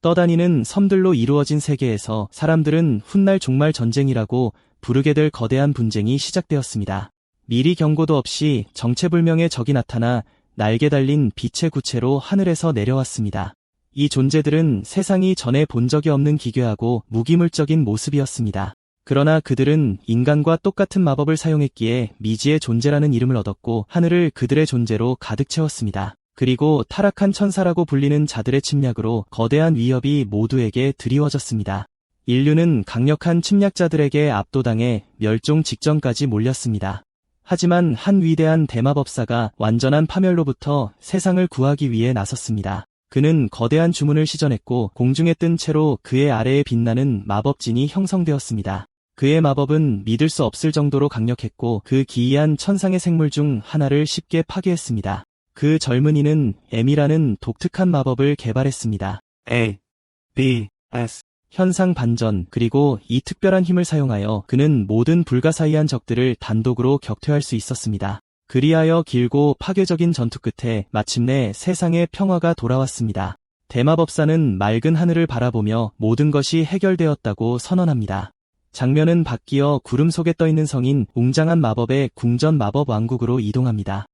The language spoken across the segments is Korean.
떠다니는 섬들로 이루어진 세계에서 사람들은 훗날 종말 전쟁이라고 부르게 될 거대한 분쟁이 시작되었습니다. 미리 경고도 없이 정체불명의 적이 나타나 날개 달린 빛의 구체로 하늘에서 내려왔습니다. 이 존재들은 세상이 전에 본 적이 없는 기괴하고 무기물적인 모습이었습니다. 그러나 그들은 인간과 똑같은 마법을 사용했기에 미지의 존재라는 이름을 얻었고 하늘을 그들의 존재로 가득 채웠습니다. 그리고 타락한 천사라고 불리는 자들의 침략으로 거대한 위협이 모두에게 드리워졌습니다. 인류는 강력한 침략자들에게 압도당해 멸종 직전까지 몰렸습니다. 하지만 한 위대한 대마법사가 완전한 파멸로부터 세상을 구하기 위해 나섰습니다. 그는 거대한 주문을 시전했고 공중에 뜬 채로 그의 아래에 빛나는 마법진이 형성되었습니다. 그의 마법은 믿을 수 없을 정도로 강력했고 그 기이한 천상의 생물 중 하나를 쉽게 파괴했습니다. 그 젊은이는 M이라는 독특한 마법을 개발했습니다. A, B, S. 현상 반전. 그리고 이 특별한 힘을 사용하여 그는 모든 불가사의한 적들을 단독으로 격퇴할 수 있었습니다. 그리하여 길고 파괴적인 전투 끝에 마침내 세상에 평화가 돌아왔습니다. 대마법사는 맑은 하늘을 바라보며 모든 것이 해결되었다고 선언합니다. 장면은 바뀌어 구름 속에 떠있는 성인 웅장한 마법의 궁전 마법 왕국으로 이동합니다.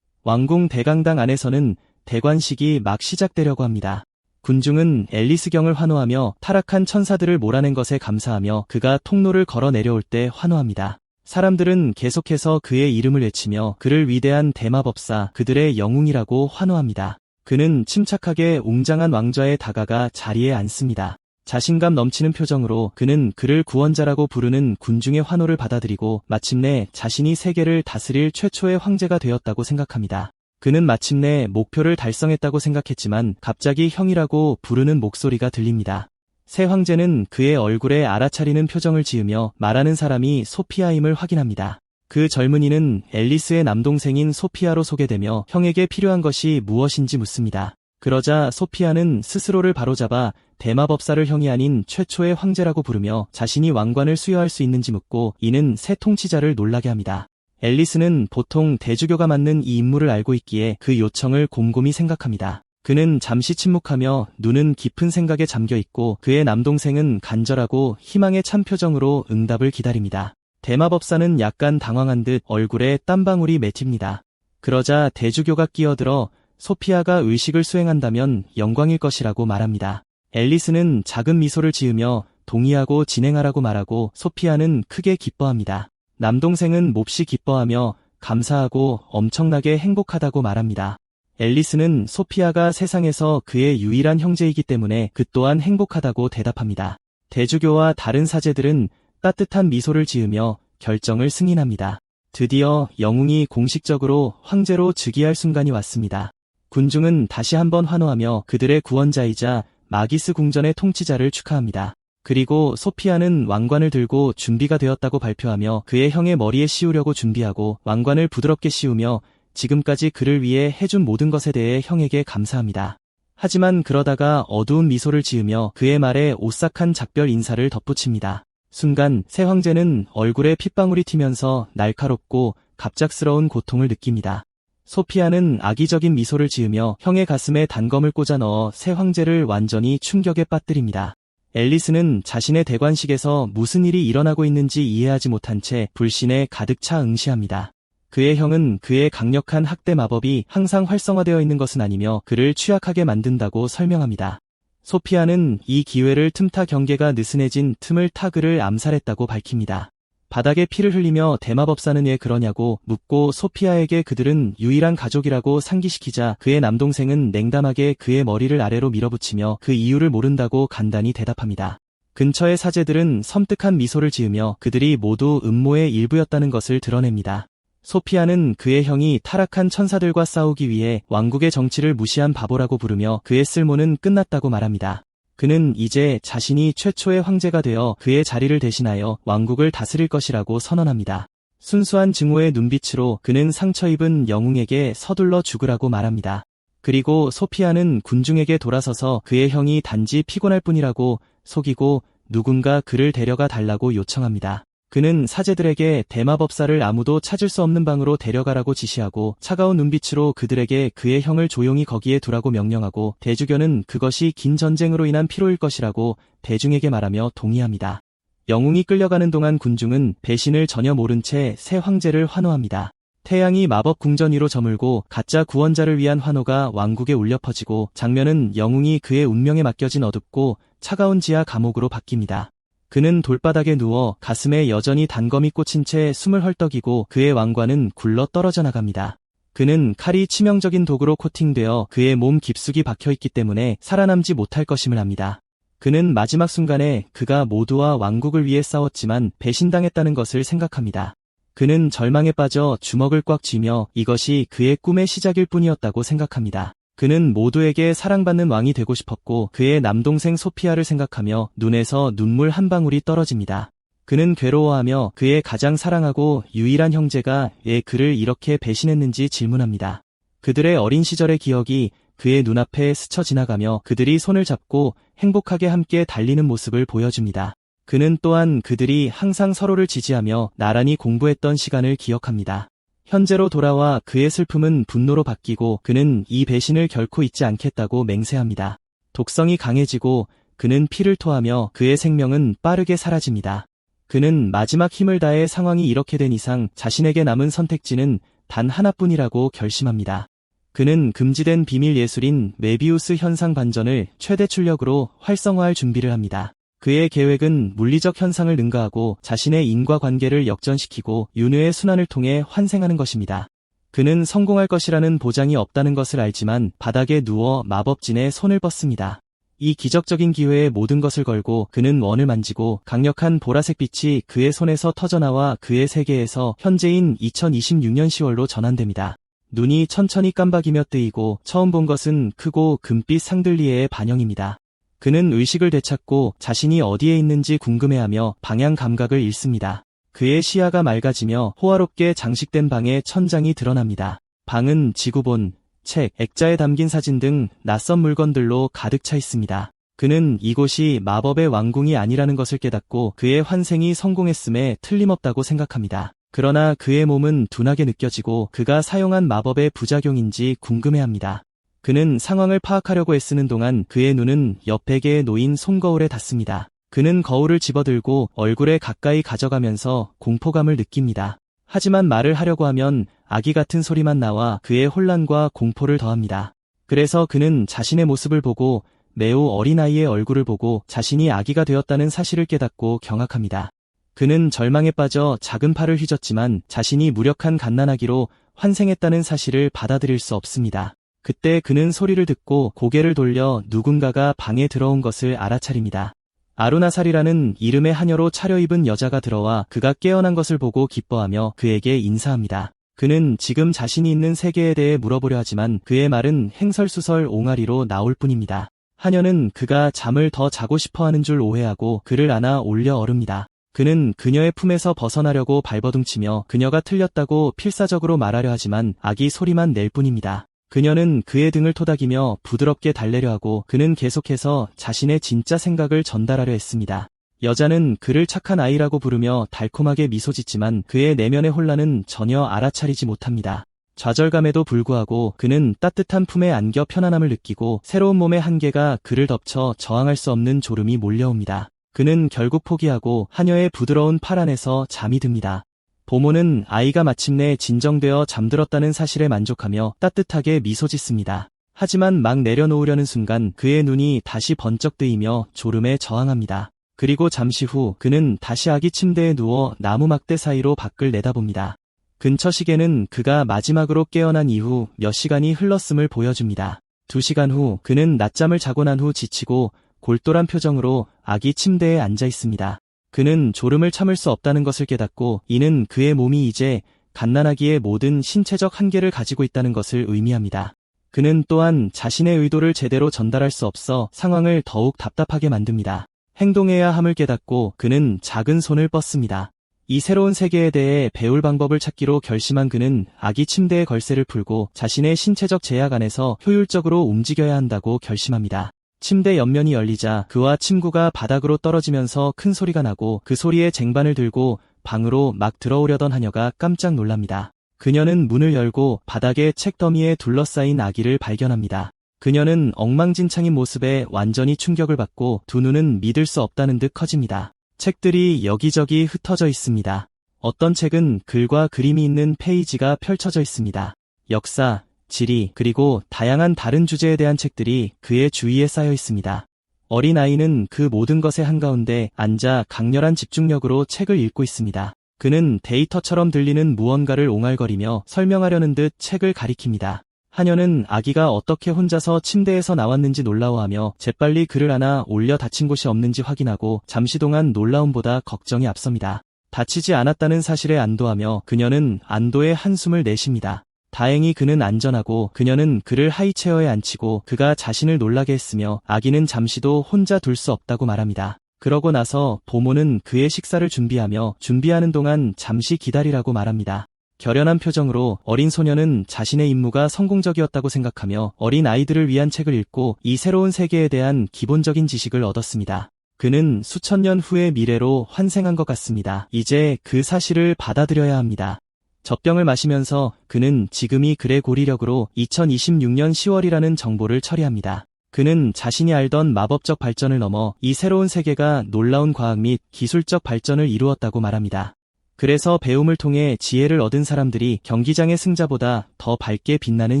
왕궁 대강당 안에서는 대관식이 막 시작되려고 합니다. 군중은 앨리스경을 환호하며 타락한 천사들을 몰아낸 것에 감사하며 그가 통로를 걸어 내려올 때 환호합니다. 사람들은 계속해서 그의 이름을 외치며 그를 위대한 대마법사, 그들의 영웅이라고 환호합니다. 그는 침착하게 웅장한 왕좌에 다가가 자리에 앉습니다. 자신감 넘치는 표정으로 그는 그를 구원자라고 부르는 군중의 환호를 받아들이고 마침내 자신이 세계를 다스릴 최초의 황제가 되었다고 생각합니다. 그는 마침내 목표를 달성했다고 생각했지만 갑자기 형이라고 부르는 목소리가 들립니다. 새 황제는 그의 얼굴에 알아차리는 표정을 지으며 말하는 사람이 소피아임을 확인합니다. 그 젊은이는 앨리스의 남동생인 소피아로 소개되며 형에게 필요한 것이 무엇인지 묻습니다. 그러자 소피아는 스스로를 바로잡아 대마법사를 형이 아닌 최초의 황제라고 부르며 자신이 왕관을 수여할 수 있는지 묻고 이는 새 통치자를 놀라게 합니다. 앨리스는 보통 대주교가 맡는 이 임무를 알고 있기에 그 요청을 곰곰이 생각합니다. 그는 잠시 침묵하며 눈은 깊은 생각에 잠겨있고 그의 남동생은 간절하고 희망에 찬 표정으로 응답을 기다립니다. 대마법사는 약간 당황한 듯 얼굴에 땀방울이 맺힙니다. 그러자 대주교가 끼어들어 소피아가 의식을 수행한다면 영광일 것이라고 말합니다. 앨리스는 작은 미소를 지으며 동의하고 진행하라고 말하고 소피아는 크게 기뻐합니다. 남동생은 몹시 기뻐하며 감사하고 엄청나게 행복하다고 말합니다. 앨리스는 소피아가 세상에서 그의 유일한 형제이기 때문에 그 또한 행복하다고 대답합니다. 대주교와 다른 사제들은 따뜻한 미소를 지으며 결정을 승인합니다. 드디어 영웅이 공식적으로 황제로 즉위할 순간이 왔습니다. 군중은 다시 한번 환호하며 그들의 구원자이자 마기스 궁전의 통치자를 축하합니다. 그리고 소피아는 왕관을 들고 준비가 되었다고 발표하며 그의 형의 머리에 씌우려고 준비하고 왕관을 부드럽게 씌우며 지금까지 그를 위해 해준 모든 것에 대해 형에게 감사합니다. 하지만 그러다가 어두운 미소를 지으며 그의 말에 오싹한 작별 인사를 덧붙입니다. 순간 새 황제는 얼굴에 핏방울이 튀면서 날카롭고 갑작스러운 고통을 느낍니다. 소피아는 악의적인 미소를 지으며 형의 가슴에 단검을 꽂아 넣어 새 황제를 완전히 충격에 빠뜨립니다. 앨리스는 자신의 대관식에서 무슨 일이 일어나고 있는지 이해하지 못한 채 불신에 가득 차 응시합니다. 그의 형은 그의 강력한 학대 마법이 항상 활성화되어 있는 것은 아니며 그를 취약하게 만든다고 설명합니다. 소피아는 이 기회를 틈타 경계가 느슨해진 틈을 타 그를 암살했다고 밝힙니다. 바닥에 피를 흘리며 대마법사는 왜 그러냐고 묻고 소피아에게 그들은 유일한 가족이라고 상기시키자 그의 남동생은 냉담하게 그의 머리를 아래로 밀어붙이며 그 이유를 모른다고 간단히 대답합니다. 근처의 사제들은 섬뜩한 미소를 지으며 그들이 모두 음모의 일부였다는 것을 드러냅니다. 소피아는 그의 형이 타락한 천사들과 싸우기 위해 왕국의 정치를 무시한 바보라고 부르며 그의 쓸모는 끝났다고 말합니다. 그는 이제 자신이 최초의 황제가 되어 그의 자리를 대신하여 왕국을 다스릴 것이라고 선언합니다. 순수한 증오의 눈빛으로 그는 상처 입은 영웅에게 서둘러 죽으라고 말합니다. 그리고 소피아는 군중에게 돌아서서 그의 형이 단지 피곤할 뿐이라고 속이고 누군가 그를 데려가 달라고 요청합니다. 그는 사제들에게 대마법사를 아무도 찾을 수 없는 방으로 데려가라고 지시하고 차가운 눈빛으로 그들에게 그의 형을 조용히 거기에 두라고 명령하고 대주교는 그것이 긴 전쟁으로 인한 피로일 것이라고 대중에게 말하며 동의합니다. 영웅이 끌려가는 동안 군중은 배신을 전혀 모른 채 새 황제를 환호합니다. 태양이 마법 궁전 위로 저물고 가짜 구원자를 위한 환호가 왕국에 울려 퍼지고 장면은 영웅이 그의 운명에 맡겨진 어둡고 차가운 지하 감옥으로 바뀝니다. 그는 돌바닥에 누워 가슴에 여전히 단검이 꽂힌 채 숨을 헐떡이고 그의 왕관은 굴러 떨어져 나갑니다. 그는 칼이 치명적인 도구로 코팅되어 그의 몸 깊숙이 박혀있기 때문에 살아남지 못할 것임을 압니다. 그는 마지막 순간에 그가 모두와 왕국을 위해 싸웠지만 배신당했다는 것을 생각합니다. 그는 절망에 빠져 주먹을 꽉 쥐며 이것이 그의 꿈의 시작일 뿐이었다고 생각합니다. 그는 모두에게 사랑받는 왕이 되고 싶었고 그의 남동생 소피아를 생각하며 눈에서 눈물 한 방울이 떨어집니다. 그는 괴로워하며 그의 가장 사랑하고 유일한 형제가 왜 그를 이렇게 배신했는지 질문합니다. 그들의 어린 시절의 기억이 그의 눈앞에 스쳐 지나가며 그들이 손을 잡고 행복하게 함께 달리는 모습을 보여줍니다. 그는 또한 그들이 항상 서로를 지지하며 나란히 공부했던 시간을 기억합니다. 현재로 돌아와 그의 슬픔은 분노로 바뀌고 그는 이 배신을 결코 잊지 않겠다고 맹세합니다. 독성이 강해지고 그는 피를 토하며 그의 생명은 빠르게 사라집니다. 그는 마지막 힘을 다해 상황이 이렇게 된 이상 자신에게 남은 선택지는 단 하나뿐이라고 결심합니다. 그는 금지된 비밀 예술인 메비우스 현상 반전을 최대 출력으로 활성화할 준비를 합니다. 그의 계획은 물리적 현상을 능가하고 자신의 인과관계를 역전시키고 윤회의 순환을 통해 환생하는 것입니다. 그는 성공할 것이라는 보장이 없다는 것을 알지만 바닥에 누워 마법진의 손을 뻗습니다. 이 기적적인 기회에 모든 것을 걸고 그는 원을 만지고 강력한 보라색 빛이 그의 손에서 터져나와 그의 세계에서 현재인 2026년 10월로 전환됩니다. 눈이 천천히 깜박이며 뜨이고 처음 본 것은 크고 금빛 상들리에의 반영입니다. 그는 의식을 되찾고 자신이 어디에 있는지 궁금해하며 방향 감각을 잃습니다. 그의 시야가 맑아지며 호화롭게 장식된 방의 천장이 드러납니다. 방은 지구본, 책, 액자에 담긴 사진 등 낯선 물건들로 가득 차 있습니다. 그는 이곳이 마법의 왕궁이 아니라는 것을 깨닫고 그의 환생이 성공했음에 틀림없다고 생각합니다. 그러나 그의 몸은 둔하게 느껴지고 그가 사용한 마법의 부작용인지 궁금해합니다. 그는 상황을 파악하려고 애쓰는 동안 그의 눈은 옆 베개에 놓인 손거울에 닿습니다. 그는 거울을 집어들고 얼굴에 가까이 가져가면서 공포감을 느낍니다. 하지만 말을 하려고 하면 아기 같은 소리만 나와 그의 혼란과 공포를 더합니다. 그래서 그는 자신의 모습을 보고 매우 어린아이의 얼굴을 보고 자신이 아기가 되었다는 사실을 깨닫고 경악합니다. 그는 절망에 빠져 작은 팔을 휘젓지만 자신이 무력한 갓난아기로 환생했다는 사실을 받아들일 수 없습니다. 그때 그는 소리를 듣고 고개를 돌려 누군가가 방에 들어온 것을 알아차립니다. 아루나살이라는 이름의 하녀로 차려입은 여자가 들어와 그가 깨어난 것을 보고 기뻐하며 그에게 인사합니다. 그는 지금 자신이 있는 세계에 대해 물어보려 하지만 그의 말은 행설수설 옹알이로 나올 뿐입니다. 하녀는 그가 잠을 더 자고 싶어하는 줄 오해하고 그를 안아 올려 어릅니다. 그는 그녀의 품에서 벗어나려고 발버둥치며 그녀가 틀렸다고 필사적으로 말하려 하지만 아기 소리만 낼 뿐입니다. 그녀는 그의 등을 토닥이며 부드럽게 달래려 하고 그는 계속해서 자신의 진짜 생각을 전달하려 했습니다. 여자는 그를 착한 아이라고 부르며 달콤하게 미소 짓지만 그의 내면의 혼란은 전혀 알아차리지 못합니다. 좌절감에도 불구하고 그는 따뜻한 품에 안겨 편안함을 느끼고 새로운 몸의 한계가 그를 덮쳐 저항할 수 없는 졸음이 몰려옵니다. 그는 결국 포기하고 하녀의 부드러운 팔 안에서 잠이 듭니다. 보모는 아이가 마침내 진정되어 잠들었다는 사실에 만족하며 따뜻하게 미소 짓습니다. 하지만 막 내려놓으려는 순간 그의 눈이 다시 번쩍 뜨이며 졸음에 저항합니다. 그리고 잠시 후 그는 다시 아기 침대에 누워 나무 막대 사이로 밖을 내다봅니다. 근처 시계는 그가 마지막으로 깨어난 이후 몇 시간이 흘렀음을 보여줍니다. 2시간 후 그는 낮잠을 자고 난 후 지치고 골똘한 표정으로 아기 침대에 앉아 있습니다. 그는 졸음을 참을 수 없다는 것을 깨닫고 이는 그의 몸이 이제 갓난아기의 모든 신체적 한계를 가지고 있다는 것을 의미합니다. 그는 또한 자신의 의도를 제대로 전달할 수 없어 상황을 더욱 답답하게 만듭니다. 행동해야 함을 깨닫고 그는 작은 손을 뻗습니다. 이 새로운 세계에 대해 배울 방법을 찾기로 결심한 그는 아기 침대의 걸쇠를 풀고 자신의 신체적 제약 안에서 효율적으로 움직여야 한다고 결심합니다. 침대 옆면이 열리자 그와 친구가 바닥으로 떨어지면서 큰 소리가 나고 그 소리에 쟁반을 들고 방으로 막 들어오려던 하녀가 깜짝 놀랍니다. 그녀는 문을 열고 바닥에 책 더미에 둘러싸인 아기를 발견합니다. 그녀는 엉망진창인 모습에 완전히 충격을 받고 두 눈은 믿을 수 없다는 듯 커집니다. 책들이 여기저기 흩어져 있습니다. 어떤 책은 글과 그림이 있는 페이지가 펼쳐져 있습니다. 역사, 지리, 그리고 다양한 다른 주제에 대한 책들이 그의 주위에 쌓여 있습니다. 어린 아이는 그 모든 것의 한가운데 앉아 강렬한 집중력으로 책을 읽고 있습니다. 그는 데이터처럼 들리는 무언가를 옹알거리며 설명하려는 듯 책을 가리킵니다. 하녀는 아기가 어떻게 혼자서 침대에서 나왔는지 놀라워하며 재빨리 그를 안아 올려 다친 곳이 없는지 확인하고 잠시 동안 놀라움보다 걱정이 앞섭니다. 다치지 않았다는 사실에 안도하며 그녀는 안도의 한숨을 내쉽니다. 다행히 그는 안전하고 그녀는 그를 하이체어에 앉히고 그가 자신을 놀라게 했으며 아기는 잠시도 혼자 둘 수 없다고 말합니다. 그러고 나서 보모는 그의 식사를 준비하며 준비하는 동안 잠시 기다리라고 말합니다. 결연한 표정으로 어린 소녀는 자신의 임무가 성공적이었다고 생각하며 어린 아이들을 위한 책을 읽고 이 새로운 세계에 대한 기본적인 지식을 얻었습니다. 그는 수천 년 후의 미래로 환생한 것 같습니다. 이제 그 사실을 받아들여야 합니다. 젖병을 마시면서 그는 지금이 그레고리력으로 2026년 10월이라는 정보를 처리합니다. 그는 자신이 알던 마법적 발전을 넘어 이 새로운 세계가 놀라운 과학 및 기술적 발전을 이루었다고 말합니다. 그래서 배움을 통해 지혜를 얻은 사람들이 경기장의 승자보다 더 밝게 빛나는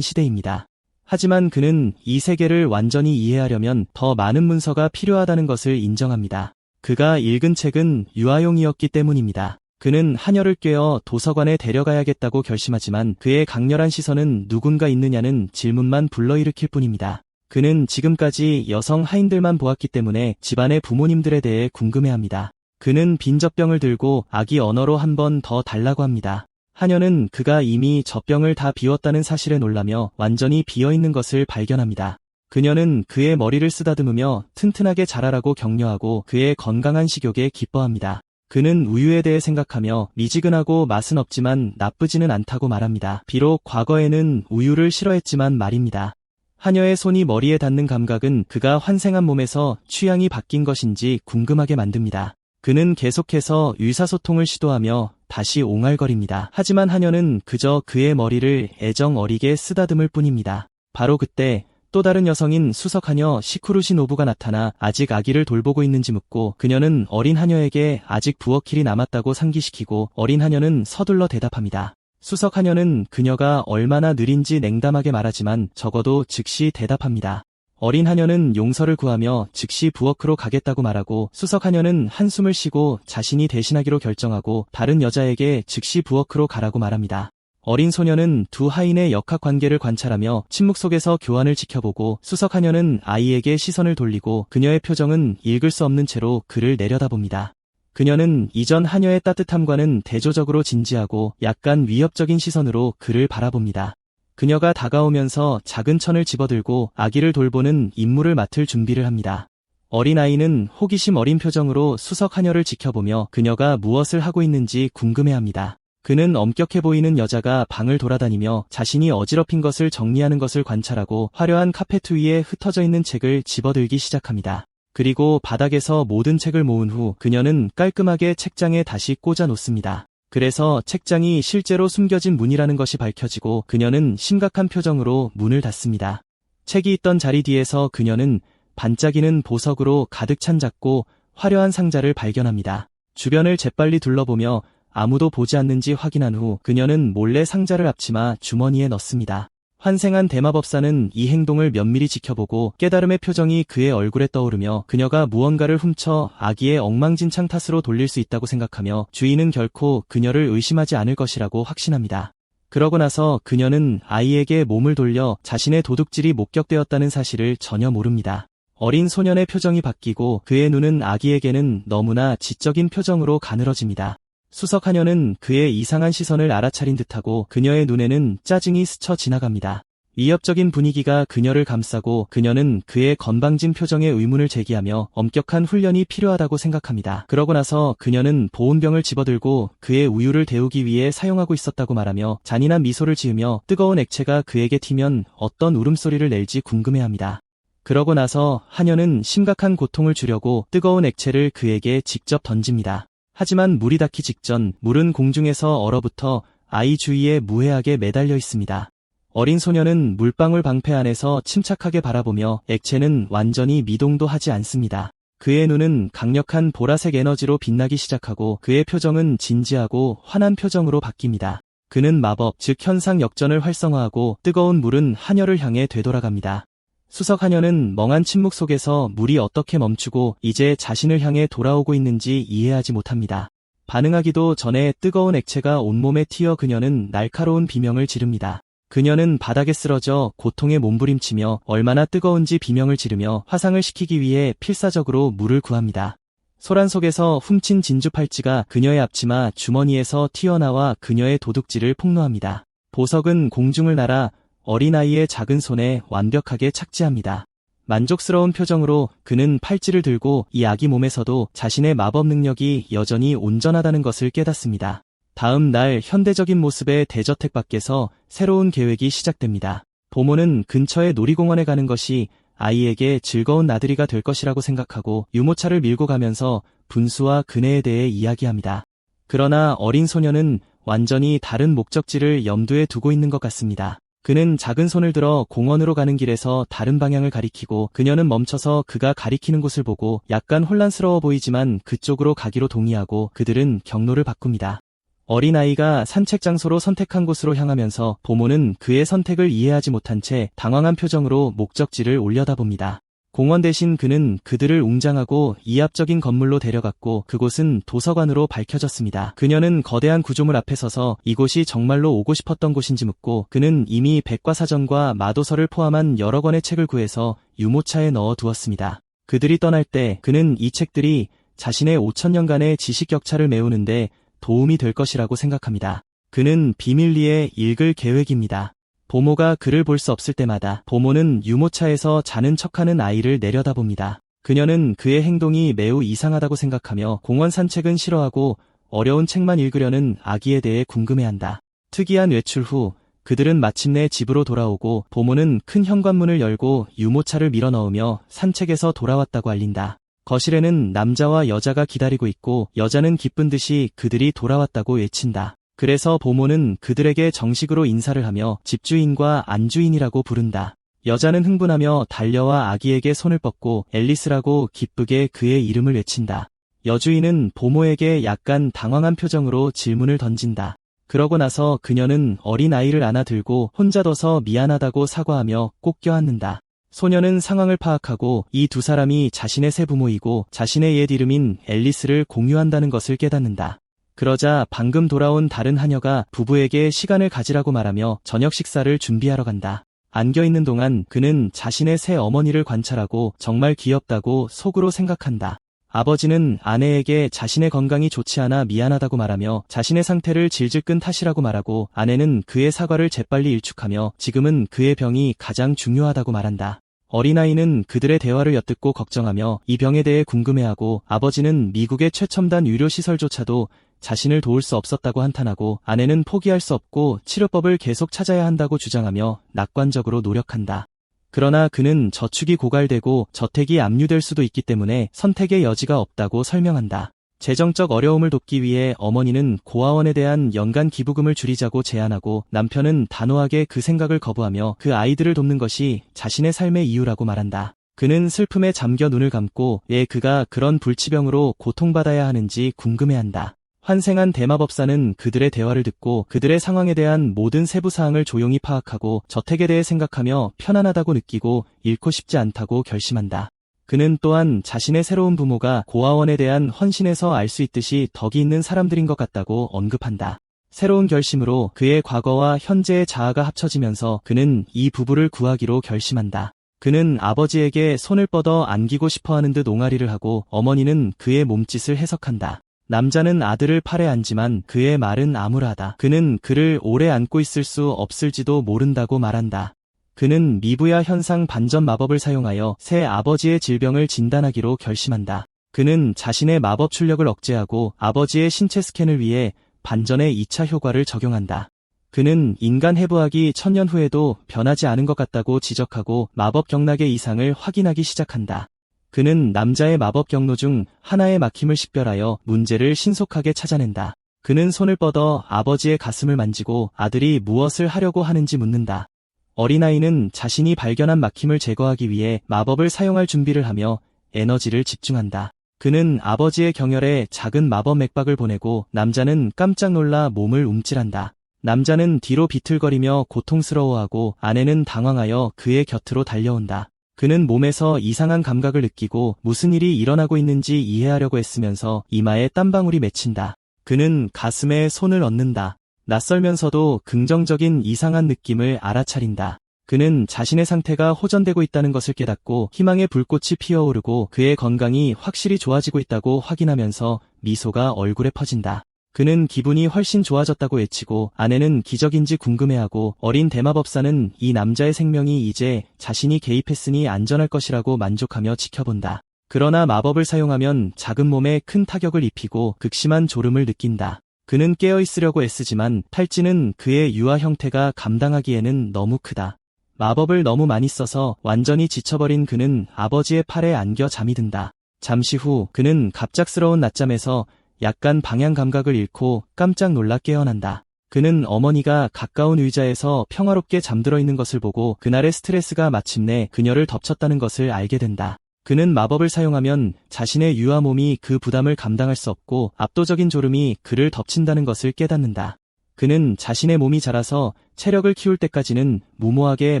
시대입니다. 하지만 그는 이 세계를 완전히 이해하려면 더 많은 문서가 필요하다는 것을 인정합니다. 그가 읽은 책은 유아용이었기 때문입니다. 그는 하녀를 꿰어 도서관에 데려가야겠다고 결심하지만 그의 강렬한 시선은 누군가 있느냐는 질문만 불러일으킬 뿐입니다. 그는 지금까지 여성 하인들만 보았기 때문에 집안의 부모님들에 대해 궁금해합니다. 그는 빈 젖병을 들고 아기 언어로 한 번 더 달라고 합니다. 하녀는 그가 이미 젖병을 다 비웠다는 사실에 놀라며 완전히 비어있는 것을 발견합니다. 그녀는 그의 머리를 쓰다듬으며 튼튼하게 자라라고 격려하고 그의 건강한 식욕에 기뻐합니다. 그는 우유에 대해 생각하며 미지근하고 맛은 없지만 나쁘지는 않다고 말합니다. 비록 과거에는 우유를 싫어했지만 말입니다. 하녀의 손이 머리에 닿는 감각은 그가 환생한 몸에서 취향이 바뀐 것인지 궁금하게 만듭니다. 그는 계속해서 의사소통을 시도하며 다시 옹알거립니다. 하지만 하녀는 그저 그의 머리를 애정 어리게 쓰다듬을 뿐입니다. 바로 그때 또 다른 여성인 수석하녀 시쿠루시 노부가 나타나 아직 아기를 돌보고 있는지 묻고 그녀는 어린 하녀에게 아직 부엌일이 남았다고 상기시키고 어린 하녀는 서둘러 대답합니다. 수석하녀는 그녀가 얼마나 느린지 냉담하게 말하지만 적어도 즉시 대답합니다. 어린 하녀는 용서를 구하며 즉시 부엌으로 가겠다고 말하고 수석하녀는 한숨을 쉬고 자신이 대신하기로 결정하고 다른 여자에게 즉시 부엌으로 가라고 말합니다. 어린 소녀는 두 하인의 역학관계를 관찰하며 침묵 속에서 교환을 지켜보고 수석하녀는 아이에게 시선을 돌리고 그녀의 표정은 읽을 수 없는 채로 그를 내려다봅니다. 그녀는 이전 하녀의 따뜻함과는 대조적으로 진지하고 약간 위협적인 시선으로 그를 바라봅니다. 그녀가 다가오면서 작은 천을 집어들고 아기를 돌보는 임무를 맡을 준비를 합니다. 어린아이는 호기심 어린 표정으로 수석하녀를 지켜보며 그녀가 무엇을 하고 있는지 궁금해합니다. 그는 엄격해 보이는 여자가 방을 돌아다니며 자신이 어지럽힌 것을 정리하는 것을 관찰하고 화려한 카페트 위에 흩어져 있는 책을 집어들기 시작합니다. 그리고 바닥에서 모든 책을 모은 후 그녀는 깔끔하게 책장에 다시 꽂아 놓습니다. 그래서 책장이 실제로 숨겨진 문이라는 것이 밝혀지고 그녀는 심각한 표정으로 문을 닫습니다. 책이 있던 자리 뒤에서 그녀는 반짝이는 보석으로 가득 찬 작고 화려한 상자를 발견합니다. 주변을 재빨리 둘러보며 아무도 보지 않는지 확인한 후 그녀는 몰래 상자를 앞치마 주머니에 넣습니다. 환생한 대마법사는 이 행동을 면밀히 지켜보고 깨달음의 표정이 그의 얼굴에 떠오르며 그녀가 무언가를 훔쳐 아기의 엉망진창 탓으로 돌릴 수 있다고 생각하며 주인은 결코 그녀를 의심하지 않을 것이라고 확신합니다. 그러고 나서 그녀는 아이에게 몸을 돌려 자신의 도둑질이 목격되었다는 사실을 전혀 모릅니다. 어린 소년의 표정이 바뀌고 그의 눈은 아기에게는 너무나 지적인 표정으로 가늘어집니다. 수석하녀는 그의 이상한 시선을 알아차린 듯하고 그녀의 눈에는 짜증이 스쳐 지나갑니다. 위협적인 분위기가 그녀를 감싸고 그녀는 그의 건방진 표정에 의문을 제기하며 엄격한 훈련이 필요하다고 생각합니다. 그러고 나서 그녀는 보온병을 집어들고 그의 우유를 데우기 위해 사용하고 있었다고 말하며 잔인한 미소를 지으며 뜨거운 액체가 그에게 튀면 어떤 울음소리를 낼지 궁금해합니다. 그러고 나서 하녀는 심각한 고통을 주려고 뜨거운 액체를 그에게 직접 던집니다. 하지만 물이 닿기 직전 물은 공중에서 얼어붙어 아이 주위에 무해하게 매달려 있습니다. 어린 소녀는 물방울 방패 안에서 침착하게 바라보며 액체는 완전히 미동도 하지 않습니다. 그의 눈은 강력한 보라색 에너지로 빛나기 시작하고 그의 표정은 진지하고 환한 표정으로 바뀝니다. 그는 마법, 즉 현상 역전을 활성화하고 뜨거운 물은 하녀를 향해 되돌아갑니다. 수석 하녀는 멍한 침묵 속에서 물이 어떻게 멈추고 이제 자신을 향해 돌아오고 있는지 이해하지 못합니다. 반응하기도 전에 뜨거운 액체가 온몸에 튀어 그녀는 날카로운 비명을 지릅니다. 그녀는 바닥에 쓰러져 고통에 몸부림치며 얼마나 뜨거운지 비명을 지르며 화상을 시키기 위해 필사적으로 물을 구합니다. 소란 속에서 훔친 진주 팔찌가 그녀의 앞치마 주머니에서 튀어나와 그녀의 도둑질을 폭로합니다. 보석은 공중을 날아 어린아이의 작은 손에 완벽하게 착지합니다. 만족스러운 표정으로 그는 팔찌를 들고 이 아기 몸에서도 자신의 마법 능력이 여전히 온전하다는 것을 깨닫습니다. 다음 날 현대적인 모습의 대저택 밖에서 새로운 계획이 시작됩니다. 보모는 근처의 놀이공원에 가는 것이 아이에게 즐거운 나들이가 될 것이라고 생각하고 유모차를 밀고 가면서 분수와 그네에 대해 이야기합니다. 그러나 어린 소녀는 완전히 다른 목적지를 염두에 두고 있는 것 같습니다. 그는 작은 손을 들어 공원으로 가는 길에서 다른 방향을 가리키고 그녀는 멈춰서 그가 가리키는 곳을 보고 약간 혼란스러워 보이지만 그쪽으로 가기로 동의하고 그들은 경로를 바꿉니다. 어린아이가 산책 장소로 선택한 곳으로 향하면서 보모는 그의 선택을 이해하지 못한 채 당황한 표정으로 목적지를 올려다봅니다. 공원 대신 그는 그들을 웅장하고 이합적인 건물로 데려갔고 그곳은 도서관으로 밝혀졌습니다. 그녀는 거대한 구조물 앞에 서서 이곳이 정말로 오고 싶었던 곳인지 묻고 그는 이미 백과사전과 마도서를 포함한 여러 권의 책을 구해서 유모차에 넣어 두었습니다. 그들이 떠날 때 그는 이 책들이 자신의 5,000년간의 지식 격차를 메우는데 도움이 될 것이라고 생각합니다. 그는 비밀리에 읽을 계획입니다. 보모가 그를 볼 수 없을 때마다 보모는 유모차에서 자는 척하는 아이를 내려다봅니다. 그녀는 그의 행동이 매우 이상하다고 생각하며 공원 산책은 싫어하고 어려운 책만 읽으려는 아기에 대해 궁금해한다. 특이한 외출 후 그들은 마침내 집으로 돌아오고 보모는 큰 현관문을 열고 유모차를 밀어넣으며 산책에서 돌아왔다고 알린다. 거실에는 남자와 여자가 기다리고 있고 여자는 기쁜 듯이 그들이 돌아왔다고 외친다. 그래서 보모는 그들에게 정식으로 인사를 하며 집주인과 안주인이라고 부른다. 여자는 흥분하며 달려와 아기에게 손을 뻗고 앨리스라고 기쁘게 그의 이름을 외친다. 여주인은 보모에게 약간 당황한 표정으로 질문을 던진다. 그러고 나서 그녀는 어린 아이를 안아들고 혼자 둬서 미안하다고 사과하며 꼭 껴안는다. 소녀는 상황을 파악하고 이 두 사람이 자신의 새 부모이고 자신의 옛 이름인 앨리스를 공유한다는 것을 깨닫는다. 그러자 방금 돌아온 다른 하녀가 부부에게 시간을 가지라고 말하며 저녁 식사를 준비하러 간다. 안겨있는 동안 그는 자신의 새 어머니를 관찰하고 정말 귀엽다고 속으로 생각한다. 아버지는 아내에게 자신의 건강이 좋지 않아 미안하다고 말하며 자신의 상태를 질질 끈 탓이라고 말하고 아내는 그의 사과를 재빨리 일축하며 지금은 그의 병이 가장 중요하다고 말한다. 어린아이는 그들의 대화를 엿듣고 걱정하며 이 병에 대해 궁금해하고 아버지는 미국의 최첨단 의료시설조차도 자신을 도울 수 없었다고 한탄하고 아내는 포기할 수 없고 치료법을 계속 찾아야 한다고 주장하며 낙관적으로 노력한다. 그러나 그는 저축이 고갈되고 저택이 압류될 수도 있기 때문에 선택의 여지가 없다고 설명한다. 재정적 어려움을 돕기 위해 어머니는 고아원에 대한 연간 기부금을 줄이자고 제안하고 남편은 단호하게 그 생각을 거부하며 그 아이들을 돕는 것이 자신의 삶의 이유라고 말한다. 그는 슬픔에 잠겨 눈을 감고 왜 그가 그런 불치병으로 고통받아야 하는지 궁금해한다. 환생한 대마법사는 그들의 대화를 듣고 그들의 상황에 대한 모든 세부 사항을 조용히 파악하고 저택에 대해 생각하며 편안하다고 느끼고 잃고 싶지 않다고 결심한다. 그는 또한 자신의 새로운 부모가 고아원에 대한 헌신에서 알 수 있듯이 덕이 있는 사람들인 것 같다고 언급한다. 새로운 결심으로 그의 과거와 현재의 자아가 합쳐지면서 그는 이 부부를 구하기로 결심한다. 그는 아버지에게 손을 뻗어 안기고 싶어하는 듯 옹알이를 하고 어머니는 그의 몸짓을 해석한다. 남자는 아들을 팔에 안지만 그의 말은 암울하다. 그는 그를 오래 안고 있을 수 없을지도 모른다고 말한다. 그는 미부야 현상 반전 마법을 사용하여 새 아버지의 질병을 진단하기로 결심한다. 그는 자신의 마법 출력을 억제하고 아버지의 신체 스캔을 위해 반전의 2차 효과를 적용한다. 그는 인간 해부학이 1000년 후에도 변하지 않은 것 같다고 지적하고 마법 경락의 이상을 확인하기 시작한다. 그는 남자의 마법 경로 중 하나의 막힘을 식별하여 문제를 신속하게 찾아낸다. 그는 손을 뻗어 아버지의 가슴을 만지고 아들이 무엇을 하려고 하는지 묻는다. 어린아이는 자신이 발견한 막힘을 제거하기 위해 마법을 사용할 준비를 하며 에너지를 집중한다. 그는 아버지의 경혈에 작은 마법 맥박을 보내고 남자는 깜짝 놀라 몸을 움찔한다. 남자는 뒤로 비틀거리며 고통스러워하고 아내는 당황하여 그의 곁으로 달려온다. 그는 몸에서 이상한 감각을 느끼고 무슨 일이 일어나고 있는지 이해하려고 애쓰면서 이마에 땀방울이 맺힌다. 그는 가슴에 손을 얹는다. 낯설면서도 긍정적인 이상한 느낌을 알아차린다. 그는 자신의 상태가 호전되고 있다는 것을 깨닫고 희망의 불꽃이 피어오르고 그의 건강이 확실히 좋아지고 있다고 확인하면서 미소가 얼굴에 퍼진다. 그는 기분이 훨씬 좋아졌다고 외치고 아내는 기적인지 궁금해하고 어린 대마법사는 이 남자의 생명이 이제 자신이 개입했으니 안전할 것이라고 만족하며 지켜본다. 그러나 마법을 사용하면 작은 몸에 큰 타격을 입히고 극심한 졸음을 느낀다. 그는 깨어있으려고 애쓰지만 탈지는 그의 유아 형태가 감당하기에는 너무 크다. 마법을 너무 많이 써서 완전히 지쳐버린 그는 아버지의 팔에 안겨 잠이 든다. 잠시 후 그는 갑작스러운 낮잠에서 약간 방향 감각을 잃고 깜짝 놀라 깨어난다. 그는 어머니가 가까운 의자에서 평화롭게 잠들어 있는 것을 보고 그날의 스트레스가 마침내 그녀를 덮쳤다는 것을 알게 된다. 그는 마법을 사용하면 자신의 유아 몸이 그 부담을 감당할 수 없고 압도적인 졸음이 그를 덮친다는 것을 깨닫는다. 그는 자신의 몸이 자라서 체력을 키울 때까지는 무모하게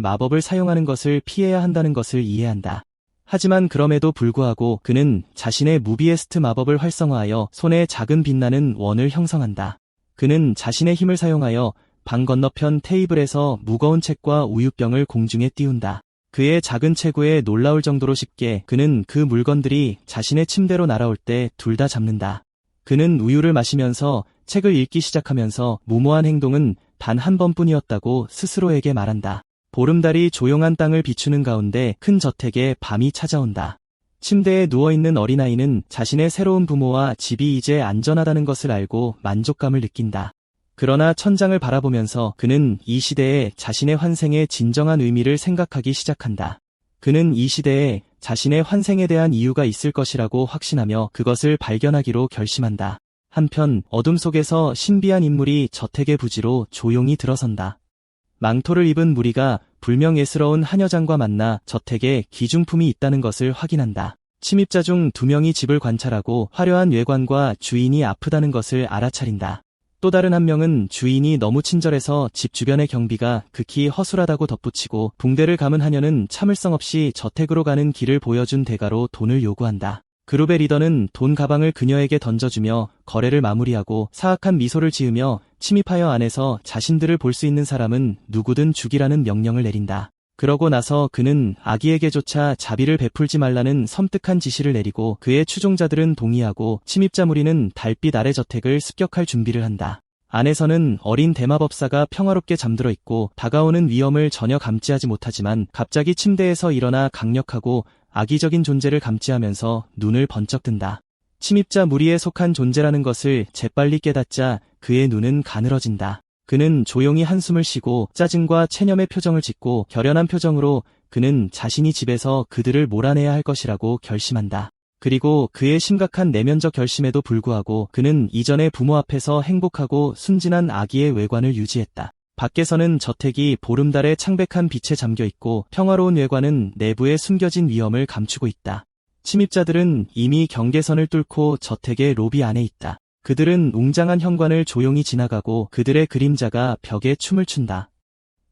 마법을 사용하는 것을 피해야 한다는 것을 이해한다. 하지만 그럼에도 불구하고 그는 자신의 무비에스트 마법을 활성화하여 손에 작은 빛나는 원을 형성한다. 그는 자신의 힘을 사용하여 방 건너편 테이블에서 무거운 책과 우유병을 공중에 띄운다. 그의 작은 체구에 놀라울 정도로 쉽게 그는 그 물건들이 자신의 침대로 날아올 때 둘 다 잡는다. 그는 우유를 마시면서 책을 읽기 시작하면서 무모한 행동은 단 한 번뿐이었다고 스스로에게 말한다. 보름달이 조용한 땅을 비추는 가운데 큰 저택에 밤이 찾아온다. 침대에 누워있는 어린아이는 자신의 새로운 부모와 집이 이제 안전하다는 것을 알고 만족감을 느낀다. 그러나 천장을 바라보면서 그는 이 시대에 자신의 환생의 진정한 의미를 생각하기 시작한다. 그는 이 시대에 자신의 환생에 대한 이유가 있을 것이라고 확신하며 그것을 발견하기로 결심한다. 한편 어둠 속에서 신비한 인물이 저택의 부지로 조용히 들어선다. 망토를 입은 무리가 불명 예스러운 한 여장과 만나 저택에 귀중품이 있다는 것을 확인한다. 침입자 중 2명이 집을 관찰하고 화려한 외관과 주인이 아프다는 것을 알아차린다. 또 다른 한 명은 주인이 너무 친절해서 집 주변의 경비가 극히 허술하다고 덧붙이고 붕대를 감은 하녀는 참을성 없이 저택으로 가는 길을 보여준 대가로 돈을 요구한다. 그룹의 리더는 돈 가방을 그녀에게 던져주며 거래를 마무리하고 사악한 미소를 지으며 침입하여 안에서 자신들을 볼 수 있는 사람은 누구든 죽이라는 명령을 내린다. 그러고 나서 그는 아기에게조차 자비를 베풀지 말라는 섬뜩한 지시를 내리고 그의 추종자들은 동의하고 침입자 무리는 달빛 아래 저택을 습격할 준비를 한다. 안에서는 어린 대마법사가 평화롭게 잠들어 있고 다가오는 위험을 전혀 감지하지 못하지만 갑자기 침대에서 일어나 강력하고 악의적인 존재를 감지하면서 눈을 번쩍 뜬다. 침입자 무리에 속한 존재라는 것을 재빨리 깨닫자 그의 눈은 가늘어진다. 그는 조용히 한숨을 쉬고 짜증과 체념의 표정을 짓고 결연한 표정으로 그는 자신이 집에서 그들을 몰아내야 할 것이라고 결심한다. 그리고 그의 심각한 내면적 결심에도 불구하고 그는 이전의 부모 앞에서 행복하고 순진한 아기의 외관을 유지했다. 밖에서는 저택이 보름달의 창백한 빛에 잠겨있고 평화로운 외관은 내부에 숨겨진 위험을 감추고 있다. 침입자들은 이미 경계선을 뚫고 저택의 로비 안에 있다. 그들은 웅장한 현관을 조용히 지나가고 그들의 그림자가 벽에 춤을 춘다.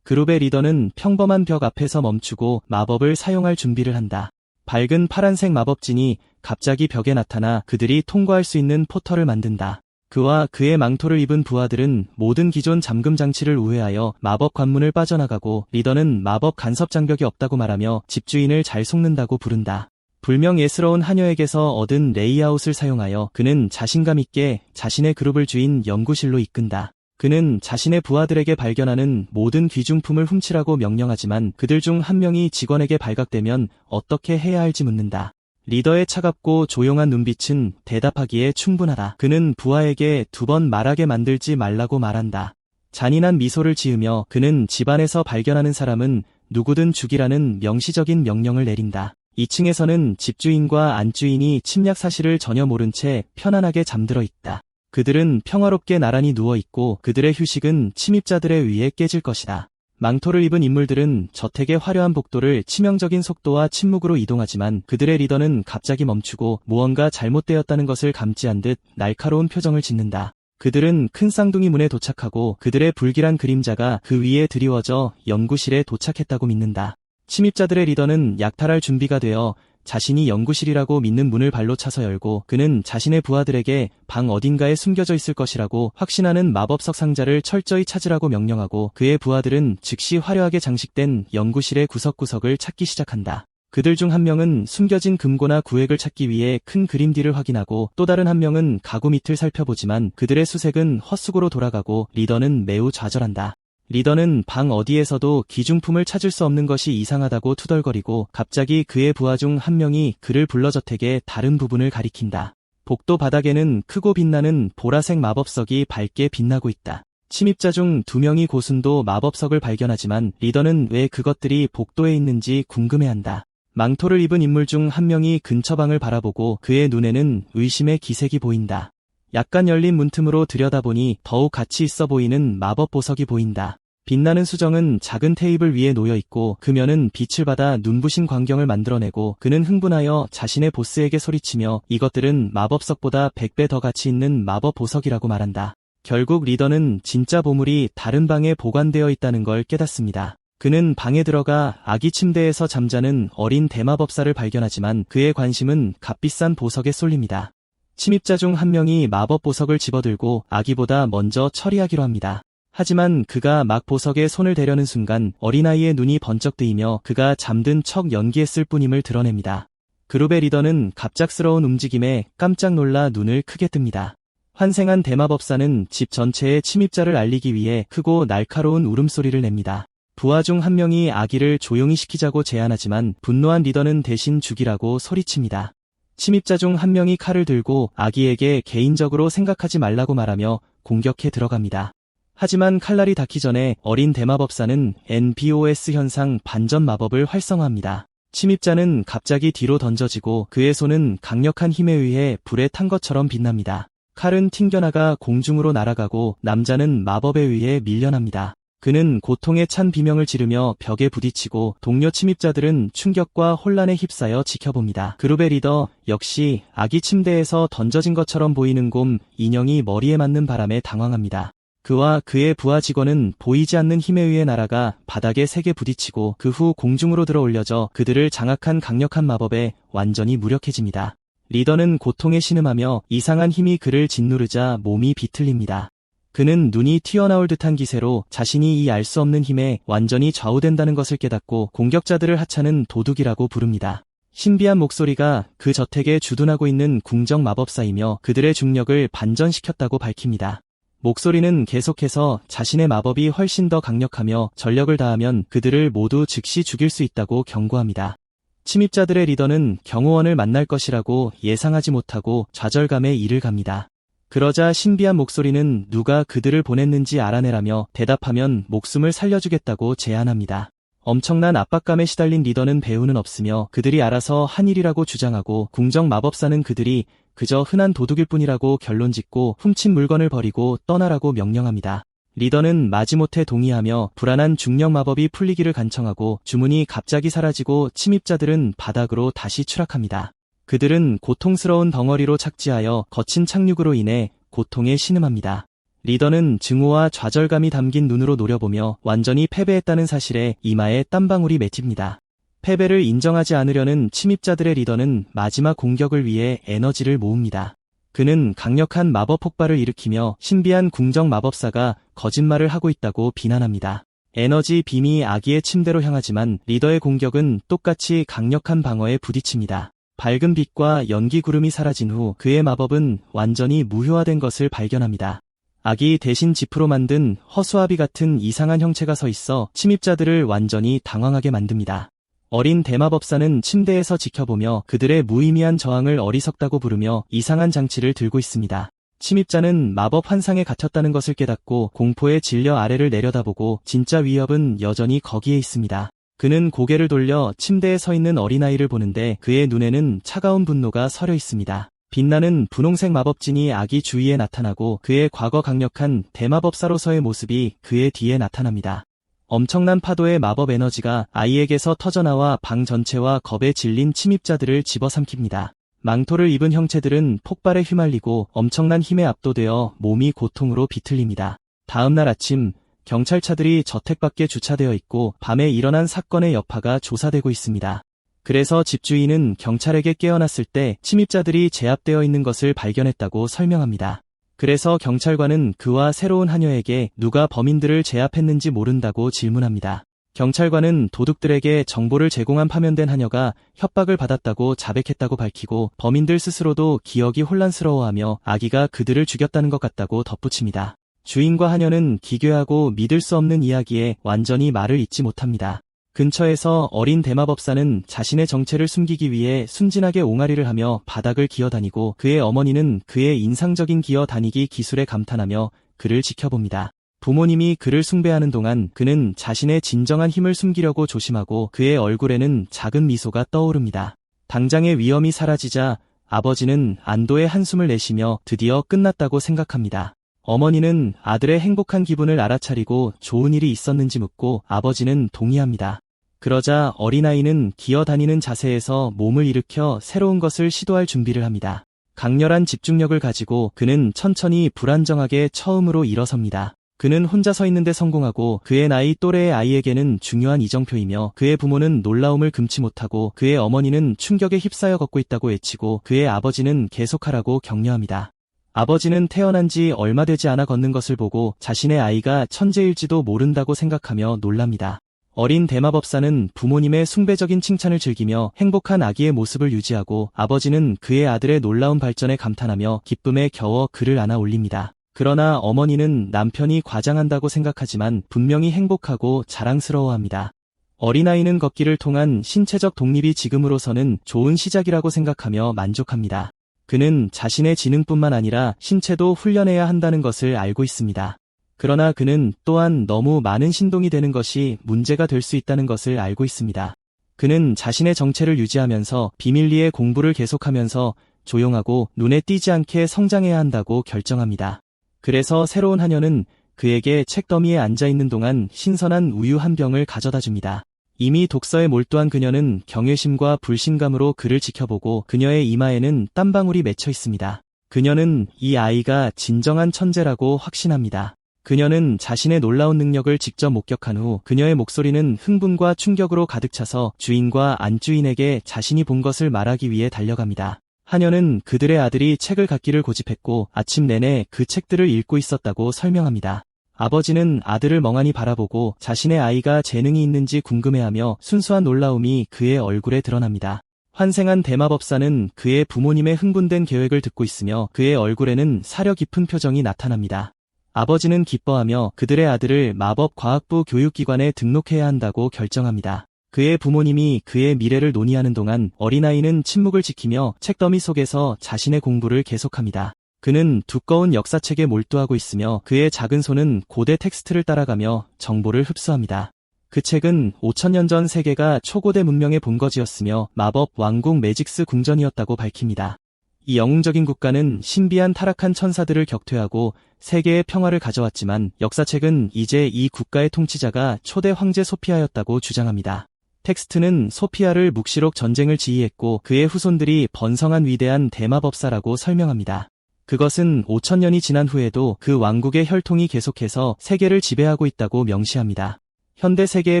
그룹의 리더는 평범한 벽 앞에서 멈추고 마법을 사용할 준비를 한다. 밝은 파란색 마법진이 갑자기 벽에 나타나 그들이 통과할 수 있는 포털을 만든다. 그와 그의 망토를 입은 부하들은 모든 기존 잠금 장치를 우회하여 마법 관문을 빠져나가고 리더는 마법 간섭 장벽이 없다고 말하며 집주인을 잘 속는다고 부른다. 불명 예스러운 하녀에게서 얻은 레이아웃을 사용하여 그는 자신감 있게 자신의 그룹을 주인 연구실로 이끈다. 그는 자신의 부하들에게 발견하는 모든 귀중품을 훔치라고 명령하지만 그들 중 한 명이 직원에게 발각되면 어떻게 해야 할지 묻는다. 리더의 차갑고 조용한 눈빛은 대답하기에 충분하다. 그는 부하에게 2번 말하게 만들지 말라고 말한다. 잔인한 미소를 지으며 그는 집안에서 발견하는 사람은 누구든 죽이라는 명시적인 명령을 내린다. 2층에서는 집주인과 안주인이 침략 사실을 전혀 모른 채 편안하게 잠들어 있다. 그들은 평화롭게 나란히 누워있고 그들의 휴식은 침입자들에 의해 깨질 것이다. 망토를 입은 인물들은 저택의 화려한 복도를 치명적인 속도와 침묵으로 이동하지만 그들의 리더는 갑자기 멈추고 무언가 잘못되었다는 것을 감지한 듯 날카로운 표정을 짓는다. 그들은 큰 쌍둥이 문에 도착하고 그들의 불길한 그림자가 그 위에 드리워져 연구실에 도착했다고 믿는다. 침입자들의 리더는 약탈할 준비가 되어 자신이 연구실이라고 믿는 문을 발로 차서 열고 그는 자신의 부하들에게 방 어딘가에 숨겨져 있을 것이라고 확신하는 마법석 상자를 철저히 찾으라고 명령하고 그의 부하들은 즉시 화려하게 장식된 연구실의 구석구석을 찾기 시작한다. 그들 중 한 명은 숨겨진 금고나 구획을 찾기 위해 큰 그림 뒤를 확인하고 또 다른 한 명은 가구 밑을 살펴보지만 그들의 수색은 헛수고로 돌아가고 리더는 매우 좌절한다. 리더는 방 어디에서도 기중품을 찾을 수 없는 것이 이상하다고 투덜거리고 갑자기 그의 부하 중 한 명이 그를 불러 저택의 다른 부분을 가리킨다. 복도 바닥에는 크고 빛나는 보라색 마법석이 밝게 빛나고 있다. 침입자 중 2명이 고순도 마법석을 발견하지만 리더는 왜 그것들이 복도에 있는지 궁금해한다. 망토를 입은 인물 중 한 명이 근처 방을 바라보고 그의 눈에는 의심의 기색이 보인다. 약간 열린 문틈으로 들여다보니 더욱 가치 있어 보이는 마법 보석이 보인다. 빛나는 수정은 작은 테이블 위에 놓여 있고 그 면은 빛을 받아 눈부신 광경을 만들어내고 그는 흥분하여 자신의 보스에게 소리치며 이것들은 마법석보다 100배 더 가치 있는 마법 보석이라고 말한다. 결국 리더는 진짜 보물이 다른 방에 보관되어 있다는 걸 깨닫습니다. 그는 방에 들어가 아기 침대에서 잠자는 어린 대마법사를 발견하지만 그의 관심은 값비싼 보석에 쏠립니다. 침입자 중 한 명이 마법 보석을 집어들고 아기보다 먼저 처리하기로 합니다. 하지만 그가 막 보석에 손을 대려는 순간 어린아이의 눈이 번쩍 뜨이며 그가 잠든 척 연기했을 뿐임을 드러냅니다. 그룹의 리더는 갑작스러운 움직임에 깜짝 놀라 눈을 크게 뜹니다. 환생한 대마법사는 집 전체에 침입자를 알리기 위해 크고 날카로운 울음소리를 냅니다. 부하 중 한 명이 아기를 조용히 시키자고 제안하지만 분노한 리더는 대신 죽이라고 소리칩니다. 침입자 중 한 명이 칼을 들고 아기에게 개인적으로 생각하지 말라고 말하며 공격해 들어갑니다. 하지만 칼날이 닿기 전에 어린 대마법사는 NBOS 현상 반전 마법을 활성화합니다. 침입자는 갑자기 뒤로 던져지고 그의 손은 강력한 힘에 의해 불에 탄 것처럼 빛납니다. 칼은 튕겨나가 공중으로 날아가고 남자는 마법에 의해 밀려납니다. 그는 고통에 찬 비명을 지르며 벽에 부딪히고 동료 침입자들은 충격과 혼란에 휩싸여 지켜봅니다. 그룹의 리더 역시 아기 침대에서 던져진 것처럼 보이는 곰 인형이 머리에 맞는 바람에 당황합니다. 그와 그의 부하 직원은 보이지 않는 힘에 의해 날아가 바닥에 세게 부딪히고 그 후 공중으로 들어 올려져 그들을 장악한 강력한 마법에 완전히 무력해집니다. 리더는 고통에 신음하며 이상한 힘이 그를 짓누르자 몸이 비틀립니다. 그는 눈이 튀어나올 듯한 기세로 자신이 이 알 수 없는 힘에 완전히 좌우된다는 것을 깨닫고 공격자들을 하찮은 도둑이라고 부릅니다. 신비한 목소리가 그 저택에 주둔하고 있는 궁정 마법사이며 그들의 중력을 반전시켰다고 밝힙니다. 목소리는 계속해서 자신의 마법이 훨씬 더 강력하며 전력을 다하면 그들을 모두 즉시 죽일 수 있다고 경고합니다. 침입자들의 리더는 경호원을 만날 것이라고 예상하지 못하고 좌절감에 이를 갑니다. 그러자 신비한 목소리는 누가 그들을 보냈는지 알아내라며 대답하면 목숨을 살려주겠다고 제안합니다. 엄청난 압박감에 시달린 리더는 배우는 없으며 그들이 알아서 한 일이라고 주장하고 궁정 마법사는 그들이 그저 흔한 도둑일 뿐이라고 결론짓고 훔친 물건을 버리고 떠나라고 명령합니다. 리더는 마지못해 동의하며 불안한 중력 마법이 풀리기를 간청하고 주문이 갑자기 사라지고 침입자들은 바닥으로 다시 추락합니다. 그들은 고통스러운 덩어리로 착지하여 거친 착륙으로 인해 고통에 신음합니다. 리더는 증오와 좌절감이 담긴 눈으로 노려보며 완전히 패배했다는 사실에 이마에 땀방울이 맺힙니다. 패배를 인정하지 않으려는 침입자들의 리더는 마지막 공격을 위해 에너지를 모읍니다. 그는 강력한 마법 폭발을 일으키며 신비한 궁정 마법사가 거짓말을 하고 있다고 비난합니다. 에너지 빔이 아기의 침대로 향하지만 리더의 공격은 똑같이 강력한 방어에 부딪힙니다. 밝은 빛과 연기 구름이 사라진 후 그의 마법은 완전히 무효화된 것을 발견합니다. 아기 대신 지프로 만든 허수아비 같은 이상한 형체가 서 있어 침입자들을 완전히 당황하게 만듭니다. 어린 대마법사는 침대에서 지켜보며 그들의 무의미한 저항을 어리석다고 부르며 이상한 장치를 들고 있습니다. 침입자는 마법 환상에 갇혔다는 것을 깨닫고 공포에 질려 아래를 내려다보고 진짜 위협은 여전히 거기에 있습니다. 그는 고개를 돌려 침대에 서 있는 어린아이를 보는데 그의 눈에는 차가운 분노가 서려 있습니다. 빛나는 분홍색 마법진이 아기 주위에 나타나고 그의 과거 강력한 대마법사로서의 모습이 그의 뒤에 나타납니다. 엄청난 파도의 마법 에너지가 아이에게서 터져나와 방 전체와 겁에 질린 침입자들을 집어삼킵니다. 망토를 입은 형체들은 폭발에 휘말리고 엄청난 힘에 압도되어 몸이 고통으로 비틀립니다. 다음 날 아침, 경찰차들이 저택 밖에 주차되어 있고 밤에 일어난 사건의 여파가 조사되고 있습니다. 그래서 집주인은 경찰에게 깨어났을 때 침입자들이 제압되어 있는 것을 발견했다고 설명합니다. 그래서 경찰관은 그와 새로운 하녀에게 누가 범인들을 제압했는지 모른다고 질문합니다. 경찰관은 도둑들에게 정보를 제공한 파면된 하녀가 협박을 받았다고 자백했다고 밝히고 범인들 스스로도 기억이 혼란스러워하며 아기가 그들을 죽였다는 것 같다고 덧붙입니다. 주인과 하녀는 기괴하고 믿을 수 없는 이야기에 완전히 말을 잇지 못합니다. 근처에서 어린 대마법사는 자신의 정체를 숨기기 위해 순진하게 옹알이를 하며 바닥을 기어다니고 그의 어머니는 그의 인상적인 기어다니기 기술에 감탄하며 그를 지켜봅니다. 부모님이 그를 숭배하는 동안 그는 자신의 진정한 힘을 숨기려고 조심하고 그의 얼굴에는 작은 미소가 떠오릅니다. 당장의 위험이 사라지자 아버지는 안도의 한숨을 내쉬며 드디어 끝났다고 생각합니다. 어머니는 아들의 행복한 기분을 알아차리고 좋은 일이 있었는지 묻고 아버지는 동의합니다. 그러자 어린아이는 기어다니는 자세에서 몸을 일으켜 새로운 것을 시도할 준비를 합니다. 강렬한 집중력을 가지고 그는 천천히 불안정하게 처음으로 일어섭니다. 그는 혼자 서 있는데 성공하고 그의 나이 또래의 아이에게는 중요한 이정표이며 그의 부모는 놀라움을 금치 못하고 그의 어머니는 충격에 휩싸여 걷고 있다고 외치고 그의 아버지는 계속하라고 격려합니다. 아버지는 태어난 지 얼마 되지 않아 걷는 것을 보고 자신의 아이가 천재일지도 모른다고 생각하며 놀랍니다. 어린 대마법사는 부모님의 숭배적인 칭찬을 즐기며 행복한 아기의 모습을 유지하고 아버지는 그의 아들의 놀라운 발전에 감탄하며 기쁨에 겨워 그를 안아 올립니다. 그러나 어머니는 남편이 과장한다고 생각하지만 분명히 행복하고 자랑스러워합니다. 어린아이는 걷기를 통한 신체적 독립이 지금으로서는 좋은 시작이라고 생각하며 만족합니다. 그는 자신의 지능뿐만 아니라 신체도 훈련해야 한다는 것을 알고 있습니다. 그러나 그는 또한 너무 많은 신동이 되는 것이 문제가 될 수 있다는 것을 알고 있습니다. 그는 자신의 정체를 유지하면서 비밀리에 공부를 계속하면서 조용하고 눈에 띄지 않게 성장해야 한다고 결정합니다. 그래서 새로운 하녀는 그에게 책더미에 앉아있는 동안 신선한 우유 한 병을 가져다 줍니다. 이미 독서에 몰두한 그녀는 경외심과 불신감으로 그를 지켜보고 그녀의 이마에는 땀방울이 맺혀 있습니다. 그녀는 이 아이가 진정한 천재라고 확신합니다. 그녀는 자신의 놀라운 능력을 직접 목격한 후 그녀의 목소리는 흥분과 충격으로 가득 차서 주인과 안주인에게 자신이 본 것을 말하기 위해 달려갑니다. 하녀는 그들의 아들이 책을 갖기를 고집했고 아침 내내 그 책들을 읽고 있었다고 설명합니다. 아버지는 아들을 멍하니 바라보고 자신의 아이가 재능이 있는지 궁금해하며 순수한 놀라움이 그의 얼굴에 드러납니다. 환생한 대마법사는 그의 부모님의 흥분된 계획을 듣고 있으며 그의 얼굴에는 사려 깊은 표정이 나타납니다. 아버지는 기뻐하며 그들의 아들을 마법과학부 교육기관에 등록해야 한다고 결정합니다. 그의 부모님이 그의 미래를 논의하는 동안 어린아이는 침묵을 지키며 책더미 속에서 자신의 공부를 계속합니다. 그는 두꺼운 역사책에 몰두하고 있으며 그의 작은 손은 고대 텍스트를 따라가며 정보를 흡수합니다. 그 책은 5000년 전 세계가 초고대 문명의 본거지였으며 마법 왕국 매직스 궁전이었다고 밝힙니다. 이 영웅적인 국가는 신비한 타락한 천사들을 격퇴하고 세계의 평화를 가져왔지만 역사책은 이제 이 국가의 통치자가 초대 황제 소피아였다고 주장합니다. 텍스트는 소피아를 묵시록 전쟁을 지휘했고 그의 후손들이 번성한 위대한 대마법사라고 설명합니다. 그것은 5000년이 지난 후에도 그 왕국의 혈통이 계속해서 세계를 지배하고 있다고 명시합니다. 현대 세계의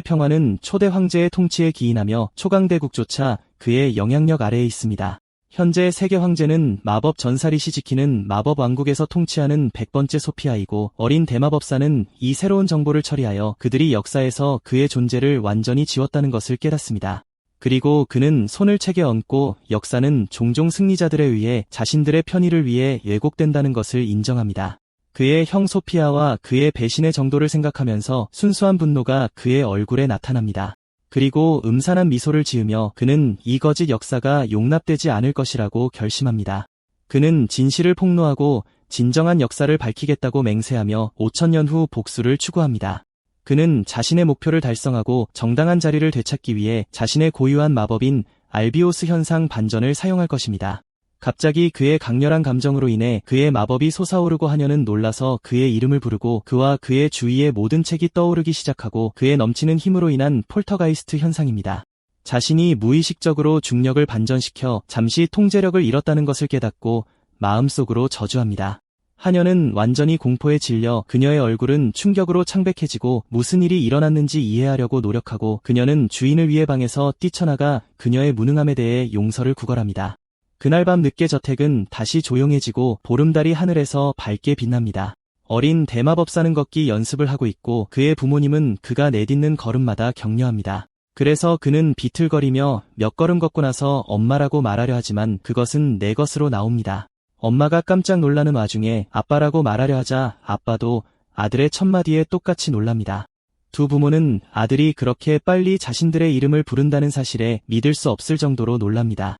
평화는 초대 황제의 통치에 기인하며 초강대국조차 그의 영향력 아래에 있습니다. 현재 세계 황제는 마법 전사릿이 지키는 마법 왕국에서 통치하는 100번째 소피아이고 어린 대마법사는 이 새로운 정보를 처리하여 그들이 역사에서 그의 존재를 완전히 지웠다는 것을 깨닫습니다. 그리고 그는 손을 책에 얹고 역사는 종종 승리자들에 의해 자신들의 편의를 위해 왜곡된다는 것을 인정합니다. 그의 형 소피아와 그의 배신의 정도를 생각하면서 순수한 분노가 그의 얼굴에 나타납니다. 그리고 음산한 미소를 지으며 그는 이 거짓 역사가 용납되지 않을 것이라고 결심합니다. 그는 진실을 폭로하고 진정한 역사를 밝히겠다고 맹세하며 5000년 후 복수를 추구합니다. 그는 자신의 목표를 달성하고 정당한 자리를 되찾기 위해 자신의 고유한 마법인 알비오스 현상 반전을 사용할 것입니다. 갑자기 그의 강렬한 감정으로 인해 그의 마법이 솟아오르고 하녀는 놀라서 그의 이름을 부르고 그와 그의 주위의 모든 책이 떠오르기 시작하고 그의 넘치는 힘으로 인한 폴터가이스트 현상입니다. 자신이 무의식적으로 중력을 반전시켜 잠시 통제력을 잃었다는 것을 깨닫고 마음속으로 저주합니다. 하녀는 완전히 공포에 질려 그녀의 얼굴은 충격으로 창백해지고 무슨 일이 일어났는지 이해하려고 노력하고 그녀는 주인을 위해 방에서 뛰쳐나가 그녀의 무능함에 대해 용서를 구걸합니다. 그날 밤 늦게 저택은 다시 조용해지고 보름달이 하늘에서 밝게 빛납니다. 어린 대마법사는 걷기 연습을 하고 있고 그의 부모님은 그가 내딛는 걸음마다 격려합니다. 그래서 그는 비틀거리며 몇 걸음 걷고 나서 엄마라고 말하려 하지만 그것은 내 것으로 나옵니다. 엄마가 깜짝 놀라는 와중에 아빠라고 말하려 하자 아빠도 아들의 첫마디에 똑같이 놀랍니다. 두 부모는 아들이 그렇게 빨리 자신들의 이름을 부른다는 사실에 믿을 수 없을 정도로 놀랍니다.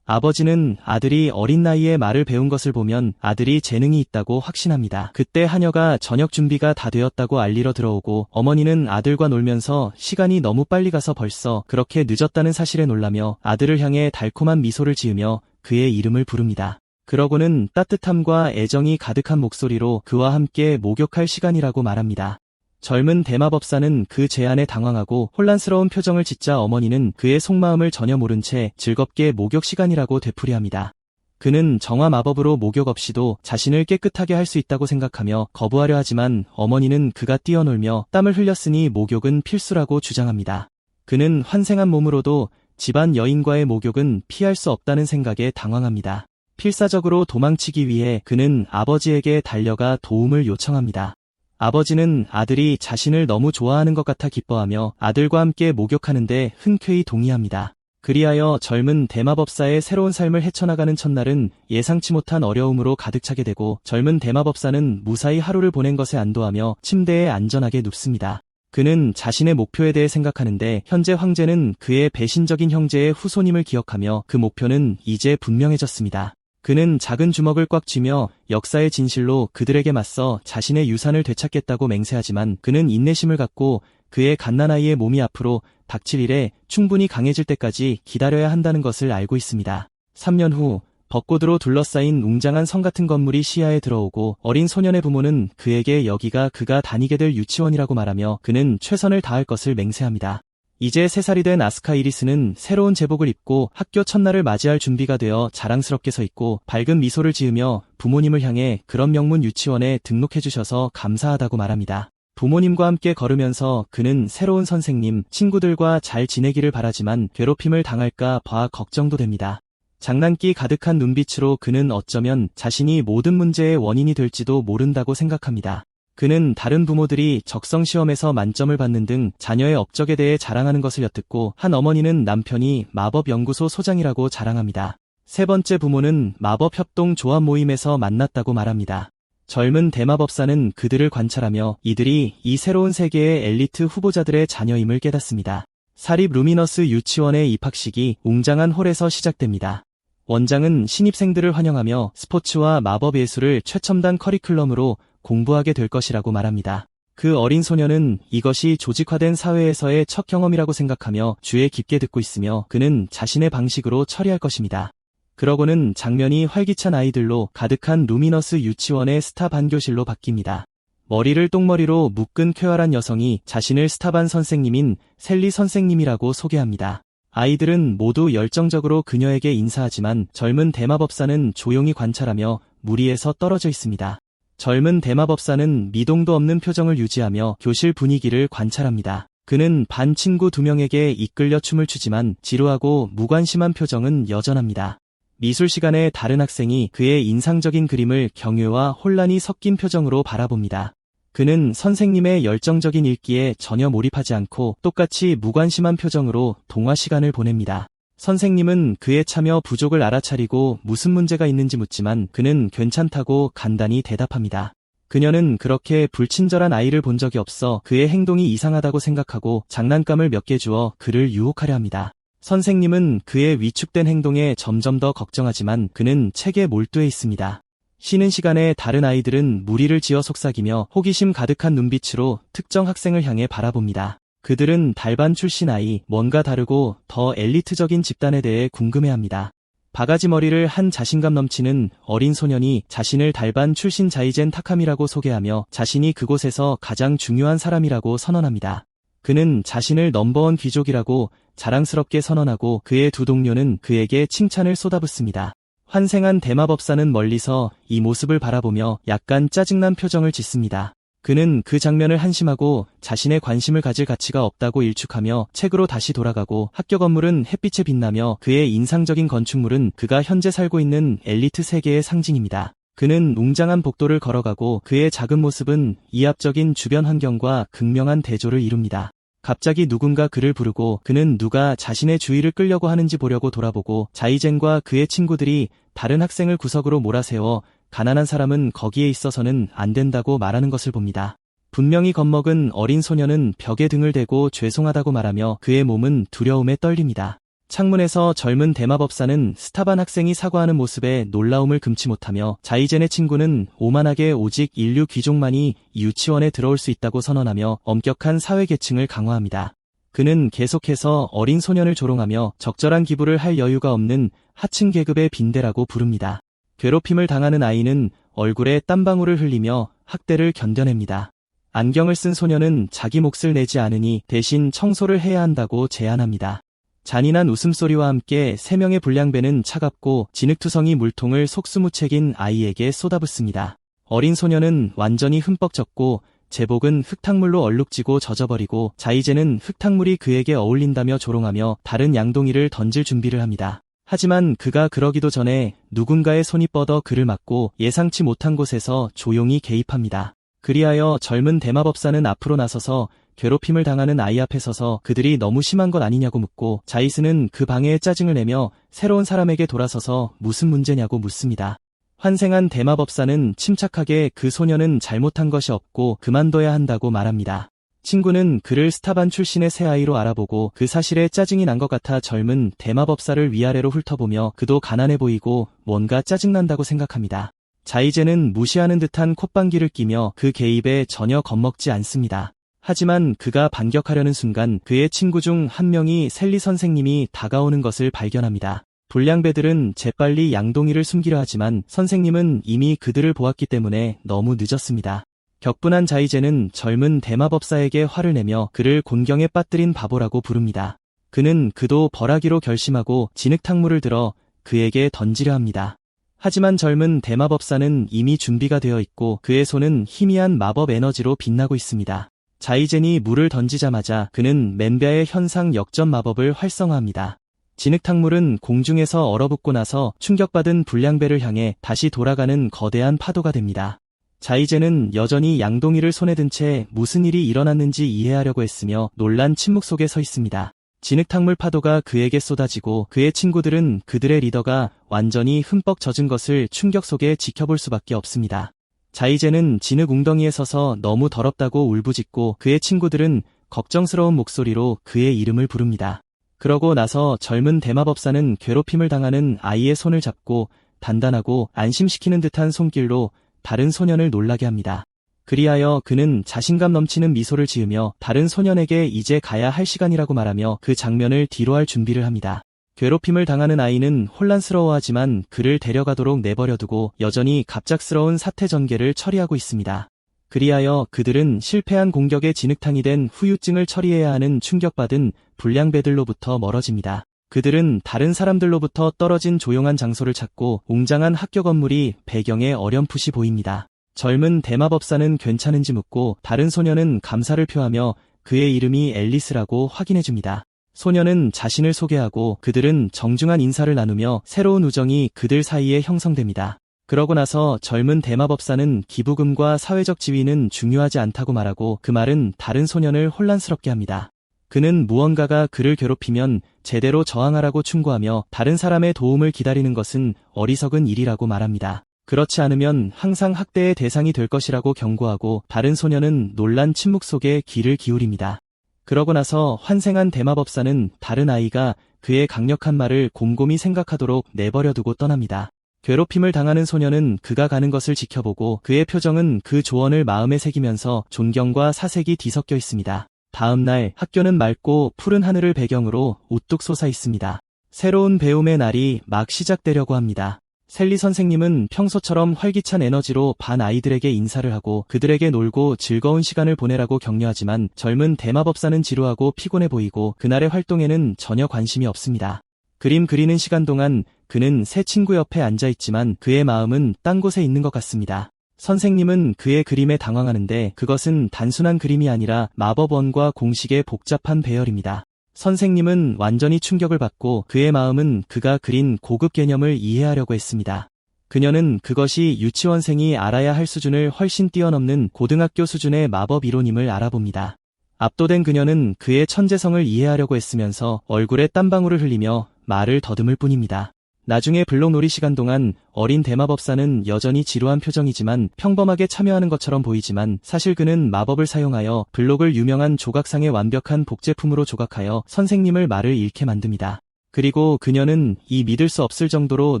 아버지는 아들이 어린 나이에 말을 배운 것을 보면 아들이 재능이 있다고 확신합니다. 그때 하녀가 저녁 준비가 다 되었다고 알리러 들어오고 어머니는 아들과 놀면서 시간이 너무 빨리 가서 벌써 그렇게 늦었다는 사실에 놀라며 아들을 향해 달콤한 미소를 지으며 그의 이름을 부릅니다. 그러고는 따뜻함과 애정이 가득한 목소리로 그와 함께 목욕할 시간이라고 말합니다. 젊은 대마법사는 그 제안에 당황하고 혼란스러운 표정을 짓자 어머니는 그의 속마음을 전혀 모른 채 즐겁게 목욕 시간이라고 되풀이합니다. 그는 정화 마법으로 목욕 없이도 자신을 깨끗하게 할 수 있다고 생각하며 거부하려 하지만 어머니는 그가 뛰어놀며 땀을 흘렸으니 목욕은 필수라고 주장합니다. 그는 환생한 몸으로도 집안 여인과의 목욕은 피할 수 없다는 생각에 당황합니다. 필사적으로 도망치기 위해 그는 아버지에게 달려가 도움을 요청합니다. 아버지는 아들이 자신을 너무 좋아하는 것 같아 기뻐하며 아들과 함께 목욕하는데 흔쾌히 동의합니다. 그리하여 젊은 대마법사의 새로운 삶을 헤쳐나가는 첫날은 예상치 못한 어려움으로 가득 차게 되고 젊은 대마법사는 무사히 하루를 보낸 것에 안도하며 침대에 안전하게 눕습니다. 그는 자신의 목표에 대해 생각하는데 현재 황제는 그의 배신적인 형제의 후손임을 기억하며 그 목표는 이제 분명해졌습니다. 그는 작은 주먹을 꽉 쥐며 역사의 진실로 그들에게 맞서 자신의 유산을 되찾겠다고 맹세하지만 그는 인내심을 갖고 그의 갓난아이의 몸이 앞으로 닥칠 일에 충분히 강해질 때까지 기다려야 한다는 것을 알고 있습니다. 3년 후 벚꽃으로 둘러싸인 웅장한 성 같은 건물이 시야에 들어오고 어린 소년의 부모는 그에게 여기가 그가 다니게 될 유치원이라고 말하며 그는 최선을 다할 것을 맹세합니다. 이제 3살이 된 아스카 이리스는 새로운 제복을 입고 학교 첫날을 맞이할 준비가 되어 자랑스럽게 서 있고 밝은 미소를 지으며 부모님을 향해 그런 명문 유치원에 등록해주셔서 감사하다고 말합니다. 부모님과 함께 걸으면서 그는 새로운 선생님, 친구들과 잘 지내기를 바라지만 괴롭힘을 당할까 봐 걱정도 됩니다. 장난기 가득한 눈빛으로 그는 어쩌면 자신이 모든 문제의 원인이 될지도 모른다고 생각합니다. 그는 다른 부모들이 적성시험에서 만점을 받는 등 자녀의 업적에 대해 자랑하는 것을 엿듣고 한 어머니는 남편이 마법연구소 소장이라고 자랑합니다. 3번째 부모는 마법협동 조합 모임에서 만났다고 말합니다. 젊은 대마법사는 그들을 관찰하며 이들이 이 새로운 세계의 엘리트 후보자들의 자녀임을 깨닫습니다. 사립 루미너스 유치원의 입학식이 웅장한 홀에서 시작됩니다. 원장은 신입생들을 환영하며 스포츠와 마법 예술을 최첨단 커리큘럼으로 공부하게 될 것이라고 말합니다. 그 어린 소녀는 이것이 조직화된 사회에서의 첫 경험이라고 생각하며 귀에 깊게 듣고 있으며 그는 자신의 방식으로 처리할 것입니다. 그러고는 장면이 활기찬 아이들로 가득한 루미너스 유치원의 스타 반교실로 바뀝니다. 머리를 똥머리로 묶은 쾌활한 여성이 자신을 스타반 선생님인 셀리 선생님이라고 소개합니다. 아이들은 모두 열정적으로 그녀에게 인사하지만 젊은 대마법사는 조용히 관찰하며 무리에서 떨어져 있습니다. 젊은 대마법사는 미동도 없는 표정을 유지하며 교실 분위기를 관찰합니다. 그는 반 친구 2명에게 이끌려 춤을 추지만 지루하고 무관심한 표정은 여전합니다. 미술 시간에 다른 학생이 그의 인상적인 그림을 경외와 혼란이 섞인 표정으로 바라봅니다. 그는 선생님의 열정적인 읽기에 전혀 몰입하지 않고 똑같이 무관심한 표정으로 동화 시간을 보냅니다. 선생님은 그의 참여 부족을 알아차리고 무슨 문제가 있는지 묻지만 그는 괜찮다고 간단히 대답합니다. 그녀는 그렇게 불친절한 아이를 본 적이 없어 그의 행동이 이상하다고 생각하고 장난감을 몇 개 주어 그를 유혹하려 합니다. 선생님은 그의 위축된 행동에 점점 더 걱정하지만 그는 책에 몰두해 있습니다. 쉬는 시간에 다른 아이들은 무리를 지어 속삭이며 호기심 가득한 눈빛으로 특정 학생을 향해 바라봅니다. 그들은 달반 출신 아이, 뭔가 다르고 더 엘리트적인 집단에 대해 궁금해합니다. 바가지 머리를 한 자신감 넘치는 어린 소년이 자신을 달반 출신 자이젠 타카미라고 소개하며 자신이 그곳에서 가장 중요한 사람이라고 선언합니다. 그는 자신을 넘버원 귀족이라고 자랑스럽게 선언하고 그의 두 동료는 그에게 칭찬을 쏟아붓습니다. 환생한 대마법사는 멀리서 이 모습을 바라보며 약간 짜증난 표정을 짓습니다. 그는 그 장면을 한심하고 자신의 관심을 가질 가치가 없다고 일축하며 책으로 다시 돌아가고 학교 건물은 햇빛에 빛나며 그의 인상적인 건축물은 그가 현재 살고 있는 엘리트 세계의 상징입니다. 그는 웅장한 복도를 걸어가고 그의 작은 모습은 이합적인 주변 환경과 극명한 대조를 이룹니다. 갑자기 누군가 그를 부르고 그는 누가 자신의 주의를 끌려고 하는지 보려고 돌아보고 자이젠과 그의 친구들이 다른 학생을 구석으로 몰아세워 가난한 사람은 거기에 있어서는 안 된다고 말하는 것을 봅니다. 분명히 겁먹은 어린 소년은 벽에 등을 대고 죄송하다고 말하며 그의 몸은 두려움에 떨립니다. 창문에서 젊은 대마법사는 스타반 학생이 사과하는 모습에 놀라움을 금치 못하며 자이젠의 친구는 오만하게 오직 인류 귀족만이 유치원에 들어올 수 있다고 선언하며 엄격한 사회계층을 강화합니다. 그는 계속해서 어린 소년을 조롱하며 적절한 기부를 할 여유가 없는 하층 계급의 빈대라고 부릅니다. 괴롭힘을 당하는 아이는 얼굴에 땀방울을 흘리며 학대를 견뎌냅니다. 안경을 쓴 소년은 자기 몫을 내지 않으니 대신 청소를 해야 한다고 제안합니다. 잔인한 웃음소리와 함께 3명의 불량배는 차갑고 진흙투성이 물통을 속수무책인 아이에게 쏟아붓습니다. 어린 소년은 완전히 흠뻑 젖고 제복은 흙탕물로 얼룩지고 젖어버리고 자이젠은 흙탕물이 그에게 어울린다며 조롱하며 다른 양동이를 던질 준비를 합니다. 하지만 그가 그러기도 전에 누군가의 손이 뻗어 그를 막고 예상치 못한 곳에서 조용히 개입합니다. 그리하여 젊은 대마법사는 앞으로 나서서 괴롭힘을 당하는 아이 앞에 서서 그들이 너무 심한 것 아니냐고 묻고 자이스는 그 방해에 짜증을 내며 새로운 사람에게 돌아서서 무슨 문제냐고 묻습니다. 환생한 대마법사는 침착하게 그 소년은 잘못한 것이 없고 그만둬야 한다고 말합니다. 친구는 그를 스타반 출신의 새 아이로 알아보고 그 사실에 짜증이 난 것 같아 젊은 대마법사를 위아래로 훑어보며 그도 가난해 보이고 뭔가 짜증난다고 생각합니다. 자이젠은 무시하는 듯한 콧방귀를 끼며 그 개입에 전혀 겁먹지 않습니다. 하지만 그가 반격하려는 순간 그의 친구 중 한 명이 셀리 선생님이 다가오는 것을 발견합니다. 불량배들은 재빨리 양동이를 숨기려 하지만 선생님은 이미 그들을 보았기 때문에 너무 늦었습니다. 격분한 자이젠은 젊은 대마법사에게 화를 내며 그를 곤경에 빠뜨린 바보라고 부릅니다. 그는 그도 벌하기로 결심하고 진흙탕물을 들어 그에게 던지려 합니다. 하지만 젊은 대마법사는 이미 준비가 되어 있고 그의 손은 희미한 마법 에너지로 빛나고 있습니다. 자이젠이 물을 던지자마자 그는 맨벼의 현상 역전 마법을 활성화합니다. 진흙탕물은 공중에서 얼어붙고 나서 충격받은 불량배를 향해 다시 돌아가는 거대한 파도가 됩니다. 자이젠은 여전히 양동이를 손에 든 채 무슨 일이 일어났는지 이해하려고 했으며 놀란 침묵 속에 서 있습니다. 진흙탕물 파도가 그에게 쏟아지고 그의 친구들은 그들의 리더가 완전히 흠뻑 젖은 것을 충격 속에 지켜볼 수밖에 없습니다. 자이젠은 진흙 웅덩이에 서서 너무 더럽다고 울부짖고 그의 친구들은 걱정스러운 목소리로 그의 이름을 부릅니다. 그러고 나서 젊은 대마법사는 괴롭힘을 당하는 아이의 손을 잡고 단단하고 안심시키는 듯한 손길로 다른 소년을 놀라게 합니다. 그리하여 그는 자신감 넘치는 미소를 지으며 다른 소년에게 이제 가야 할 시간이라고 말하며 그 장면을 뒤로할 준비를 합니다. 괴롭힘을 당하는 아이는 혼란스러워하지만 그를 데려가도록 내버려두고 여전히 갑작스러운 사태 전개를 처리하고 있습니다. 그리하여 그들은 실패한 공격의 진흙탕이 된 후유증을 처리해야 하는 충격받은 불량배들로부터 멀어집니다. 그들은 다른 사람들로부터 떨어진 조용한 장소를 찾고 웅장한 학교 건물이 배경에 어렴풋이 보입니다. 젊은 대마법사는 괜찮은지 묻고 다른 소년은 감사를 표하며 그의 이름이 앨리스라고 확인해줍니다. 소년은 자신을 소개하고 그들은 정중한 인사를 나누며 새로운 우정이 그들 사이에 형성됩니다. 그러고 나서 젊은 대마법사는 기부금과 사회적 지위는 중요하지 않다고 말하고 그 말은 다른 소년을 혼란스럽게 합니다. 그는 무언가가 그를 괴롭히면 제대로 저항하라고 충고하며 다른 사람의 도움을 기다리는 것은 어리석은 일이라고 말합니다. 그렇지 않으면 항상 학대의 대상이 될 것이라고 경고하고 다른 소년은 놀란 침묵 속에 귀를 기울입니다. 그러고 나서 환생한 대마법사는 다른 아이가 그의 강력한 말을 곰곰이 생각하도록 내버려두고 떠납니다. 괴롭힘을 당하는 소녀는 그가 가는 것을 지켜보고 그의 표정은 그 조언을 마음에 새기면서 존경과 사색이 뒤섞여 있습니다. 다음 날 학교는 맑고 푸른 하늘을 배경으로 우뚝 솟아 있습니다. 새로운 배움의 날이 막 시작되려고 합니다. 셀리 선생님은 평소처럼 활기찬 에너지로 반 아이들에게 인사를 하고 그들에게 놀고 즐거운 시간을 보내라고 격려하지만 젊은 대마법사는 지루하고 피곤해 보이고 그날의 활동에는 전혀 관심이 없습니다. 그림 그리는 시간 동안 그는 새 친구 옆에 앉아있지만 그의 마음은 딴 곳에 있는 것 같습니다. 선생님은 그의 그림에 당황하는데 그것은 단순한 그림이 아니라 마법원과 공식의 복잡한 배열입니다. 선생님은 완전히 충격을 받고 그의 마음은 그가 그린 고급 개념을 이해하려고 했습니다. 그녀는 그것이 유치원생이 알아야 할 수준을 훨씬 뛰어넘는 고등학교 수준의 마법 이론임을 알아봅니다. 압도된 그녀는 그의 천재성을 이해하려고 애쓰면서 얼굴에 땀방울을 흘리며 말을 더듬을 뿐입니다. 나중에 블록 놀이 시간 동안 어린 대마법사는 여전히 지루한 표정이지만 평범하게 참여하는 것처럼 보이지만 사실 그는 마법을 사용하여 블록을 유명한 조각상의 완벽한 복제품으로 조각하여 선생님을 말을 잃게 만듭니다. 그리고 그녀는 이 믿을 수 없을 정도로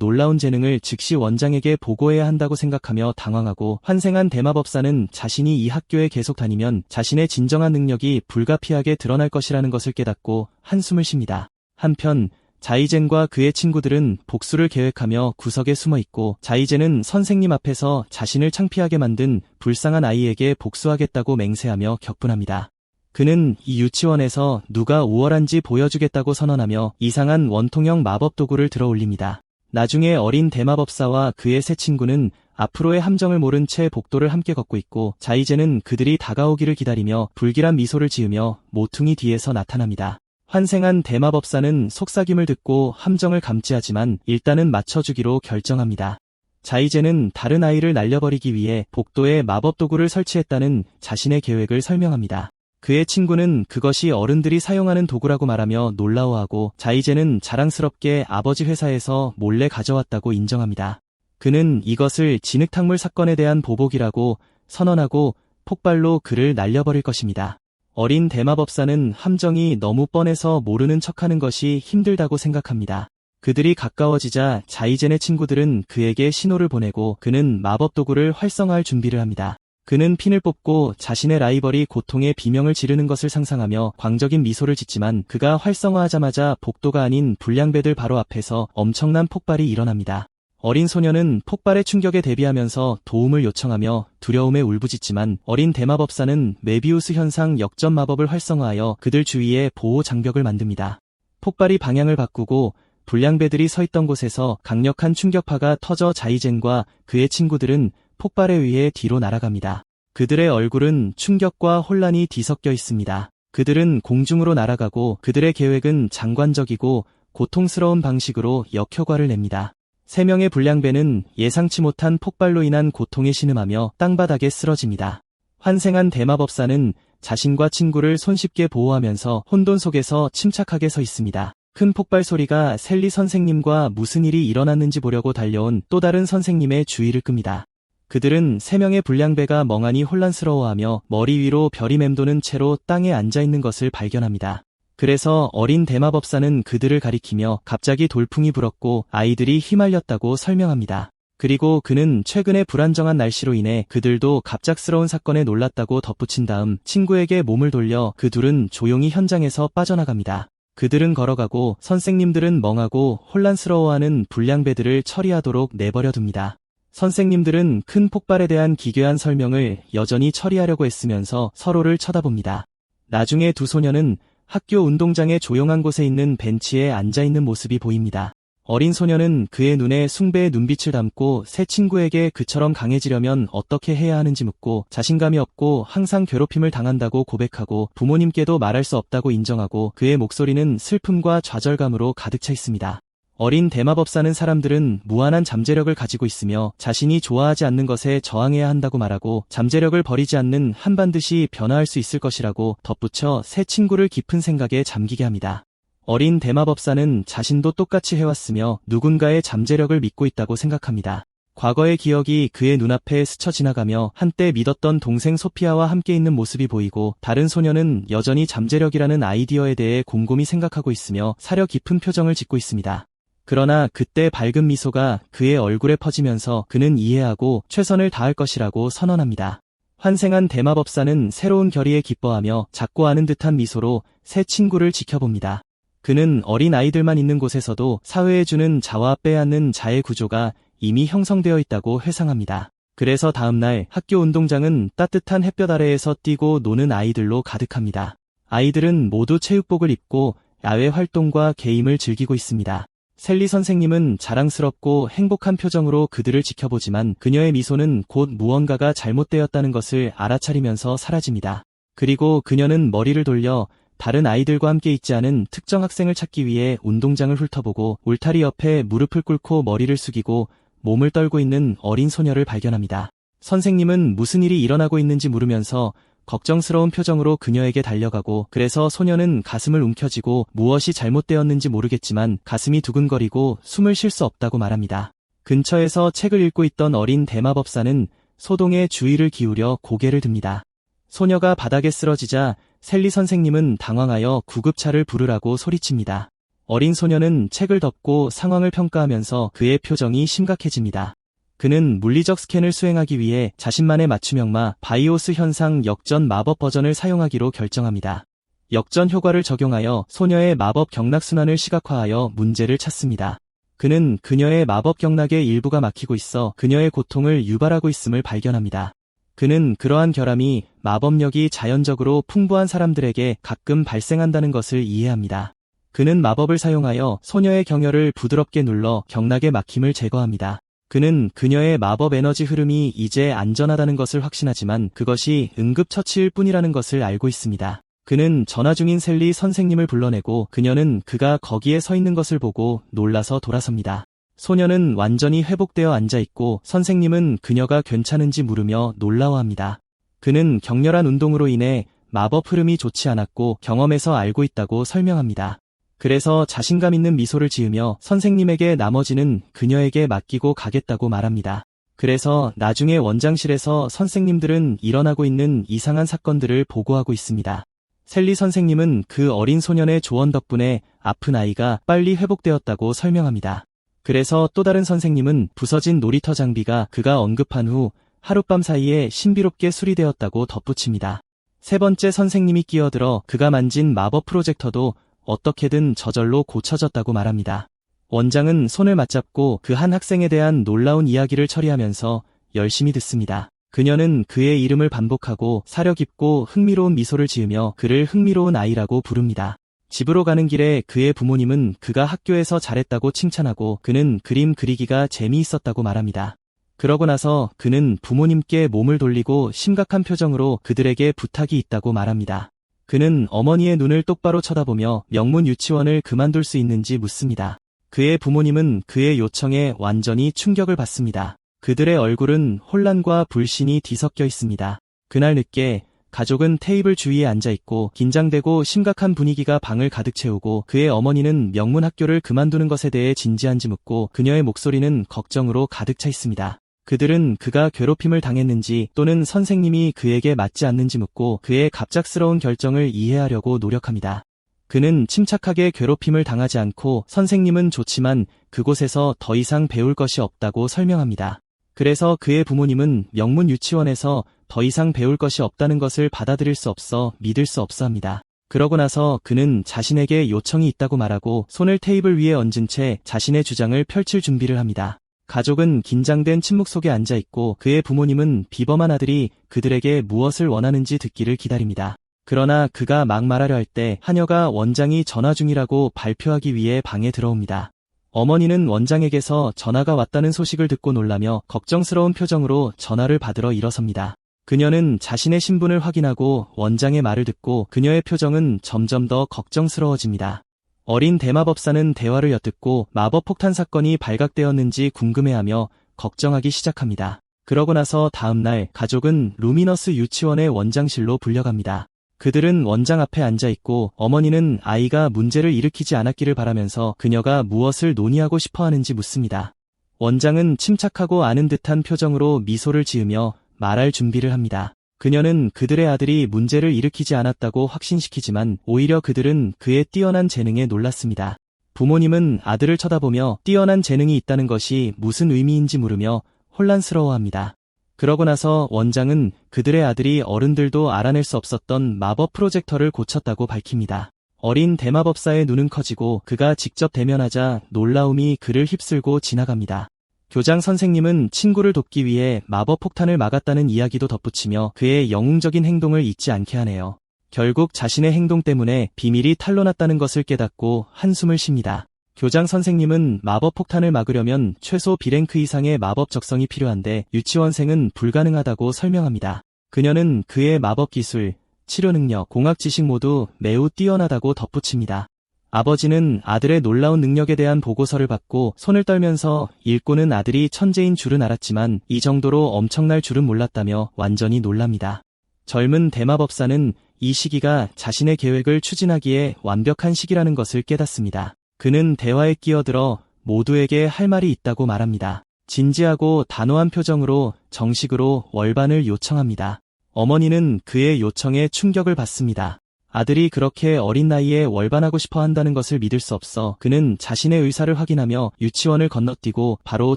놀라운 재능을 즉시 원장에게 보고해야 한다고 생각하며 당황하고 환생한 대마법사는 자신이 이 학교에 계속 다니면 자신의 진정한 능력이 불가피하게 드러날 것이라는 것을 깨닫고 한숨을 쉽니다. 한편 자이젠과 그의 친구들은 복수를 계획하며 구석에 숨어 있고 자이젠은 선생님 앞에서 자신을 창피하게 만든 불쌍한 아이에게 복수하겠다고 맹세하며 격분합니다. 그는 이 유치원에서 누가 우월한지 보여주겠다고 선언하며 이상한 원통형 마법 도구를 들어 올립니다. 나중에 어린 대마법사와 그의 새 친구는 앞으로의 함정을 모른 채 복도를 함께 걷고 있고 자이젠은 그들이 다가오기를 기다리며 불길한 미소를 지으며 모퉁이 뒤에서 나타납니다. 환생한 대마법사는 속삭임을 듣고 함정을 감지하지만 일단은 맞춰주기로 결정합니다. 자이젠은 다른 아이를 날려버리기 위해 복도에 마법 도구를 설치했다는 자신의 계획을 설명합니다. 그의 친구는 그것이 어른들이 사용하는 도구라고 말하며 놀라워하고 자이젠은 자랑스럽게 아버지 회사에서 몰래 가져왔다고 인정합니다. 그는 이것을 진흙탕물 사건에 대한 보복이라고 선언하고 폭발로 그를 날려버릴 것입니다. 어린 대마법사는 함정이 너무 뻔해서 모르는 척하는 것이 힘들다고 생각합니다. 그들이 가까워지자 자이젠의 친구들은 그에게 신호를 보내고 그는 마법 도구를 활성화할 준비를 합니다. 그는 핀을 뽑고 자신의 라이벌이 고통의 비명을 지르는 것을 상상하며 광적인 미소를 짓지만 그가 활성화하자마자 복도가 아닌 불량배들 바로 앞에서 엄청난 폭발이 일어납니다. 어린 소녀는 폭발의 충격에 대비하면서 도움을 요청하며 두려움에 울부짖지만 어린 대마법사는 메비우스 현상 역전 마법을 활성화하여 그들 주위에 보호 장벽을 만듭니다. 폭발이 방향을 바꾸고 불량배들이 서 있던 곳에서 강력한 충격파가 터져 자이젠과 그의 친구들은 폭발에 의해 뒤로 날아갑니다. 그들의 얼굴은 충격과 혼란이 뒤섞여 있습니다. 그들은 공중으로 날아가고 그들의 계획은 장관적이고 고통스러운 방식으로 역효과를 냅니다. 3명의 불량배는 예상치 못한 폭발로 인한 고통에 신음하며 땅바닥에 쓰러집니다. 환생한 대마법사는 자신과 친구를 손쉽게 보호하면서 혼돈 속에서 침착하게 서 있습니다. 큰 폭발 소리가 셀리 선생님과 무슨 일이 일어났는지 보려고 달려온 또 다른 선생님의 주의를 끕니다. 그들은 3명의 불량배가 멍하니 혼란스러워하며 머리 위로 별이 맴도는 채로 땅에 앉아있는 것을 발견합니다. 그래서 어린 대마법사는 그들을 가리키며 갑자기 돌풍이 불었고 아이들이 휘말렸다고 설명합니다. 그리고 그는 최근의 불안정한 날씨로 인해 그들도 갑작스러운 사건에 놀랐다고 덧붙인 다음 친구에게 몸을 돌려 그 둘은 조용히 현장에서 빠져나갑니다. 그들은 걸어가고 선생님들은 멍하고 혼란스러워하는 불량배들을 처리하도록 내버려둡니다. 선생님들은 큰 폭발에 대한 기괴한 설명을 여전히 처리하려고 애쓰면서 서로를 쳐다봅니다. 나중에 두 소녀는 학교 운동장의 조용한 곳에 있는 벤치에 앉아있는 모습이 보입니다. 어린 소녀는 그의 눈에 숭배의 눈빛을 담고 새 친구에게 그처럼 강해지려면 어떻게 해야 하는지 묻고 자신감이 없고 항상 괴롭힘을 당한다고 고백하고 부모님께도 말할 수 없다고 인정하고 그의 목소리는 슬픔과 좌절감으로 가득 차 있습니다. 어린 대마법사는 사람들은 무한한 잠재력을 가지고 있으며 자신이 좋아하지 않는 것에 저항해야 한다고 말하고 잠재력을 버리지 않는 한 반드시 변화할 수 있을 것이라고 덧붙여 새 친구를 깊은 생각에 잠기게 합니다. 어린 대마법사는 자신도 똑같이 해왔으며 누군가의 잠재력을 믿고 있다고 생각합니다. 과거의 기억이 그의 눈앞에 스쳐 지나가며 한때 믿었던 동생 소피아와 함께 있는 모습이 보이고 다른 소녀는 여전히 잠재력이라는 아이디어에 대해 곰곰이 생각하고 있으며 사려 깊은 표정을 짓고 있습니다. 그러나 그때 밝은 미소가 그의 얼굴에 퍼지면서 그는 이해하고 최선을 다할 것이라고 선언합니다. 환생한 대마법사는 새로운 결의에 기뻐하며 작고 아는 듯한 미소로 새 친구를 지켜봅니다. 그는 어린 아이들만 있는 곳에서도 사회에 주는 자와 빼앗는 자의 구조가 이미 형성되어 있다고 회상합니다. 그래서 다음날 학교 운동장은 따뜻한 햇볕 아래에서 뛰고 노는 아이들로 가득합니다. 아이들은 모두 체육복을 입고 야외 활동과 게임을 즐기고 있습니다. 셀리 선생님은 자랑스럽고 행복한 표정으로 그들을 지켜보지만 그녀의 미소는 곧 무언가가 잘못되었다는 것을 알아차리면서 사라집니다. 그리고 그녀는 머리를 돌려 다른 아이들과 함께 있지 않은 특정 학생을 찾기 위해 운동장을 훑어보고 울타리 옆에 무릎을 꿇고 머리를 숙이고 몸을 떨고 있는 어린 소녀를 발견합니다. 선생님은 무슨 일이 일어나고 있는지 물으면서 걱정스러운 표정으로 그녀에게 달려가고 그래서 소녀는 가슴을 움켜쥐고 무엇이 잘못되었는지 모르겠지만 가슴이 두근거리고 숨을 쉴 수 없다고 말합니다. 근처에서 책을 읽고 있던 어린 대마법사는 소동에 주의를 기울여 고개를 듭니다. 소녀가 바닥에 쓰러지자 셀리 선생님은 당황하여 구급차를 부르라고 소리칩니다. 어린 소녀는 책을 덮고 상황을 평가하면서 그의 표정이 심각해집니다. 그는 물리적 스캔을 수행하기 위해 자신만의 맞춤형마 바이오스 현상 역전 마법 버전을 사용하기로 결정합니다. 역전 효과를 적용하여 소녀의 마법 경락순환을 시각화하여 문제를 찾습니다. 그는 그녀의 마법 경락의 일부가 막히고 있어 그녀의 고통을 유발하고 있음을 발견합니다. 그는 그러한 결함이 마법력이 자연적으로 풍부한 사람들에게 가끔 발생한다는 것을 이해합니다. 그는 마법을 사용하여 소녀의 경혈을 부드럽게 눌러 경락의 막힘을 제거합니다. 그는 그녀의 마법 에너지 흐름이 이제 안전하다는 것을 확신하지만 그것이 응급처치일 뿐이라는 것을 알고 있습니다. 그는 전화 중인 셀리 선생님을 불러내고 그녀는 그가 거기에 서 있는 것을 보고 놀라서 돌아섭니다. 소녀는 완전히 회복되어 앉아있고 선생님은 그녀가 괜찮은지 물으며 놀라워합니다. 그는 격렬한 운동으로 인해 마법 흐름이 좋지 않았고 경험에서 알고 있다고 설명합니다. 그래서 자신감 있는 미소를 지으며 선생님에게 나머지는 그녀에게 맡기고 가겠다고 말합니다. 그래서 나중에 원장실에서 선생님들은 일어나고 있는 이상한 사건들을 보고하고 있습니다. 셀리 선생님은 그 어린 소년의 조언 덕분에 아픈 아이가 빨리 회복되었다고 설명합니다. 그래서 또 다른 선생님은 부서진 놀이터 장비가 그가 언급한 후 하룻밤 사이에 신비롭게 수리되었다고 덧붙입니다. 세 번째 선생님이 끼어들어 그가 만진 마법 프로젝터도 어떻게든 저절로 고쳐졌다고 말합니다. 원장은 손을 맞잡고 그 한 학생에 대한 놀라운 이야기를 처리하면서 열심히 듣습니다. 그녀는 그의 이름을 반복하고 사려 깊고 흥미로운 미소를 지으며 그를 흥미로운 아이라고 부릅니다. 집으로 가는 길에 그의 부모님은 그가 학교에서 잘했다고 칭찬하고 그는 그림 그리기가 재미있었다고 말합니다. 그러고 나서 그는 부모님께 몸을 돌리고 심각한 표정으로 그들에게 부탁이 있다고 말합니다. 그는 어머니의 눈을 똑바로 쳐다보며 명문 유치원을 그만둘 수 있는지 묻습니다. 그의 부모님은 그의 요청에 완전히 충격을 받습니다. 그들의 얼굴은 혼란과 불신이 뒤섞여 있습니다. 그날 늦게 가족은 테이블 주위에 앉아있고 긴장되고 심각한 분위기가 방을 가득 채우고 그의 어머니는 명문 학교를 그만두는 것에 대해 진지한지 묻고 그녀의 목소리는 걱정으로 가득 차 있습니다. 그들은 그가 괴롭힘을 당했는지 또는 선생님이 그에게 맞지 않는지 묻고 그의 갑작스러운 결정을 이해하려고 노력합니다. 그는 침착하게 괴롭힘을 당하지 않고 선생님은 좋지만 그곳에서 더 이상 배울 것이 없다고 설명합니다. 그래서 그의 부모님은 명문 유치원에서 더 이상 배울 것이 없다는 것을 받아들일 수 없어 믿을 수 없어 합니다. 그러고 나서 그는 자신에게 요청이 있다고 말하고 손을 테이블 위에 얹은 채 자신의 주장을 펼칠 준비를 합니다. 가족은 긴장된 침묵 속에 앉아있고 그의 부모님은 비범한 아들이 그들에게 무엇을 원하는지 듣기를 기다립니다. 그러나 그가 막 말하려 할 때 하녀가 원장이 전화 중이라고 발표하기 위해 방에 들어옵니다. 어머니는 원장에게서 전화가 왔다는 소식을 듣고 놀라며 걱정스러운 표정으로 전화를 받으러 일어섭니다. 그녀는 자신의 신분을 확인하고 원장의 말을 듣고 그녀의 표정은 점점 더 걱정스러워집니다. 어린 대마법사는 대화를 엿듣고 마법 폭탄 사건이 발각되었는지 궁금해하며 걱정하기 시작합니다. 그러고 나서 다음날 가족은 루미너스 유치원의 원장실로 불려갑니다. 그들은 원장 앞에 앉아있고 어머니는 아이가 문제를 일으키지 않았기를 바라면서 그녀가 무엇을 논의하고 싶어하는지 묻습니다. 원장은 침착하고 아는 듯한 표정으로 미소를 지으며 말할 준비를 합니다. 그녀는 그들의 아들이 문제를 일으키지 않았다고 확신시키지만 오히려 그들은 그의 뛰어난 재능에 놀랐습니다. 부모님은 아들을 쳐다보며 뛰어난 재능이 있다는 것이 무슨 의미인지 물으며 혼란스러워합니다. 그러고 나서 원장은 그들의 아들이 어른들도 알아낼 수 없었던 마법 프로젝터를 고쳤다고 밝힙니다. 어린 대마법사의 눈은 커지고 그가 직접 대면하자 놀라움이 그를 휩쓸고 지나갑니다. 교장 선생님은 친구를 돕기 위해 마법 폭탄을 막았다는 이야기도 덧붙이며 그의 영웅적인 행동을 잊지 않게 하네요. 결국 자신의 행동 때문에 비밀이 탄로났다는 것을 깨닫고 한숨을 쉽니다. 교장 선생님은 마법 폭탄을 막으려면 최소 B랭크 이상의 마법 적성이 필요한데 유치원생은 불가능하다고 설명합니다. 그녀는 그의 마법 기술, 치료 능력, 공학 지식 모두 매우 뛰어나다고 덧붙입니다. 아버지는 아들의 놀라운 능력에 대한 보고서를 받고 손을 떨면서 읽고는 아들이 천재인 줄은 알았지만 이 정도로 엄청날 줄은 몰랐다며 완전히 놀랍니다. 젊은 대마법사는 이 시기가 자신의 계획을 추진하기에 완벽한 시기라는 것을 깨닫습니다. 그는 대화에 끼어들어 모두에게 할 말이 있다고 말합니다. 진지하고 단호한 표정으로 정식으로 월반을 요청합니다. 어머니는 그의 요청에 충격을 받습니다. 아들이 그렇게 어린 나이에 월반하고 싶어 한다는 것을 믿을 수 없어 그는 자신의 의사를 확인하며 유치원을 건너뛰고 바로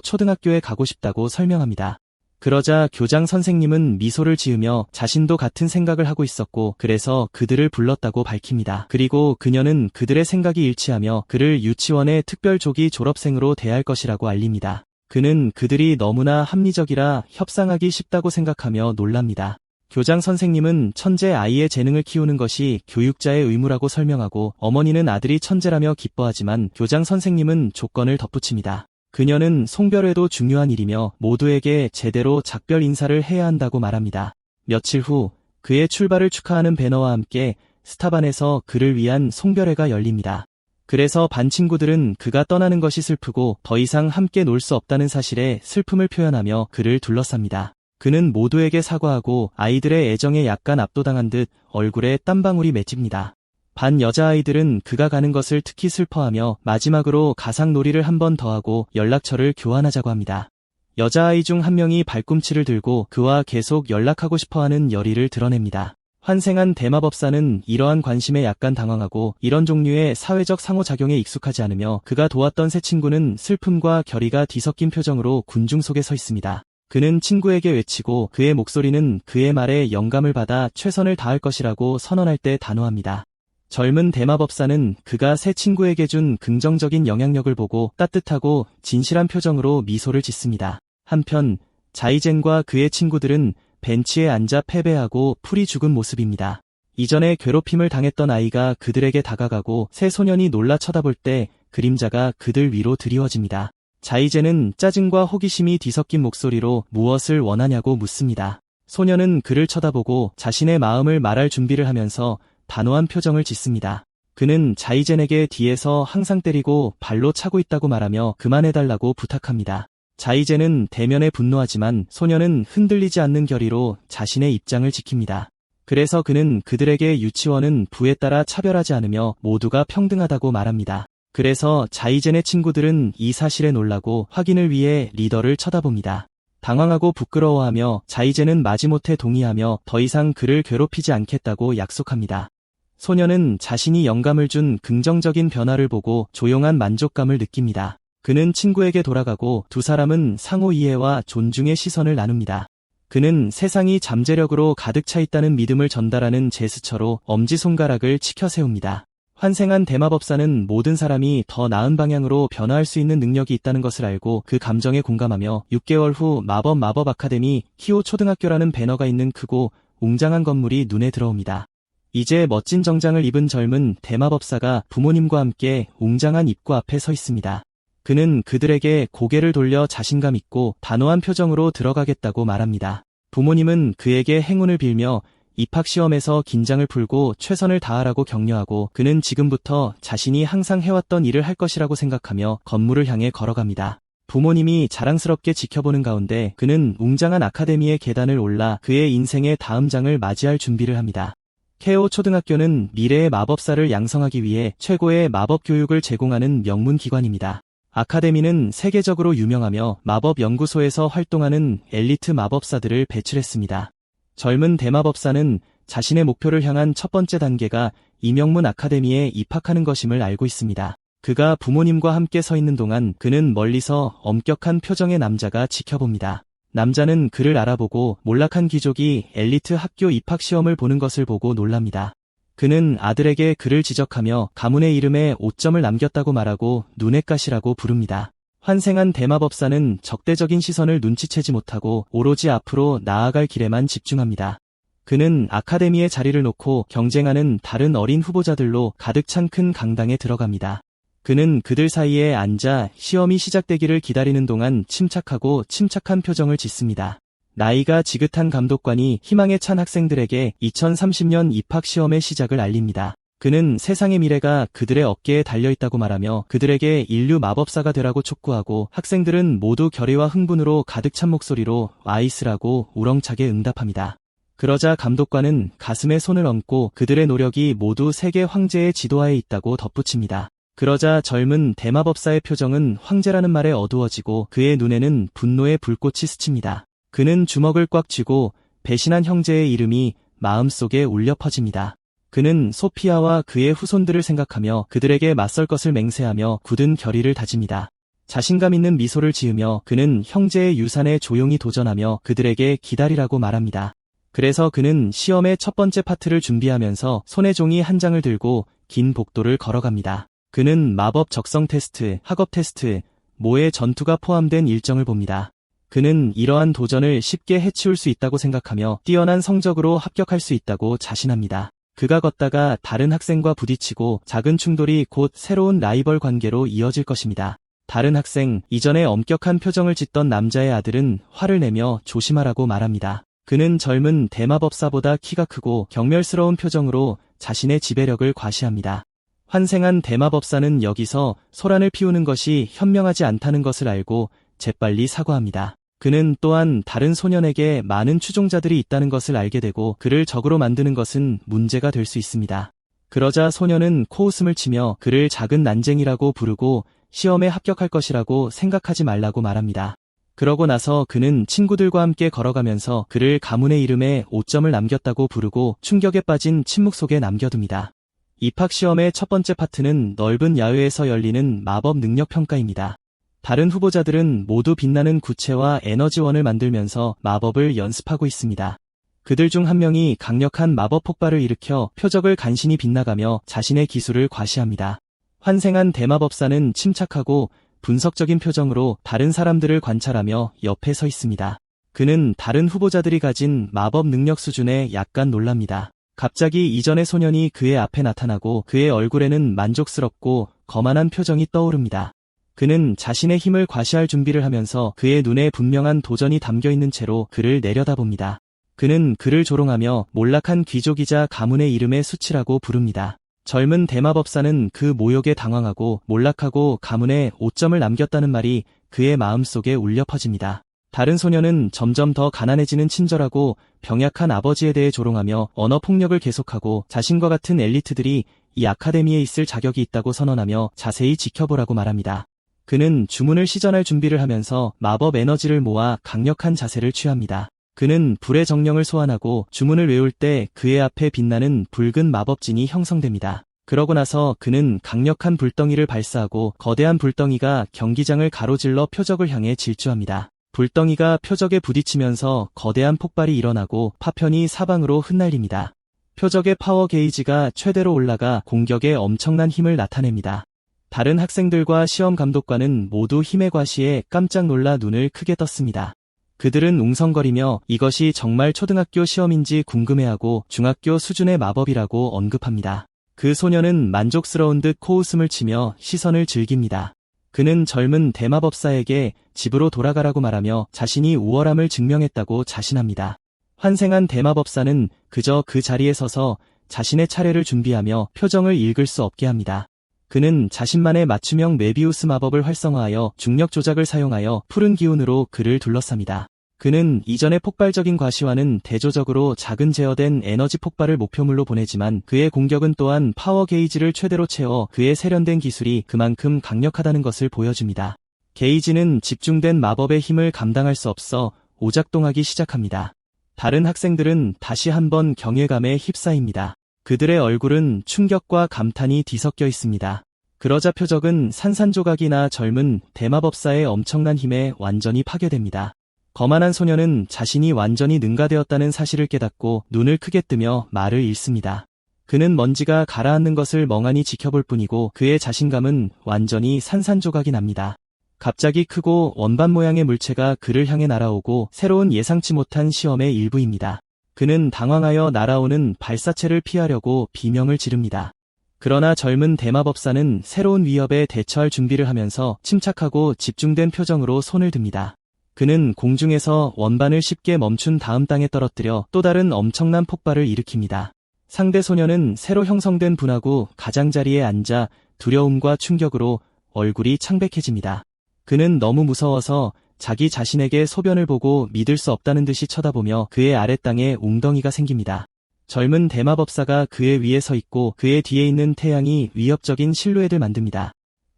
초등학교에 가고 싶다고 설명합니다. 그러자 교장 선생님은 미소를 지으며 자신도 같은 생각을 하고 있었고 그래서 그들을 불렀다고 밝힙니다. 그리고 그녀는 그들의 생각이 일치하며 그를 유치원의 특별조기 졸업생으로 대할 것이라고 알립니다. 그는 그들이 너무나 합리적이라 협상하기 쉽다고 생각하며 놀랍니다. 교장 선생님은 천재 아이의 재능을 키우는 것이 교육자의 의무라고 설명하고 어머니는 아들이 천재라며 기뻐하지만 교장 선생님은 조건을 덧붙입니다. 그녀는 송별회도 중요한 일이며 모두에게 제대로 작별 인사를 해야 한다고 말합니다. 며칠 후 그의 출발을 축하하는 배너와 함께 스타반에서 그를 위한 송별회가 열립니다. 그래서 반 친구들은 그가 떠나는 것이 슬프고 더 이상 함께 놀 수 없다는 사실에 슬픔을 표현하며 그를 둘러쌉니다. 그는 모두에게 사과하고 아이들의 애정에 약간 압도당한 듯 얼굴에 땀방울이 맺힙니다. 반 여자아이들은 그가 가는 것을 특히 슬퍼하며 마지막으로 가상놀이를 한 번 더 하고 연락처를 교환하자고 합니다. 여자아이 중 한 명이 발꿈치를 들고 그와 계속 연락하고 싶어하는 열의를 드러냅니다. 환생한 대마법사는 이러한 관심에 약간 당황하고 이런 종류의 사회적 상호작용에 익숙하지 않으며 그가 도왔던 새 친구는 슬픔과 결의가 뒤섞인 표정으로 군중 속에 서 있습니다. 그는 친구에게 외치고 그의 목소리는 그의 말에 영감을 받아 최선을 다할 것이라고 선언할 때 단호합니다. 젊은 대마법사는 그가 새 친구에게 준 긍정적인 영향력을 보고 따뜻하고 진실한 표정으로 미소를 짓습니다. 한편 자이젠과 그의 친구들은 벤치에 앉아 패배하고 풀이 죽은 모습입니다. 이전에 괴롭힘을 당했던 아이가 그들에게 다가가고 새 소년이 놀라 쳐다볼 때 그림자가 그들 위로 드리워집니다. 자이젠은 짜증과 호기심이 뒤섞인 목소리로 무엇을 원하냐고 묻습니다. 소년은 그를 쳐다보고 자신의 마음을 말할 준비를 하면서 단호한 표정을 짓습니다. 그는 자이젠에게 뒤에서 항상 때리고 발로 차고 있다고 말하며 그만해달라고 부탁합니다. 자이젠은 대면에 분노하지만 소년은 흔들리지 않는 결의로 자신의 입장을 지킵니다. 그래서 그는 그들에게 유치원은 부에 따라 차별하지 않으며 모두가 평등하다고 말합니다. 그래서 자이젠의 친구들은 이 사실에 놀라고 확인을 위해 리더를 쳐다봅니다. 당황하고 부끄러워하며 자이젠은 마지못해 동의하며 더 이상 그를 괴롭히지 않겠다고 약속합니다. 소년은 자신이 영감을 준 긍정적인 변화를 보고 조용한 만족감을 느낍니다. 그는 친구에게 돌아가고 두 사람은 상호 이해와 존중의 시선을 나눕니다. 그는 세상이 잠재력으로 가득 차 있다는 믿음을 전달하는 제스처로 엄지손가락을 치켜 세웁니다. 환생한 대마법사는 모든 사람이 더 나은 방향으로 변화할 수 있는 능력이 있다는 것을 알고 그 감정에 공감하며 6개월 후 마법 아카데미 키오 초등학교라는 배너가 있는 크고 웅장한 건물이 눈에 들어옵니다. 이제 멋진 정장을 입은 젊은 대마법사가 부모님과 함께 웅장한 입구 앞에 서 있습니다. 그는 그들에게 고개를 돌려 자신감 있고 단호한 표정으로 들어가겠다고 말합니다. 부모님은 그에게 행운을 빌며 입학시험에서 긴장을 풀고 최선을 다하라고 격려하고 그는 지금부터 자신이 항상 해왔던 일을 할 것이라고 생각하며 건물을 향해 걸어갑니다. 부모님이 자랑스럽게 지켜보는 가운데 그는 웅장한 아카데미의 계단을 올라 그의 인생의 다음 장을 맞이할 준비를 합니다. 케오 초등학교는 미래의 마법사를 양성하기 위해 최고의 마법 교육을 제공하는 명문 기관입니다. 아카데미는 세계적으로 유명하며 마법 연구소에서 활동하는 엘리트 마법사들을 배출했습니다. 젊은 대마법사는 자신의 목표를 향한 첫 번째 단계가 이 명문 아카데미에 입학하는 것임을 알고 있습니다. 그가 부모님과 함께 서 있는 동안 그는 멀리서 엄격한 표정의 남자가 지켜봅니다. 남자는 그를 알아보고 몰락한 귀족이 엘리트 학교 입학 시험을 보는 것을 보고 놀랍니다. 그는 아들에게 그를 지적하며 가문의 이름에 5점을 남겼다고 말하고 눈엣가시라고 부릅니다. 환생한 대마법사는 적대적인 시선을 눈치채지 못하고 오로지 앞으로 나아갈 길에만 집중합니다. 그는 아카데미에 자리를 놓고 경쟁하는 다른 어린 후보자들로 가득 찬 큰 강당에 들어갑니다. 그는 그들 사이에 앉아 시험이 시작되기를 기다리는 동안 침착하고 침착한 표정을 짓습니다. 나이가 지긋한 감독관이 희망에 찬 학생들에게 2030년 입학시험의 시작을 알립니다. 그는 세상의 미래가 그들의 어깨에 달려있다고 말하며 그들에게 인류 마법사가 되라고 촉구하고 학생들은 모두 결의와 흥분으로 가득 찬 목소리로 아이스라고 우렁차게 응답합니다. 그러자 감독관은 가슴에 손을 얹고 그들의 노력이 모두 세계 황제의 지도하에 있다고 덧붙입니다. 그러자 젊은 대마법사의 표정은 황제라는 말에 어두워지고 그의 눈에는 분노의 불꽃이 스칩니다. 그는 주먹을 꽉 쥐고 배신한 형제의 이름이 마음속에 울려 퍼집니다. 그는 소피아와 그의 후손들을 생각하며 그들에게 맞설 것을 맹세하며 굳은 결의를 다집니다. 자신감 있는 미소를 지으며 그는 형제의 유산에 조용히 도전하며 그들에게 기다리라고 말합니다. 그래서 그는 시험의 첫 번째 파트를 준비하면서 손에 종이 한 장을 들고 긴 복도를 걸어갑니다. 그는 마법 적성 테스트, 학업 테스트, 모의 전투가 포함된 일정을 봅니다. 그는 이러한 도전을 쉽게 해치울 수 있다고 생각하며 뛰어난 성적으로 합격할 수 있다고 자신합니다. 그가 걷다가 다른 학생과 부딪히고 작은 충돌이 곧 새로운 라이벌 관계로 이어질 것입니다. 다른 학생, 이전에 엄격한 표정을 짓던 남자의 아들은 화를 내며 조심하라고 말합니다. 그는 젊은 대마법사보다 키가 크고 경멸스러운 표정으로 자신의 지배력을 과시합니다. 환생한 대마법사는 여기서 소란을 피우는 것이 현명하지 않다는 것을 알고 재빨리 사과합니다. 그는 또한 다른 소년에게 많은 추종자들이 있다는 것을 알게 되고 그를 적으로 만드는 것은 문제가 될 수 있습니다. 그러자 소년은 코웃음을 치며 그를 작은 난쟁이라고 부르고 시험에 합격할 것이라고 생각하지 말라고 말합니다. 그러고 나서 그는 친구들과 함께 걸어가면서 그를 가문의 이름에 5점을 남겼다고 부르고 충격에 빠진 침묵 속에 남겨둡니다. 입학시험의 첫 번째 파트는 넓은 야외에서 열리는 마법 능력 평가입니다. 다른 후보자들은 모두 빛나는 구체와 에너지원을 만들면서 마법을 연습하고 있습니다. 그들 중 한 명이 강력한 마법 폭발을 일으켜 표적을 간신히 빗나가며 자신의 기술을 과시합니다. 환생한 대마법사는 침착하고 분석적인 표정으로 다른 사람들을 관찰하며 옆에 서 있습니다. 그는 다른 후보자들이 가진 마법 능력 수준에 약간 놀랍니다. 갑자기 이전의 소년이 그의 앞에 나타나고 그의 얼굴에는 만족스럽고 거만한 표정이 떠오릅니다. 그는 자신의 힘을 과시할 준비를 하면서 그의 눈에 분명한 도전이 담겨있는 채로 그를 내려다봅니다. 그는 그를 조롱하며 몰락한 귀족이자 가문의 이름에 수치라고 부릅니다. 젊은 대마법사는 그 모욕에 당황하고 몰락하고 가문에 5점을 남겼다는 말이 그의 마음속에 울려 퍼집니다. 다른 소년은 점점 더 가난해지는 친절하고 병약한 아버지에 대해 조롱하며 언어 폭력을 계속하고 자신과 같은 엘리트들이 이 아카데미에 있을 자격이 있다고 선언하며 자세히 지켜보라고 말합니다. 그는 주문을 시전할 준비를 하면서 마법 에너지를 모아 강력한 자세를 취합니다. 그는 불의 정령을 소환하고 주문을 외울 때 그의 앞에 빛나는 붉은 마법진이 형성됩니다. 그러고 나서 그는 강력한 불덩이를 발사하고 거대한 불덩이가 경기장을 가로질러 표적을 향해 질주합니다. 불덩이가 표적에 부딪히면서 거대한 폭발이 일어나고 파편이 사방으로 흩날립니다. 표적의 파워 게이지가 최대로 올라가 공격에 엄청난 힘을 나타냅니다. 다른 학생들과 시험 감독관은 모두 힘의 과시에 깜짝 놀라 눈을 크게 떴습니다. 그들은 웅성거리며 이것이 정말 초등학교 시험인지 궁금해하고 중학교 수준의 마법이라고 언급합니다. 그 소년은 만족스러운 듯 코웃음을 치며 시선을 즐깁니다. 그는 젊은 대마법사에게 집으로 돌아가라고 말하며 자신이 우월함을 증명했다고 자신합니다. 환생한 대마법사는 그저 그 자리에 서서 자신의 차례를 준비하며 표정을 읽을 수 없게 합니다. 그는 자신만의 맞춤형 메비우스 마법을 활성화하여 중력 조작을 사용하여 푸른 기운으로 그를 둘러쌉니다. 그는 이전의 폭발적인 과시와는 대조적으로 작은 제어된 에너지 폭발을 목표물로 보내지만 그의 공격은 또한 파워 게이지를 최대로 채워 그의 세련된 기술이 그만큼 강력하다는 것을 보여줍니다. 게이지는 집중된 마법의 힘을 감당할 수 없어 오작동하기 시작합니다. 다른 학생들은 다시 한번 경외감에 휩싸입니다. 그들의 얼굴은 충격과 감탄이 뒤섞여 있습니다. 그러자 표적은 산산조각이나 젊은 대마법사의 엄청난 힘에 완전히 파괴됩니다. 거만한 소녀는 자신이 완전히 능가되었다는 사실을 깨닫고 눈을 크게 뜨며 말을 잃습니다. 그는 먼지가 가라앉는 것을 멍하니 지켜볼 뿐이고 그의 자신감은 완전히 산산조각이 납니다. 갑자기 크고 원반 모양의 물체가 그를 향해 날아오고 새로운 예상치 못한 시험의 일부입니다. 그는 당황하여 날아오는 발사체를 피하려고 비명을 지릅니다. 그러나 젊은 대마법사는 새로운 위협에 대처할 준비를 하면서 침착하고 집중된 표정으로 손을 듭니다. 그는 공중에서 원반을 쉽게 멈춘 다음 땅에 떨어뜨려 또 다른 엄청난 폭발을 일으킵니다. 상대 소녀는 새로 형성된 분화구 가장자리에 앉아 두려움과 충격으로 얼굴이 창백해집니다. 그는 너무 무서워서 자기 자신에게 소변을 보고 믿을 수 없다는 듯이 쳐다보며 그의 아랫땅에 웅덩이가 생깁니다. 젊은 대마법사가 그의 위에 서 있고 그의 뒤에 있는 태양이 위협적인 실루엣을 만듭니다.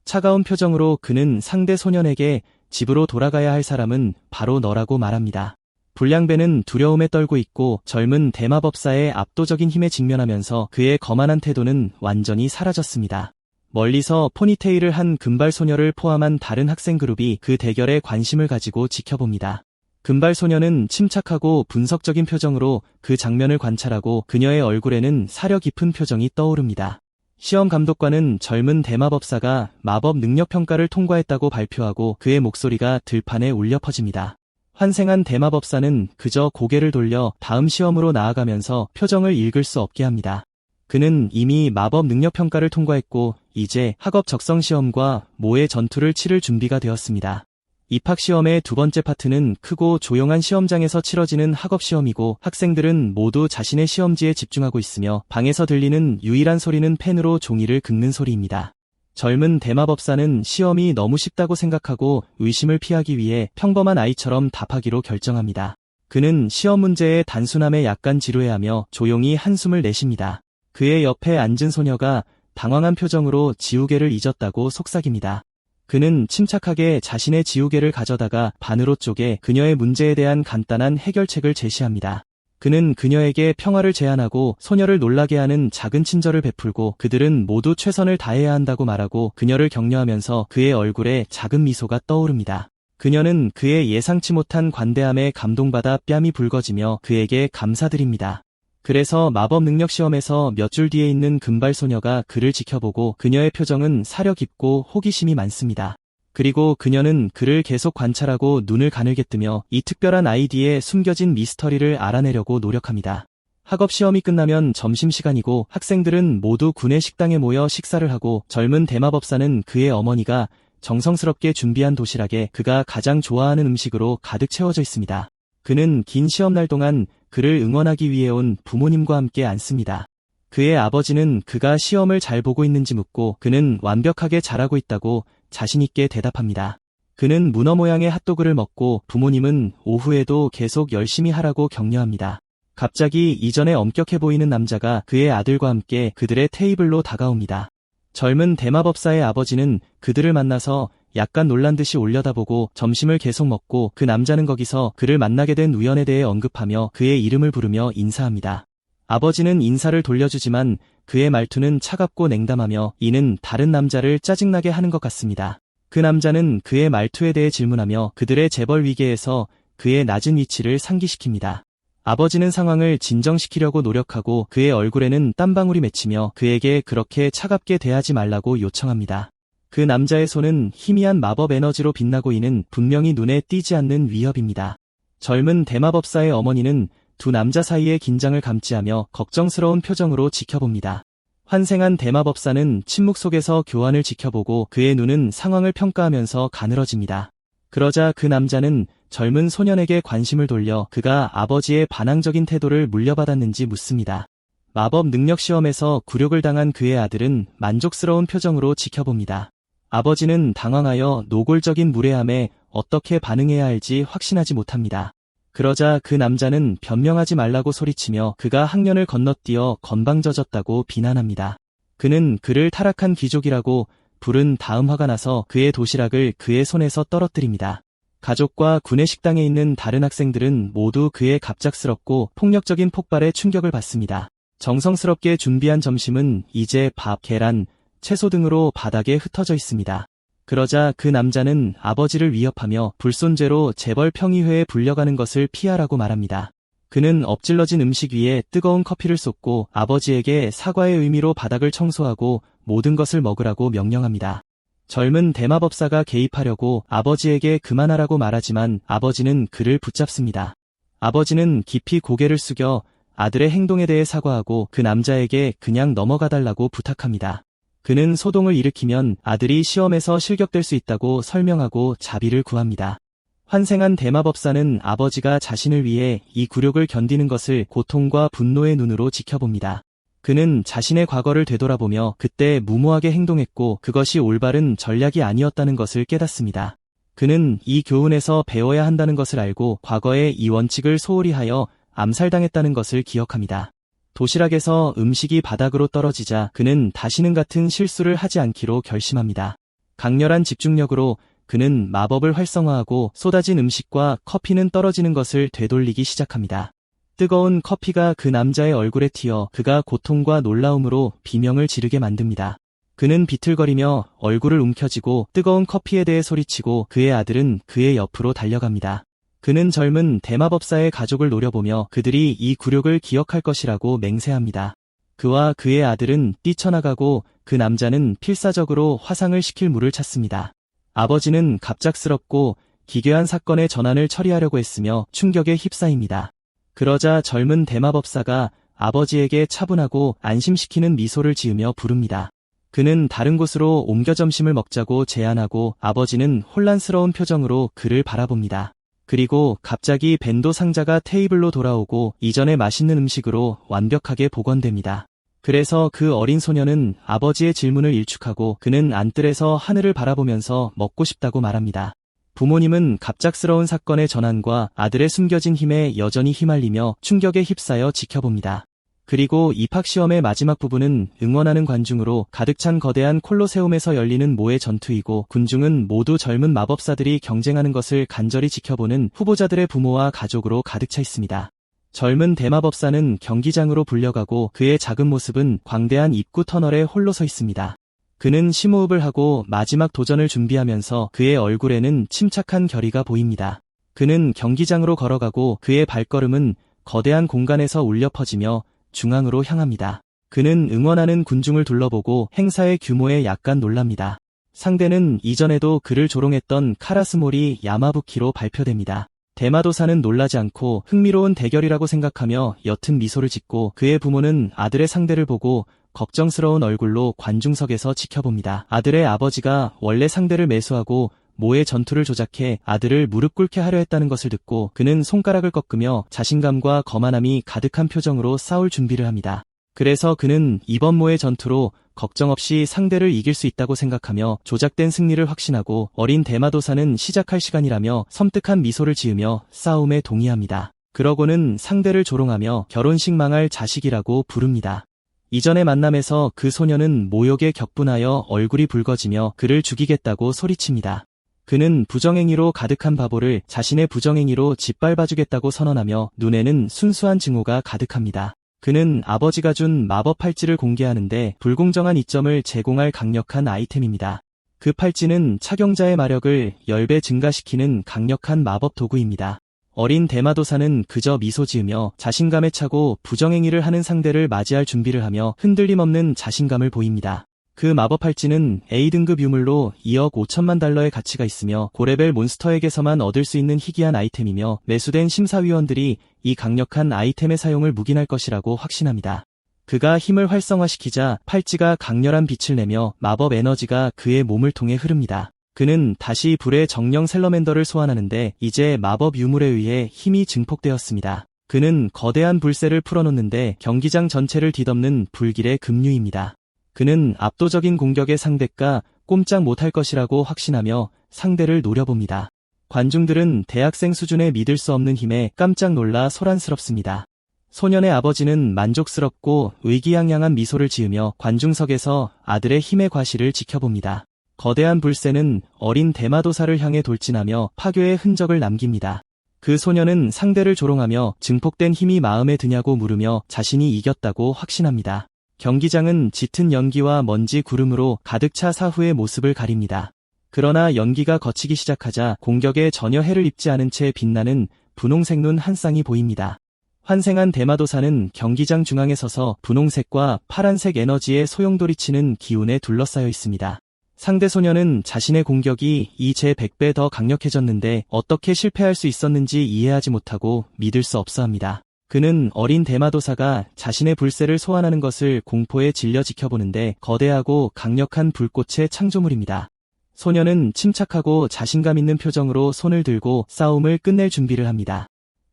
차가운 표정으로 그는 상대 소년에게 집으로 돌아가야 할 사람은 바로 너라고 말합니다. 불량배는 두려움에 떨고 있고 젊은 대마법사의 압도적인 힘에 직면하면서 그의 거만한 태도는 완전히 사라졌습니다. 멀리서 포니테일을 한 금발 소녀를 포함한 다른 학생 그룹이 그 대결에 관심을 가지고 지켜봅니다. 금발 소녀는 침착하고 분석적인 표정으로 그 장면을 관찰하고 그녀의 얼굴에는 사려 깊은 표정이 떠오릅니다. 시험 감독관은 젊은 대마법사가 마법 능력 평가를 통과했다고 발표하고 그의 목소리가 들판에 울려 퍼집니다. 환생한 대마법사는 그저 고개를 돌려 다음 시험으로 나아가면서 표정을 읽을 수 없게 합니다. 그는 이미 마법 능력 평가를 통과했고 이제 학업 적성 시험과 모의 전투를 치를 준비가 되었습니다. 입학시험의 두 번째 파트는 크고 조용한 시험장에서 치러지는 학업시험이고 학생들은 모두 자신의 시험지에 집중하고 있으며 방에서 들리는 유일한 소리는 펜으로 종이를 긁는 소리입니다. 젊은 대마법사는 시험이 너무 쉽다고 생각하고 의심을 피하기 위해 평범한 아이처럼 답하기로 결정합니다. 그는 시험 문제의 단순함에 약간 지루해하며 조용히 한숨을 내쉽니다. 그의 옆에 앉은 소녀가 당황한 표정으로 지우개를 잊었다고 속삭입니다. 그는 침착하게 자신의 지우개를 가져다가 반으로 쪼개 그녀의 문제에 대한 간단한 해결책을 제시합니다. 그는 그녀에게 평화를 제안하고 소녀를 놀라게 하는 작은 친절을 베풀고 그들은 모두 최선을 다해야 한다고 말하고 그녀를 격려하면서 그의 얼굴에 작은 미소가 떠오릅니다. 그녀는 그의 예상치 못한 관대함에 감동받아 뺨이 붉어지며 그에게 감사드립니다. 그래서 마법 능력 시험에서 몇 줄 뒤에 있는 금발 소녀가 그를 지켜보고 그녀의 표정은 사려 깊고 호기심이 많습니다. 그리고 그녀는 그를 계속 관찰하고 눈을 가늘게 뜨며 이 특별한 아이디에 숨겨진 미스터리를 알아내려고 노력합니다. 학업 시험이 끝나면 점심시간이고 학생들은 모두 구내 식당에 모여 식사를 하고 젊은 대마법사는 그의 어머니가 정성스럽게 준비한 도시락에 그가 가장 좋아하는 음식으로 가득 채워져 있습니다. 그는 긴 시험날 동안 그를 응원하기 위해 온 부모님과 함께 앉습니다. 그의 아버지는 그가 시험을 잘 보고 있는지 묻고 그는 완벽하게 잘하고 있다고 자신있게 대답합니다. 그는 문어 모양의 핫도그를 먹고 부모님은 오후에도 계속 열심히 하라고 격려합니다. 갑자기 이전에 엄격해 보이는 남자가 그의 아들과 함께 그들의 테이블로 다가옵니다. 젊은 대마법사의 아버지는 그들을 만나서 약간 놀란 듯이 올려다보고 점심을 계속 먹고 그 남자는 거기서 그를 만나게 된 우연에 대해 언급하며 그의 이름을 부르며 인사합니다. 아버지는 인사를 돌려주지만 그의 말투는 차갑고 냉담하며 이는 다른 남자를 짜증나게 하는 것 같습니다. 그 남자는 그의 말투에 대해 질문하며 그들의 재벌 위계에서 그의 낮은 위치를 상기시킵니다. 아버지는 상황을 진정시키려고 노력하고 그의 얼굴에는 땀방울이 맺히며 그에게 그렇게 차갑게 대하지 말라고 요청합니다. 그 남자의 손은 희미한 마법 에너지로 빛나고 이는 분명히 눈에 띄지 않는 위협입니다. 젊은 대마법사의 어머니는 두 남자 사이의 긴장을 감지하며 걱정스러운 표정으로 지켜봅니다. 환생한 대마법사는 침묵 속에서 교환을 지켜보고 그의 눈은 상황을 평가하면서 가늘어집니다. 그러자 그 남자는 젊은 소년에게 관심을 돌려 그가 아버지의 반항적인 태도를 물려받았는지 묻습니다. 마법 능력 시험에서 굴욕을 당한 그의 아들은 만족스러운 표정으로 지켜봅니다. 아버지는 당황하여 노골적인 무례함에 어떻게 반응해야 할지 확신하지 못합니다. 그러자 그 남자는 변명하지 말라고 소리치며 그가 학년을 건너뛰어 건방져졌다고 비난합니다. 그는 그를 타락한 귀족이라고 부른 다음 화가 나서 그의 도시락을 그의 손에서 떨어뜨립니다. 가족과 구내 식당에 있는 다른 학생들은 모두 그의 갑작스럽고 폭력적인 폭발에 충격을 받습니다. 정성스럽게 준비한 점심은 이제 밥, 계란, 채소 등으로 바닥에 흩어져 있습니다. 그러자 그 남자는 아버지를 위협하며 불손죄로 재벌 평의회에 불려가는 것을 피하라고 말합니다. 그는 엎질러진 음식 위에 뜨거운 커피를 쏟고 아버지에게 사과의 의미로 바닥을 청소하고 모든 것을 먹으라고 명령합니다. 젊은 대마법사가 개입하려고 아버지에게 그만하라고 말하지만 아버지는 그를 붙잡습니다. 아버지는 깊이 고개를 숙여 아들의 행동에 대해 사과하고 그 남자에게 그냥 넘어가달라고 부탁합니다. 그는 소동을 일으키면 아들이 시험에서 실격될 수 있다고 설명하고 자비를 구합니다. 환생한 대마법사는 아버지가 자신을 위해 이 굴욕을 견디는 것을 고통과 분노의 눈으로 지켜봅니다. 그는 자신의 과거를 되돌아보며 그때 무모하게 행동했고 그것이 올바른 전략이 아니었다는 것을 깨닫습니다. 그는 이 교훈에서 배워야 한다는 것을 알고 과거에 이 원칙을 소홀히 하여 암살당했다는 것을 기억합니다. 도시락에서 음식이 바닥으로 떨어지자 그는 다시는 같은 실수를 하지 않기로 결심합니다. 강렬한 집중력으로 그는 마법을 활성화하고 쏟아진 음식과 커피는 떨어지는 것을 되돌리기 시작합니다. 뜨거운 커피가 그 남자의 얼굴에 튀어 그가 고통과 놀라움으로 비명을 지르게 만듭니다. 그는 비틀거리며 얼굴을 움켜쥐고 뜨거운 커피에 대해 소리치고 그의 아들은 그의 옆으로 달려갑니다. 그는 젊은 대마법사의 가족을 노려보며 그들이 이 굴욕을 기억할 것이라고 맹세합니다. 그와 그의 아들은 뛰쳐나가고 그 남자는 필사적으로 화상을 시킬 물을 찾습니다. 아버지는 갑작스럽고 기괴한 사건의 전환을 처리하려고 했으며 충격에 휩싸입니다. 그러자 젊은 대마법사가 아버지에게 차분하고 안심시키는 미소를 지으며 부릅니다. 그는 다른 곳으로 옮겨 점심을 먹자고 제안하고 아버지는 혼란스러운 표정으로 그를 바라봅니다. 그리고 갑자기 벤도 상자가 테이블로 돌아오고 이전에 맛있는 음식으로 완벽하게 복원됩니다. 그래서 그 어린 소녀는 아버지의 질문을 일축하고 그는 안뜰에서 하늘을 바라보면서 먹고 싶다고 말합니다. 부모님은 갑작스러운 사건의 전환과 아들의 숨겨진 힘에 여전히 휘말리며 충격에 휩싸여 지켜봅니다. 그리고 입학시험의 마지막 부분은 응원하는 관중으로 가득 찬 거대한 콜로세움에서 열리는 모의 전투이고 군중은 모두 젊은 마법사들이 경쟁하는 것을 간절히 지켜보는 후보자들의 부모와 가족으로 가득 차 있습니다. 젊은 대마법사는 경기장으로 불려가고 그의 작은 모습은 광대한 입구 터널에 홀로 서 있습니다. 그는 심호흡을 하고 마지막 도전을 준비하면서 그의 얼굴에는 침착한 결의가 보입니다. 그는 경기장으로 걸어가고 그의 발걸음은 거대한 공간에서 울려 퍼지며 중앙으로 향합니다. 그는 응원하는 군중을 둘러보고 행사의 규모에 약간 놀랍니다. 상대는 이전에도 그를 조롱했던 카라스모리 야마부키로 발표됩니다. 대마도사는 놀라지 않고 흥미로운 대결이라고 생각하며 옅은 미소를 짓고 그의 부모는 아들의 상대를 보고 걱정스러운 얼굴로 관중석에서 지켜봅니다. 아들의 아버지가 원래 상대를 매수하고 모의 전투를 조작해 아들을 무릎 꿇게 하려 했다는 것을 듣고 그는 손가락을 꺾으며 자신감과 거만함이 가득한 표정으로 싸울 준비를 합니다. 그래서 그는 이번 모의 전투로 걱정 없이 상대를 이길 수 있다고 생각하며 조작된 승리를 확신하고 어린 대마도사는 시작할 시간이라며 섬뜩한 미소를 지으며 싸움에 동의합니다. 그러고는 상대를 조롱하며 결혼식 망할 자식이라고 부릅니다. 이전의 만남에서 그 소녀는 모욕에 격분하여 얼굴이 붉어지며 그를 죽이겠다고 소리칩니다. 그는 부정행위로 가득한 바보를 자신의 부정행위로 짓밟아주겠다고 선언하며 눈에는 순수한 증오가 가득합니다. 그는 아버지가 준 마법 팔찌를 공개하는데 불공정한 이점을 제공할 강력한 아이템입니다. 그 팔찌는 착용자의 마력을 10배 증가시키는 강력한 마법 도구입니다. 어린 대마도사는 그저 미소 지으며 자신감에 차고 부정행위를 하는 상대를 맞이할 준비를 하며 흔들림 없는 자신감을 보입니다. 그 마법 팔찌는 A등급 유물로 2억 5천만 달러의 가치가 있으며 고레벨 몬스터에게서만 얻을 수 있는 희귀한 아이템이며 매수된 심사위원들이 이 강력한 아이템의 사용을 묵인할 것이라고 확신합니다. 그가 힘을 활성화시키자 팔찌가 강렬한 빛을 내며 마법 에너지가 그의 몸을 통해 흐릅니다. 그는 다시 불의 정령 셀러맨더를 소환하는데 이제 마법 유물에 의해 힘이 증폭되었습니다. 그는 거대한 불새를 풀어놓는데 경기장 전체를 뒤덮는 불길의 급류입니다. 그는 압도적인 공격의 상대가 꼼짝 못할 것이라고 확신하며 상대를 노려봅니다. 관중들은 대학생 수준의 믿을 수 없는 힘에 깜짝 놀라 소란스럽습니다. 소년의 아버지는 만족스럽고 의기양양한 미소를 지으며 관중석에서 아들의 힘의 과실을 지켜봅니다. 거대한 불새는 어린 대마도사를 향해 돌진하며 파괴의 흔적을 남깁니다. 그 소년은 상대를 조롱하며 증폭된 힘이 마음에 드냐고 물으며 자신이 이겼다고 확신합니다. 경기장은 짙은 연기와 먼지 구름으로 가득 차 사후의 모습을 가립니다. 그러나 연기가 걷히기 시작하자 공격에 전혀 해를 입지 않은 채 빛나는 분홍색 눈 한 쌍이 보입니다. 환생한 대마도사는 경기장 중앙에 서서 분홍색과 파란색 에너지의 소용돌이치는 기운에 둘러싸여 있습니다. 상대 소녀는 자신의 공격이 이 제 100배 더 강력해졌는데 어떻게 실패할 수 있었는지 이해하지 못하고 믿을 수 없어합니다. 그는 어린 대마도사가 자신의 불새를 소환하는 것을 공포에 질려 지켜보는데 거대하고 강력한 불꽃의 창조물입니다. 소녀는 침착하고 자신감 있는 표정으로 손을 들고 싸움을 끝낼 준비를 합니다.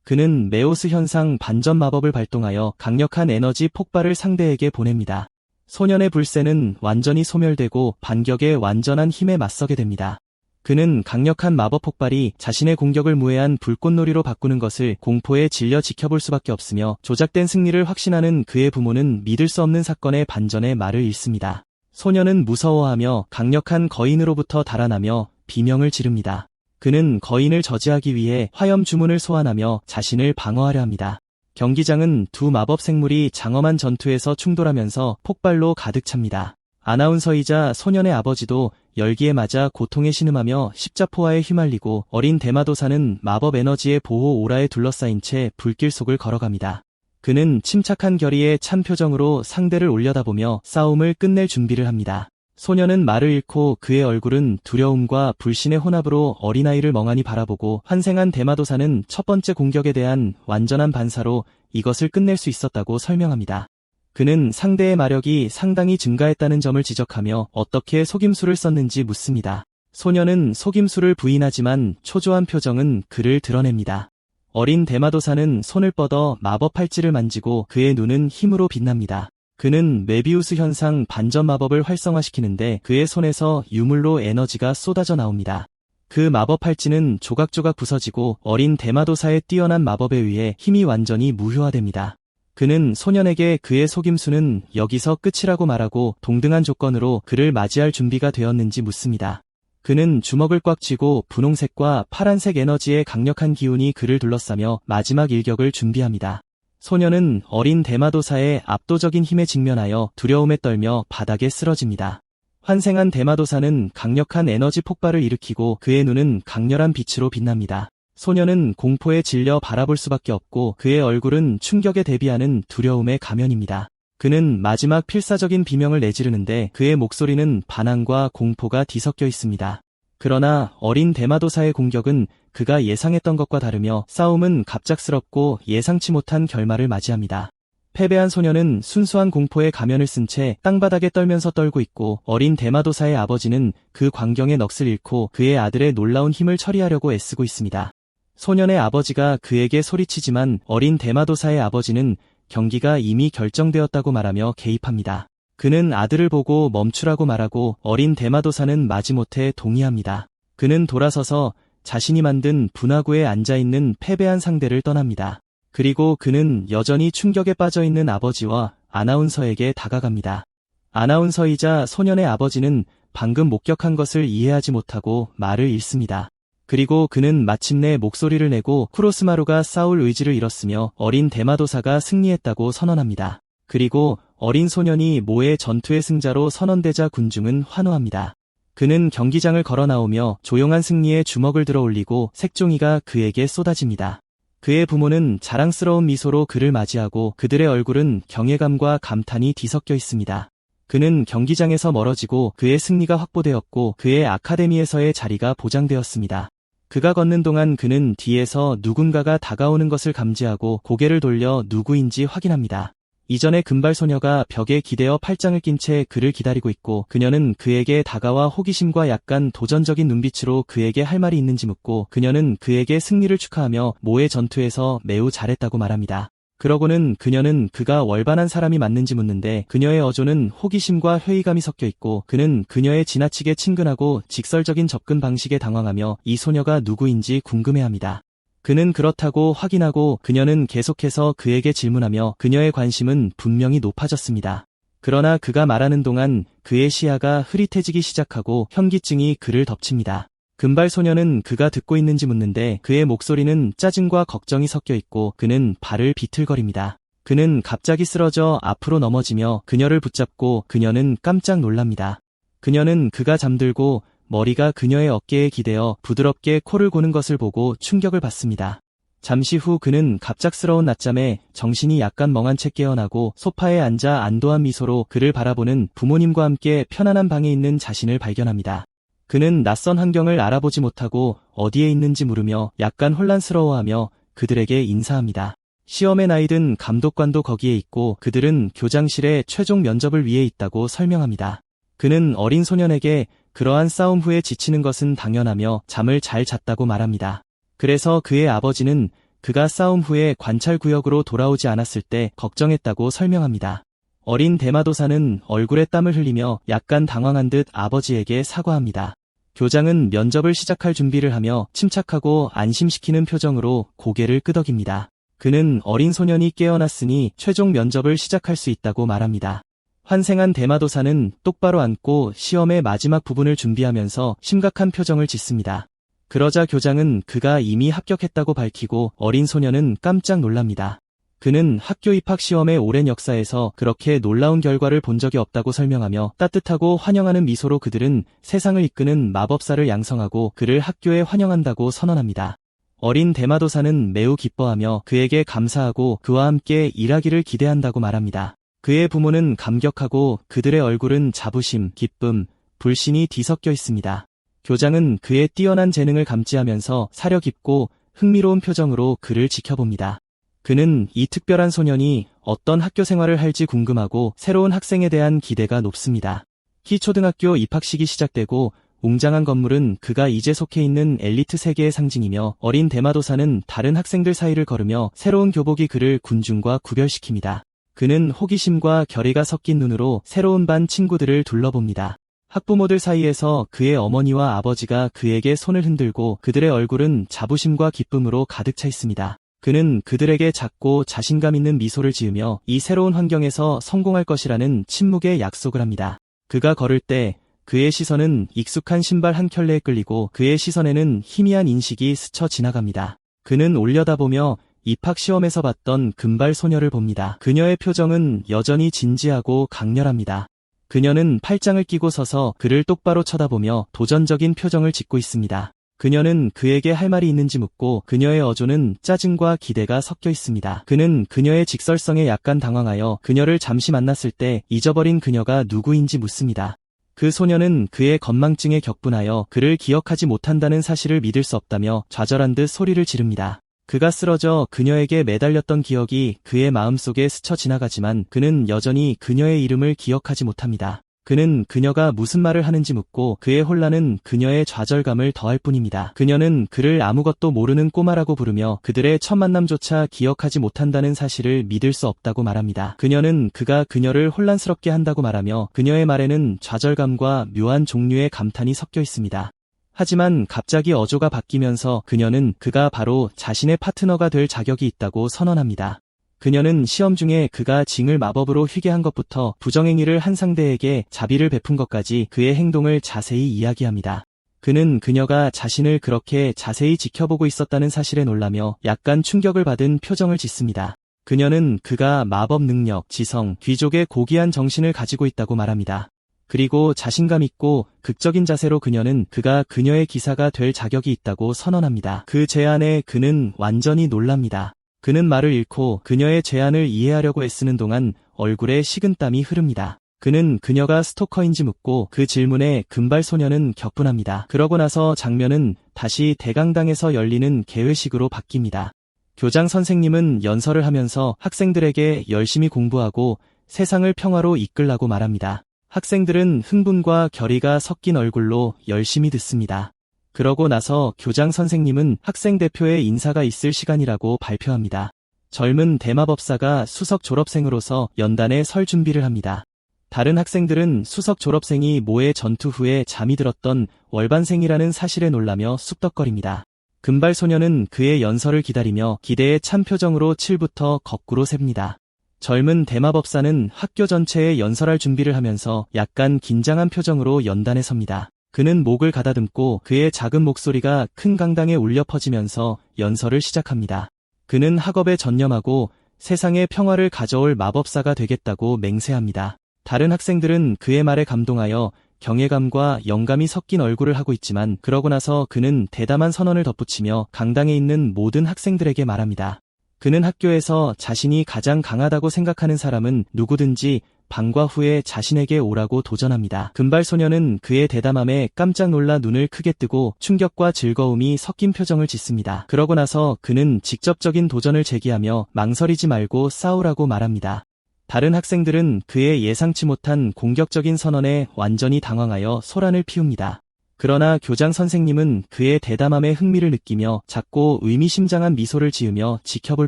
그는 메오스 현상 반전 마법을 발동하여 강력한 에너지 폭발을 상대에게 보냅니다. 소년의 불새는 완전히 소멸되고 반격의 완전한 힘에 맞서게 됩니다. 그는 강력한 마법 폭발이 자신의 공격을 무해한 불꽃놀이로 바꾸는 것을 공포에 질려 지켜볼 수밖에 없으며 조작된 승리를 확신하는 그의 부모는 믿을 수 없는 사건의 반전에 말을 잃습니다. 소년은 무서워하며 강력한 거인으로부터 달아나며 비명을 지릅니다. 그는 거인을 저지하기 위해 화염 주문을 소환하며 자신을 방어하려 합니다. 경기장은 두 마법 생물이 장엄한 전투에서 충돌하면서 폭발로 가득 찹니다. 아나운서이자 소년의 아버지도 열기에 맞아 고통에 신음하며 십자포화에 휘말리고 어린 대마도사는 마법 에너지의 보호 오라에 둘러싸인 채 불길 속을 걸어갑니다. 그는 침착한 결의에 찬 표정으로 상대를 올려다보며 싸움을 끝낼 준비를 합니다. 소년은 말을 잃고 그의 얼굴은 두려움과 불신의 혼합으로 어린아이를 멍하니 바라보고 환생한 대마도사는 첫 번째 공격에 대한 완전한 반사로 이것을 끝낼 수 있었다고 설명합니다. 그는 상대의 마력이 상당히 증가했다는 점을 지적하며 어떻게 속임수를 썼는지 묻습니다. 소년은 속임수를 부인하지만 초조한 표정은 그를 드러냅니다. 어린 대마도사는 손을 뻗어 마법 팔찌를 만지고 그의 눈은 힘으로 빛납니다. 그는 메비우스 현상 반전 마법을 활성화시키는데 그의 손에서 유물로 에너지가 쏟아져 나옵니다. 그 마법 팔찌는 조각조각 부서지고 어린 대마도사의 뛰어난 마법에 의해 힘이 완전히 무효화됩니다. 그는 소년에게 그의 속임수는 여기서 끝이라고 말하고 동등한 조건으로 그를 맞이할 준비가 되었는지 묻습니다. 그는 주먹을 꽉 쥐고 분홍색과 파란색 에너지의 강력한 기운이 그를 둘러싸며 마지막 일격을 준비합니다. 소년은 어린 대마도사의 압도적인 힘에 직면하여 두려움에 떨며 바닥에 쓰러집니다. 환생한 대마도사는 강력한 에너지 폭발을 일으키고 그의 눈은 강렬한 빛으로 빛납니다. 소년은 공포에 질려 바라볼 수밖에 없고 그의 얼굴은 충격에 대비하는 두려움의 가면입니다. 그는 마지막 필사적인 비명을 내지르는데 그의 목소리는 반항과 공포가 뒤섞여 있습니다. 그러나 어린 대마도사의 공격은 그가 예상했던 것과 다르며 싸움은 갑작스럽고 예상치 못한 결말을 맞이합니다. 패배한 소년은 순수한 공포의 가면을 쓴 채 땅바닥에 떨면서 떨고 있고 어린 대마도사의 아버지는 그 광경에 넋을 잃고 그의 아들의 놀라운 힘을 처리하려고 애쓰고 있습니다. 소년의 아버지가 그에게 소리치지만 어린 대마도사의 아버지는 경기가 이미 결정되었다고 말하며 개입합니다. 그는 아들을 보고 멈추라고 말하고 어린 대마도사는 마지못해 동의합니다. 그는 돌아서서 자신이 만든 분화구에 앉아있는 패배한 상대를 떠납니다. 그리고 그는 여전히 충격에 빠져있는 아버지와 아나운서에게 다가갑니다. 아나운서이자 소년의 아버지는 방금 목격한 것을 이해하지 못하고 말을 잃습니다. 그리고 그는 마침내 목소리를 내고 쿠로스마루가 싸울 의지를 잃었으며 어린 대마도사가 승리했다고 선언합니다. 그리고 어린 소년이 모의 전투의 승자로 선언되자 군중은 환호합니다. 그는 경기장을 걸어 나오며 조용한 승리에 주먹을 들어 올리고 색종이가 그에게 쏟아집니다. 그의 부모는 자랑스러운 미소로 그를 맞이하고 그들의 얼굴은 경외감과 감탄이 뒤섞여 있습니다. 그는 경기장에서 멀어지고 그의 승리가 확보되었고 그의 아카데미에서의 자리가 보장되었습니다. 그가 걷는 동안 그는 뒤에서 누군가가 다가오는 것을 감지하고 고개를 돌려 누구인지 확인합니다. 이전에 금발소녀가 벽에 기대어 팔짱을 낀 채 그를 기다리고 있고 그녀는 그에게 다가와 호기심과 약간 도전적인 눈빛으로 그에게 할 말이 있는지 묻고 그녀는 그에게 승리를 축하하며 모의 전투에서 매우 잘했다고 말합니다. 그러고는 그녀는 그가 월반한 사람이 맞는지 묻는데 그녀의 어조는 호기심과 회의감이 섞여 있고 그는 그녀의 지나치게 친근하고 직설적인 접근 방식에 당황하며 이 소녀가 누구인지 궁금해합니다. 그는 그렇다고 확인하고 그녀는 계속해서 그에게 질문하며 그녀의 관심은 분명히 높아졌습니다. 그러나 그가 말하는 동안 그의 시야가 흐릿해지기 시작하고 현기증이 그를 덮칩니다. 금발소녀는 그가 듣고 있는지 묻는데 그의 목소리는 짜증과 걱정이 섞여 있고 그는 발을 비틀거립니다. 그는 갑자기 쓰러져 앞으로 넘어지며 그녀를 붙잡고 그녀는 깜짝 놀랍니다. 그녀는 그가 잠들고 머리가 그녀의 어깨에 기대어 부드럽게 코를 고는 것을 보고 충격을 받습니다. 잠시 후 그는 갑작스러운 낮잠에 정신이 약간 멍한 채 깨어나고 소파에 앉아 안도한 미소로 그를 바라보는 부모님과 함께 편안한 방에 있는 자신을 발견합니다. 그는 낯선 환경을 알아보지 못하고 어디에 있는지 물으며 약간 혼란스러워하며 그들에게 인사합니다. 시험에 나이든 감독관도 거기에 있고 그들은 교장실에 최종 면접을 위해 있다고 설명합니다. 그는 어린 소년에게 그러한 싸움 후에 지치는 것은 당연하며 잠을 잘 잤다고 말합니다. 그래서 그의 아버지는 그가 싸움 후에 관찰구역으로 돌아오지 않았을 때 걱정했다고 설명합니다. 어린 대마도사는 얼굴에 땀을 흘리며 약간 당황한 듯 아버지에게 사과합니다. 교장은 면접을 시작할 준비를 하며 침착하고 안심시키는 표정으로 고개를 끄덕입니다. 그는 어린 소년이 깨어났으니 최종 면접을 시작할 수 있다고 말합니다. 환생한 대마도사는 똑바로 앉고 시험의 마지막 부분을 준비하면서 심각한 표정을 짓습니다. 그러자 교장은 그가 이미 합격했다고 밝히고 어린 소년은 깜짝 놀랍니다. 그는 학교 입학 시험의 오랜 역사에서 그렇게 놀라운 결과를 본 적이 없다고 설명하며 따뜻하고 환영하는 미소로 그들은 세상을 이끄는 마법사를 양성하고 그를 학교에 환영한다고 선언합니다. 어린 대마도사는 매우 기뻐하며 그에게 감사하고 그와 함께 일하기를 기대한다고 말합니다. 그의 부모는 감격하고 그들의 얼굴은 자부심, 기쁨, 불신이 뒤섞여 있습니다. 교장은 그의 뛰어난 재능을 감지하면서 사려 깊고 흥미로운 표정으로 그를 지켜봅니다. 그는 이 특별한 소년이 어떤 학교 생활을 할지 궁금하고 새로운 학생에 대한 기대가 높습니다. 희초등학교 입학식이 시작되고 웅장한 건물은 그가 이제 속해 있는 엘리트 세계의 상징이며 어린 대마도사는 다른 학생들 사이를 걸으며 새로운 교복이 그를 군중과 구별시킵니다. 그는 호기심과 결의가 섞인 눈으로 새로운 반 친구들을 둘러봅니다. 학부모들 사이에서 그의 어머니와 아버지가 그에게 손을 흔들고 그들의 얼굴은 자부심과 기쁨으로 가득 차 있습니다. 그는 그들에게 작고 자신감 있는 미소를 지으며 이 새로운 환경에서 성공할 것이라는 침묵의 약속을 합니다. 그가 걸을 때 그의 시선은 익숙한 신발 한 켤레에 끌리고 그의 시선에는 희미한 인식이 스쳐 지나갑니다. 그는 올려다보며 입학 시험에서 봤던 금발 소녀를 봅니다. 그녀의 표정은 여전히 진지하고 강렬합니다. 그녀는 팔짱을 끼고 서서 그를 똑바로 쳐다보며 도전적인 표정을 짓고 있습니다. 그녀는 그에게 할 말이 있는지 묻고 그녀의 어조는 짜증과 기대가 섞여 있습니다. 그는 그녀의 직설성에 약간 당황하여 그녀를 잠시 만났을 때 잊어버린 그녀가 누구인지 묻습니다. 그 소녀는 그의 건망증에 격분하여 그를 기억하지 못한다는 사실을 믿을 수 없다며 좌절한 듯 소리를 지릅니다. 그가 쓰러져 그녀에게 매달렸던 기억이 그의 마음속에 스쳐 지나가지만 그는 여전히 그녀의 이름을 기억하지 못합니다. 그는 그녀가 무슨 말을 하는지 묻고 그의 혼란은 그녀의 좌절감을 더할 뿐입니다. 그녀는 그를 아무것도 모르는 꼬마라고 부르며 그들의 첫 만남조차 기억하지 못한다는 사실을 믿을 수 없다고 말합니다. 그녀는 그가 그녀를 혼란스럽게 한다고 말하며 그녀의 말에는 좌절감과 묘한 종류의 감탄이 섞여 있습니다. 하지만 갑자기 어조가 바뀌면서 그녀는 그가 바로 자신의 파트너가 될 자격이 있다고 선언합니다. 그녀는 시험 중에 그가 징을 마법으로 휘게 한 것부터 부정행위를 한 상대에게 자비를 베푼 것까지 그의 행동을 자세히 이야기합니다. 그는 그녀가 자신을 그렇게 자세히 지켜보고 있었다는 사실에 놀라며 약간 충격을 받은 표정을 짓습니다. 그녀는 그가 마법 능력, 지성, 귀족의 고귀한 정신을 가지고 있다고 말합니다. 그리고 자신감 있고 극적인 자세로 그녀는 그가 그녀의 기사가 될 자격이 있다고 선언합니다. 그 제안에 그는 완전히 놀랍니다. 그는 말을 잃고 그녀의 제안을 이해하려고 애쓰는 동안 얼굴에 식은땀이 흐릅니다. 그는 그녀가 스토커인지 묻고 그 질문에 금발 소녀는 격분합니다. 그러고 나서 장면은 다시 대강당에서 열리는 개회식으로 바뀝니다. 교장 선생님은 연설을 하면서 학생들에게 열심히 공부하고 세상을 평화로 이끌라고 말합니다. 학생들은 흥분과 결의가 섞인 얼굴로 열심히 듣습니다. 그러고 나서 교장 선생님은 학생 대표의 인사가 있을 시간이라고 발표합니다. 젊은 대마법사가 수석 졸업생으로서 연단에 설 준비를 합니다. 다른 학생들은 수석 졸업생이 모의 전투 후에 잠이 들었던 월반생이라는 사실에 놀라며 쑥덕거립니다. 금발 소녀는 그의 연설을 기다리며 기대에 찬 표정으로 7부터 거꾸로 셉니다. 젊은 대마법사는 학교 전체에 연설할 준비를 하면서 약간 긴장한 표정으로 연단에 섭니다. 그는 목을 가다듬고 그의 작은 목소리가 큰 강당에 울려 퍼지면서 연설을 시작합니다. 그는 학업에 전념하고 세상에 평화를 가져올 마법사가 되겠다고 맹세합니다. 다른 학생들은 그의 말에 감동하여 경외감과 영감이 섞인 얼굴을 하고 있지만 그러고 나서 그는 대담한 선언을 덧붙이며 강당에 있는 모든 학생들에게 말합니다. 그는 학교에서 자신이 가장 강하다고 생각하는 사람은 누구든지 방과 후에 자신에게 오라고 도전합니다. 금발소녀는 그의 대담함에 깜짝 놀라 눈을 크게 뜨고 충격과 즐거움이 섞인 표정을 짓습니다. 그러고 나서 그는 직접적인 도전을 제기하며 망설이지 말고 싸우라고 말합니다. 다른 학생들은 그의 예상치 못한 공격적인 선언에 완전히 당황하여 소란을 피웁니다. 그러나 교장 선생님은 그의 대담함에 흥미를 느끼며 작고 의미심장한 미소를 지으며 지켜볼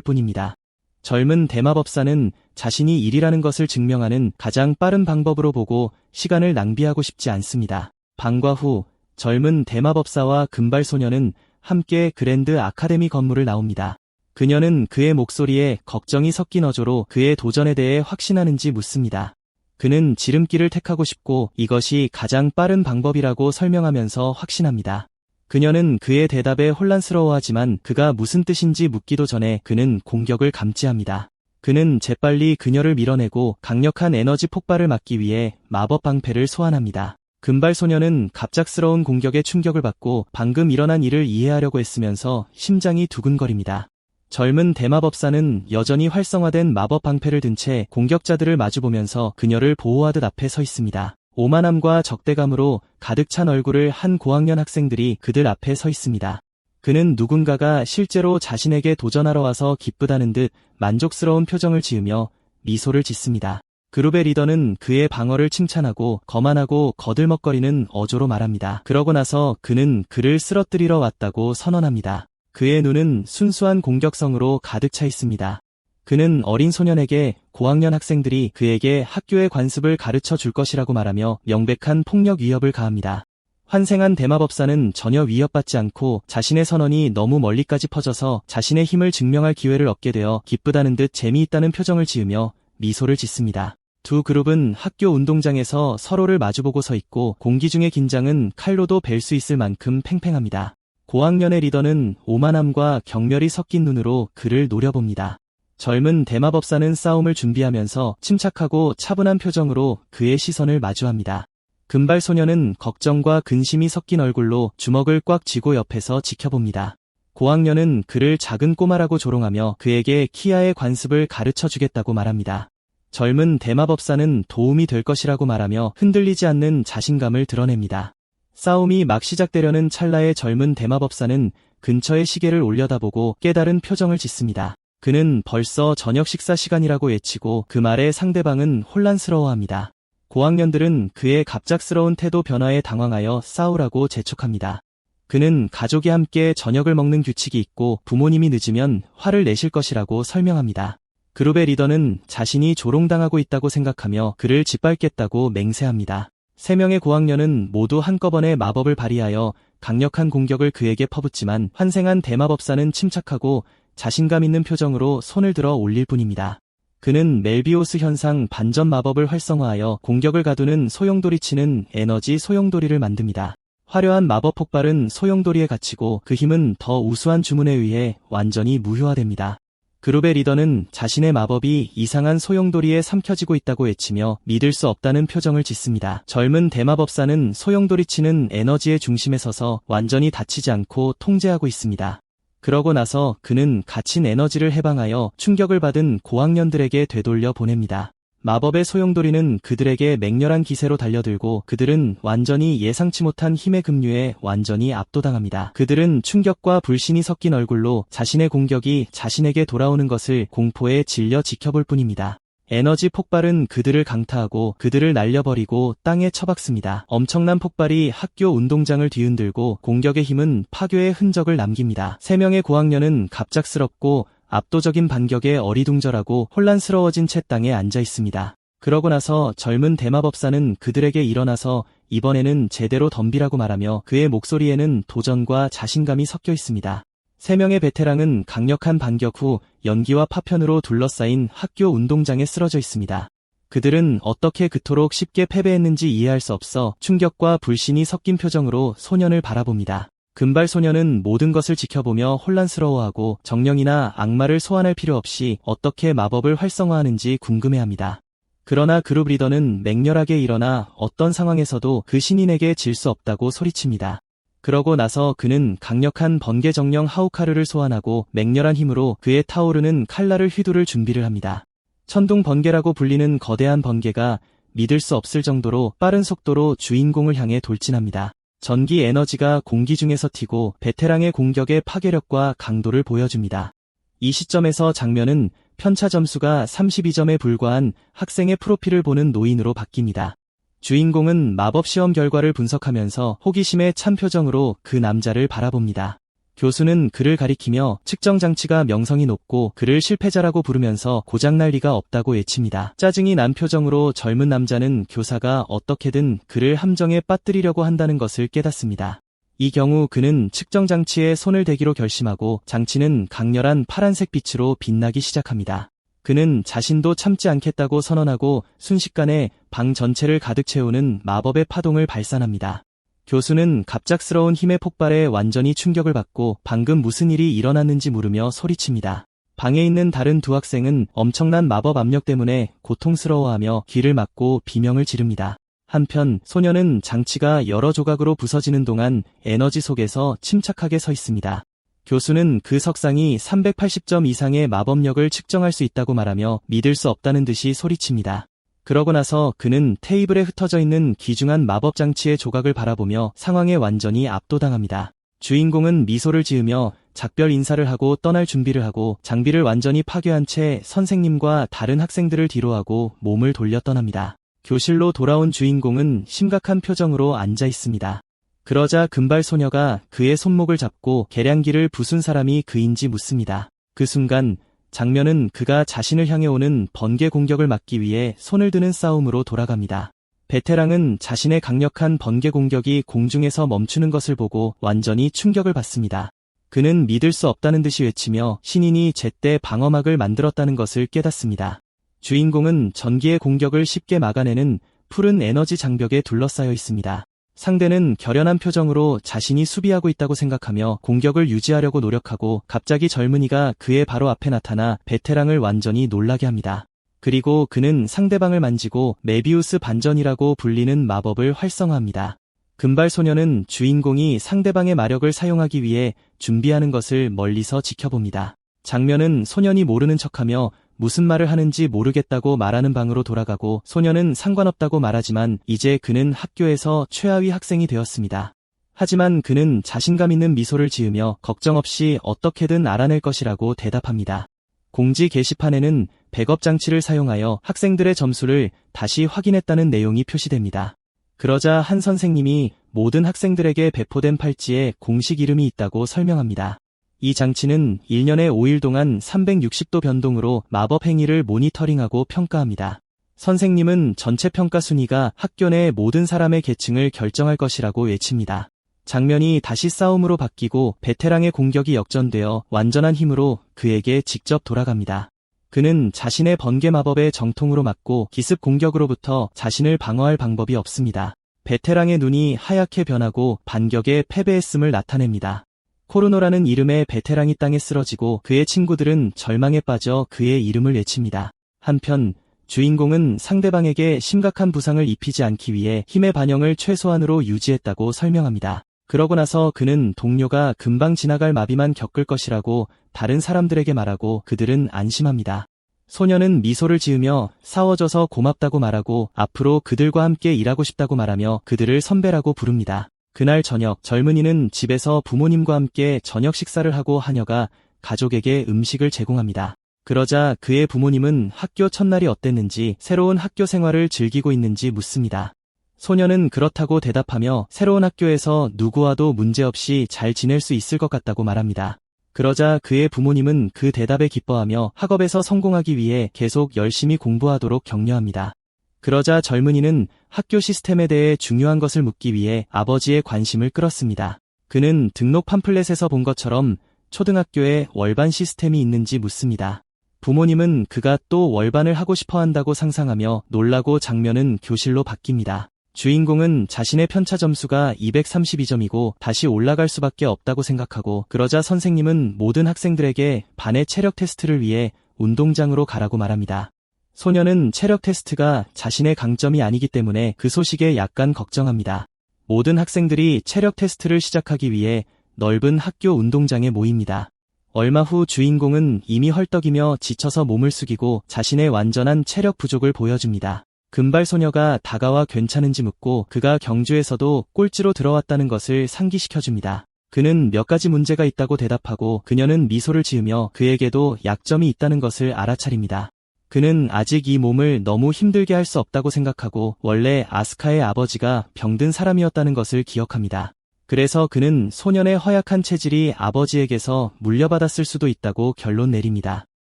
뿐입니다. 젊은 대마법사는 자신이 일이라는 것을 증명하는 가장 빠른 방법으로 보고 시간을 낭비하고 싶지 않습니다. 방과 후 젊은 대마법사와 금발소녀는 함께 그랜드 아카데미 건물을 나옵니다. 그녀는 그의 목소리에 걱정이 섞인 어조로 그의 도전에 대해 확신하는지 묻습니다. 그는 지름길을 택하고 싶고 이것이 가장 빠른 방법이라고 설명하면서 확신합니다. 그녀는 그의 대답에 혼란스러워하지만 그가 무슨 뜻인지 묻기도 전에 그는 공격을 감지합니다. 그는 재빨리 그녀를 밀어내고 강력한 에너지 폭발을 막기 위해 마법 방패를 소환합니다. 금발소녀는 갑작스러운 공격에 충격을 받고 방금 일어난 일을 이해하려고 애쓰면서 심장이 두근거립니다. 젊은 대마법사는 여전히 활성화된 마법 방패를 든 채 공격자들을 마주보면서 그녀를 보호하듯 앞에 서 있습니다. 오만함과 적대감으로 가득 찬 얼굴을 한 고학년 학생들이 그들 앞에 서 있습니다. 그는 누군가가 실제로 자신에게 도전하러 와서 기쁘다는 듯 만족스러운 표정을 지으며 미소를 짓습니다. 그룹의 리더는 그의 방어를 칭찬하고 거만하고 거들먹거리는 어조로 말합니다. 그러고 나서 그는 그를 쓰러뜨리러 왔다고 선언합니다. 그의 눈은 순수한 공격성으로 가득 차 있습니다. 그는 어린 소년에게 고학년 학생들이 그에게 학교의 관습을 가르쳐 줄 것이라고 말하며 명백한 폭력 위협을 가합니다. 환생한 대마법사는 전혀 위협받지 않고 자신의 선언이 너무 멀리까지 퍼져서 자신의 힘을 증명할 기회를 얻게 되어 기쁘다는 듯 재미있다는 표정을 지으며 미소를 짓습니다. 두 그룹은 학교 운동장에서 서로를 마주보고 서 있고 공기 중의 긴장은 칼로도 벨 수 있을 만큼 팽팽합니다. 고학년의 리더는 오만함과 경멸이 섞인 눈으로 그를 노려봅니다. 젊은 대마법사는 싸움을 준비하면서 침착하고 차분한 표정으로 그의 시선을 마주합니다. 금발소녀는 걱정과 근심이 섞인 얼굴로 주먹을 꽉 쥐고 옆에서 지켜봅니다. 고학년은 그를 작은 꼬마라고 조롱하며 그에게 키아의 관습을 가르쳐주겠다고 말합니다. 젊은 대마법사는 도움이 될 것이라고 말하며 흔들리지 않는 자신감을 드러냅니다. 싸움이 막 시작되려는 찰나에 젊은 대마법사는 근처의 시계를 올려다보고 깨달은 표정을 짓습니다. 그는 벌써 저녁 식사 시간이라고 외치고 그 말에 상대방은 혼란스러워합니다. 고학년들은 그의 갑작스러운 태도 변화에 당황하여 싸우라고 재촉합니다. 그는 가족이 함께 저녁을 먹는 규칙이 있고 부모님이 늦으면 화를 내실 것이라고 설명합니다. 그룹의 리더는 자신이 조롱당하고 있다고 생각하며 그를 짓밟겠다고 맹세합니다. 3명의 고학년은 모두 한꺼번에 마법을 발휘하여 강력한 공격을 그에게 퍼붓지만 환생한 대마법사는 침착하고 자신감 있는 표정으로 손을 들어 올릴 뿐입니다. 그는 멜비오스 현상 반전 마법을 활성화하여 공격을 가두는 소용돌이치는 에너지 소용돌이를 만듭니다. 화려한 마법 폭발은 소용돌이에 갇히고 그 힘은 더 우수한 주문에 의해 완전히 무효화됩니다. 그룹의 리더는 자신의 마법이 이상한 소용돌이에 삼켜지고 있다고 외치며 믿을 수 없다는 표정을 짓습니다. 젊은 대마법사는 소용돌이치는 에너지의 중심에 서서 완전히 다치지 않고 통제하고 있습니다. 그러고 나서 그는 갇힌 에너지를 해방하여 충격을 받은 고학년들에게 되돌려 보냅니다. 마법의 소용돌이는 그들에게 맹렬한 기세로 달려들고 그들은 완전히 예상치 못한 힘의 급류에 완전히 압도당합니다. 그들은 충격과 불신이 섞인 얼굴로 자신의 공격이 자신에게 돌아오는 것을 공포에 질려 지켜볼 뿐입니다. 에너지 폭발은 그들을 강타하고 그들을 날려버리고 땅에 처박습니다. 엄청난 폭발이 학교 운동장을 뒤흔들고 공격의 힘은 파괴의 흔적을 남깁니다. 3명의 고학년은 갑작스럽고 압도적인 반격에 어리둥절하고 혼란스러워진 채 땅에 앉아 있습니다. 그러고 나서 젊은 대마법사는 그들에게 일어나서 이번에는 제대로 덤비라고 말하며 그의 목소리에는 도전과 자신감이 섞여 있습니다. 3명의 베테랑은 강력한 반격 후 연기와 파편으로 둘러싸인 학교 운동장에 쓰러져 있습니다. 그들은 어떻게 그토록 쉽게 패배했는지 이해할 수 없어 충격과 불신이 섞인 표정으로 소년을 바라봅니다. 금발 소녀는 모든 것을 지켜보며 혼란스러워하고 정령이나 악마를 소환할 필요 없이 어떻게 마법을 활성화하는지 궁금해합니다. 그러나 그룹 리더는 맹렬하게 일어나 어떤 상황에서도 그 신인에게 질 수 없다고 소리칩니다. 그러고 나서 그는 강력한 번개 정령 하우카르를 소환하고 맹렬한 힘으로 그의 타오르는 칼날을 휘두를 준비를 합니다. 천둥 번개라고 불리는 거대한 번개가 믿을 수 없을 정도로 빠른 속도로 주인공을 향해 돌진합니다. 전기 에너지가 공기 중에서 튀고 베테랑의 공격의 파괴력과 강도를 보여줍니다. 이 시점에서 장면은 편차 점수가 32점에 불과한 학생의 프로필을 보는 노인으로 바뀝니다. 주인공은 마법 시험 결과를 분석하면서 호기심에 찬 표정으로 그 남자를 바라봅니다. 교수는 그를 가리키며 측정 장치가 명성이 높고 그를 실패자라고 부르면서 고장날 리가 없다고 외칩니다. 짜증이 난 표정으로 젊은 남자는 교사가 어떻게든 그를 함정에 빠뜨리려고 한다는 것을 깨닫습니다. 이 경우 그는 측정 장치에 손을 대기로 결심하고 장치는 강렬한 파란색 빛으로 빛나기 시작합니다. 그는 자신도 참지 않겠다고 선언하고 순식간에 방 전체를 가득 채우는 마법의 파동을 발산합니다. 교수는 갑작스러운 힘의 폭발에 완전히 충격을 받고 방금 무슨 일이 일어났는지 물으며 소리칩니다. 방에 있는 다른 두 학생은 엄청난 마법 압력 때문에 고통스러워하며 귀를 막고 비명을 지릅니다. 한편 소녀는 장치가 여러 조각으로 부서지는 동안 에너지 속에서 침착하게 서 있습니다. 교수는 그 석상이 380점 이상의 마법력을 측정할 수 있다고 말하며 믿을 수 없다는 듯이 소리칩니다. 그러고 나서 그는 테이블에 흩어져 있는 귀중한 마법 장치의 조각을 바라보며 상황에 완전히 압도당합니다. 주인공은 미소를 지으며 작별 인사를 하고 떠날 준비를 하고 장비를 완전히 파괴한 채 선생님과 다른 학생들을 뒤로하고 몸을 돌려 떠납니다. 교실로 돌아온 주인공은 심각한 표정으로 앉아 있습니다. 그러자 금발 소녀가 그의 손목을 잡고 계량기를 부순 사람이 그인지 묻습니다. 그 순간 장면은 그가 자신을 향해 오는 번개 공격을 막기 위해 손을 드는 싸움으로 돌아갑니다. 베테랑은 자신의 강력한 번개 공격이 공중에서 멈추는 것을 보고 완전히 충격을 받습니다. 그는 믿을 수 없다는 듯이 외치며 신인이 제때 방어막을 만들었다는 것을 깨닫습니다. 주인공은 전기의 공격을 쉽게 막아내는 푸른 에너지 장벽에 둘러싸여 있습니다. 상대는 결연한 표정으로 자신이 수비하고 있다고 생각하며 공격을 유지하려고 노력하고 갑자기 젊은이가 그의 바로 앞에 나타나 베테랑을 완전히 놀라게 합니다. 그리고 그는 상대방을 만지고 메비우스 반전이라고 불리는 마법을 활성화합니다. 금발 소녀는 주인공이 상대방의 마력을 사용하기 위해 준비하는 것을 멀리서 지켜봅니다. 장면은 소년이 모르는 척하며 무슨 말을 하는지 모르겠다고 말하는 방으로 돌아가고 소녀는 상관없다고 말하지만 이제 그는 학교에서 최하위 학생이 되었습니다. 하지만 그는 자신감 있는 미소를 지으며 걱정 없이 어떻게든 알아낼 것이라고 대답합니다. 공지 게시판에는 백업 장치를 사용하여 학생들의 점수를 다시 확인했다는 내용이 표시됩니다. 그러자 한 선생님이 모든 학생들에게 배포된 팔찌에 공식 이름이 있다고 설명합니다. 이 장치는 1년에 5일 동안 360도 변동으로 마법 행위를 모니터링하고 평가합니다. 선생님은 전체 평가 순위가 학교 내 모든 사람의 계층을 결정할 것이라고 외칩니다. 장면이 다시 싸움으로 바뀌고 베테랑의 공격이 역전되어 완전한 힘으로 그에게 직접 돌아갑니다. 그는 자신의 번개 마법의 정통으로 맞고 기습 공격으로부터 자신을 방어할 방법이 없습니다. 베테랑의 눈이 하얗게 변하고 반격에 패배했음을 나타냅니다. 코르노라는 이름의 베테랑이 땅에 쓰러지고 그의 친구들은 절망에 빠져 그의 이름을 외칩니다. 한편 주인공은 상대방에게 심각한 부상을 입히지 않기 위해 힘의 반영을 최소한으로 유지했다고 설명합니다. 그러고 나서 그는 동료가 금방 지나갈 마비만 겪을 것이라고 다른 사람들에게 말하고 그들은 안심합니다. 소녀는 미소를 지으며 싸워줘서 고맙다고 말하고 앞으로 그들과 함께 일하고 싶다고 말하며 그들을 선배라고 부릅니다. 그날 저녁 젊은이는 집에서 부모님과 함께 저녁 식사를 하고 하녀가 가족에게 음식을 제공합니다. 그러자 그의 부모님은 학교 첫날이 어땠는지 새로운 학교 생활을 즐기고 있는지 묻습니다. 소녀는 그렇다고 대답하며 새로운 학교에서 누구와도 문제없이 잘 지낼 수 있을 것 같다고 말합니다. 그러자 그의 부모님은 그 대답에 기뻐하며 학업에서 성공하기 위해 계속 열심히 공부하도록 격려합니다. 그러자 젊은이는 학교 시스템에 대해 중요한 것을 묻기 위해 아버지의 관심을 끌었습니다. 그는 등록 팜플렛에서 본 것처럼 초등학교에 월반 시스템이 있는지 묻습니다. 부모님은 그가 또 월반을 하고 싶어 한다고 상상하며 놀라고 장면은 교실로 바뀝니다. 주인공은 자신의 편차 점수가 232점이고 다시 올라갈 수밖에 없다고 생각하고, 그러자 선생님은 모든 학생들에게 반의 체력 테스트를 위해 운동장으로 가라고 말합니다. 소녀는 체력 테스트가 자신의 강점이 아니기 때문에 그 소식에 약간 걱정합니다. 모든 학생들이 체력 테스트를 시작하기 위해 넓은 학교 운동장에 모입니다. 얼마 후 주인공은 이미 헐떡이며 지쳐서 몸을 숙이고 자신의 완전한 체력 부족을 보여줍니다. 금발 소녀가 다가와 괜찮은지 묻고 그가 경주에서도 꼴찌로 들어왔다는 것을 상기시켜줍니다. 그는 몇 가지 문제가 있다고 대답하고 그녀는 미소를 지으며 그에게도 약점이 있다는 것을 알아차립니다. 그는 아직 이 몸을 너무 힘들게 할 수 없다고 생각하고 원래 아스카의 아버지가 병든 사람이었다는 것을 기억합니다. 그래서 그는 소년의 허약한 체질이 아버지에게서 물려받았을 수도 있다고 결론 내립니다.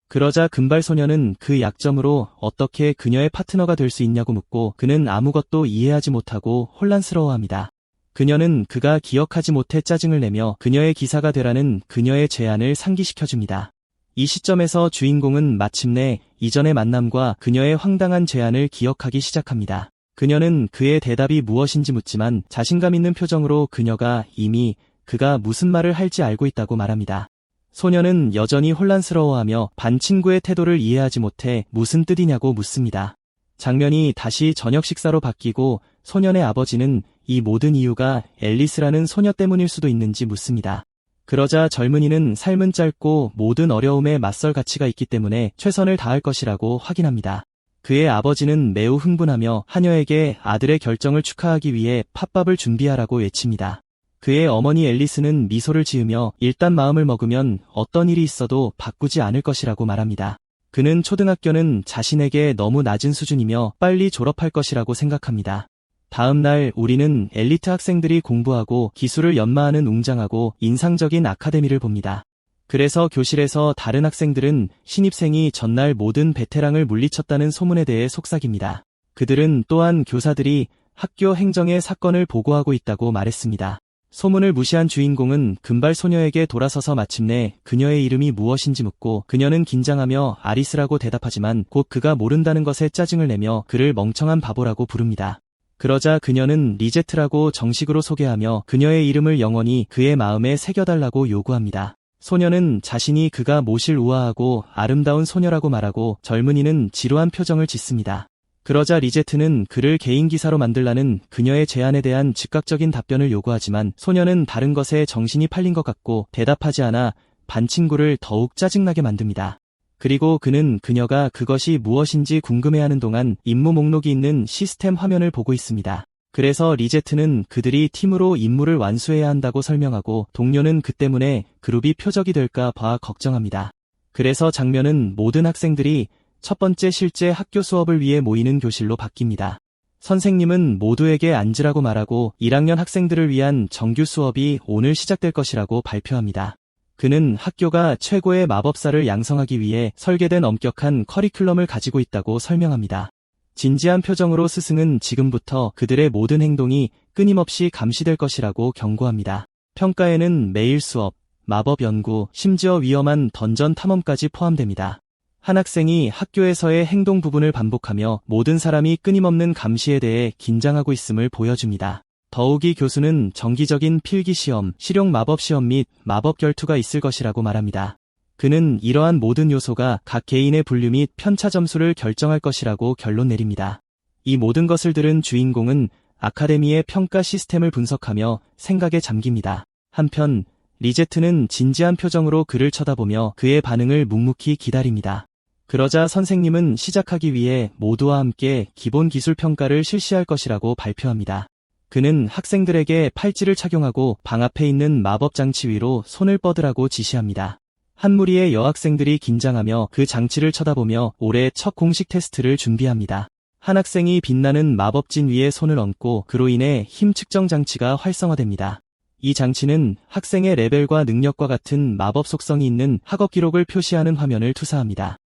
그러자 금발 소녀는 그 약점으로 어떻게 그녀의 파트너가 될 수 있냐고 묻고 그는 아무것도 이해하지 못하고 혼란스러워합니다. 그녀는 그가 기억하지 못해 짜증을 내며 그녀의 기사가 되라는 그녀의 제안을 상기시켜줍니다. 이 시점에서 주인공은 마침내 이전의 만남과 그녀의 황당한 제안을 기억하기 시작합니다. 그녀는 그의 대답이 무엇인지 묻지만 자신감 있는 표정으로 그녀가 이미 그가 무슨 말을 할지 알고 있다고 말합니다. 소녀는 여전히 혼란스러워하며 반 친구의 태도를 이해하지 못해 무슨 뜻이냐고 묻습니다. 장면이 다시 저녁 식사로 바뀌고 소년의 아버지는 이 모든 이유가 앨리스라는 소녀 때문일 수도 있는지 묻습니다. 그러자 젊은이는 삶은 짧고 모든 어려움에 맞설 가치가 있기 때문에 최선을 다할 것이라고 확인합니다. 그의 아버지는 매우 흥분하며 하녀에게 아들의 결정을 축하하기 위해 팥밥을 준비하라고 외칩니다. 그의 어머니 앨리스는 미소를 지으며 일단 마음을 먹으면 어떤 일이 있어도 바꾸지 않을 것이라고 말합니다. 그는 초등학교는 자신에게 너무 낮은 수준이며 빨리 졸업할 것이라고 생각합니다. 다음 날 우리는 엘리트 학생들이 공부하고 기술을 연마하는 웅장하고 인상적인 아카데미를 봅니다. 그래서 교실에서 다른 학생들은 신입생이 전날 모든 베테랑을 물리쳤다는 소문에 대해 속삭입니다. 그들은 또한 교사들이 학교 행정에 사건을 보고하고 있다고 말했습니다. 소문을 무시한 주인공은 금발 소녀에게 돌아서서 마침내 그녀의 이름이 무엇인지 묻고 그녀는 긴장하며 아리스라고 대답하지만 곧 그가 모른다는 것에 짜증을 내며 그를 멍청한 바보라고 부릅니다. 그러자 그녀는 리제트라고 정식으로 소개하며 그녀의 이름을 영원히 그의 마음에 새겨달라고 요구합니다. 소녀는 자신이 그가 모실 우아하고 아름다운 소녀라고 말하고 젊은이는 지루한 표정을 짓습니다. 그러자 리제트는 그를 개인 기사로 만들라는 그녀의 제안에 대한 즉각적인 답변을 요구하지만 소녀는 다른 것에 정신이 팔린 것 같고 대답하지 않아 반 친구를 더욱 짜증나게 만듭니다. 그리고 그는 그녀가 그것이 무엇인지 궁금해하는 동안 임무 목록이 있는 시스템 화면을 보고 있습니다. 그래서 리제트는 그들이 팀으로 임무를 완수해야 한다고 설명하고 동료는 그 때문에 그룹이 표적이 될까 봐 걱정합니다. 그래서 장면은 모든 학생들이 첫 번째 실제 학교 수업을 위해 모이는 교실로 바뀝니다. 선생님은 모두에게 앉으라고 말하고 1학년 학생들을 위한 정규 수업이 오늘 시작될 것이라고 발표합니다. 그는 학교가 최고의 마법사를 양성하기 위해 설계된 엄격한 커리큘럼을 가지고 있다고 설명합니다. 진지한 표정으로 스승은 지금부터 그들의 모든 행동이 끊임없이 감시될 것이라고 경고합니다. 평가에는 매일 수업, 마법 연구, 심지어 위험한 던전 탐험까지 포함됩니다. 한 학생이 학교에서의 행동 부분을 반복하며 모든 사람이 끊임없는 감시에 대해 긴장하고 있음을 보여줍니다. 더욱이 교수는 정기적인 필기시험, 실용 마법시험 및 마법 결투가 있을 것이라고 말합니다. 그는 이러한 모든 요소가 각 개인의 분류 및 편차 점수를 결정할 것이라고 결론 내립니다. 이 모든 것을 들은 주인공은 아카데미의 평가 시스템을 분석하며 생각에 잠깁니다. 한편 리제트는 진지한 표정으로 그를 쳐다보며 그의 반응을 묵묵히 기다립니다. 그러자 선생님은 시작하기 위해 모두와 함께 기본 기술 평가를 실시할 것이라고 발표합니다. 그는 학생들에게 팔찌를 착용하고 방 앞에 있는 마법 장치 위로 손을 뻗으라고 지시합니다. 한 무리의 여학생들이 긴장하며 그 장치를 쳐다보며 올해 첫 공식 테스트를 준비합니다. 한 학생이 빛나는 마법진 위에 손을 얹고 그로 인해 힘 측정 장치가 활성화됩니다. 이 장치는 학생의 레벨과 능력과 같은 마법 속성이 있는 학업 기록을 표시하는 화면을 투사합니다.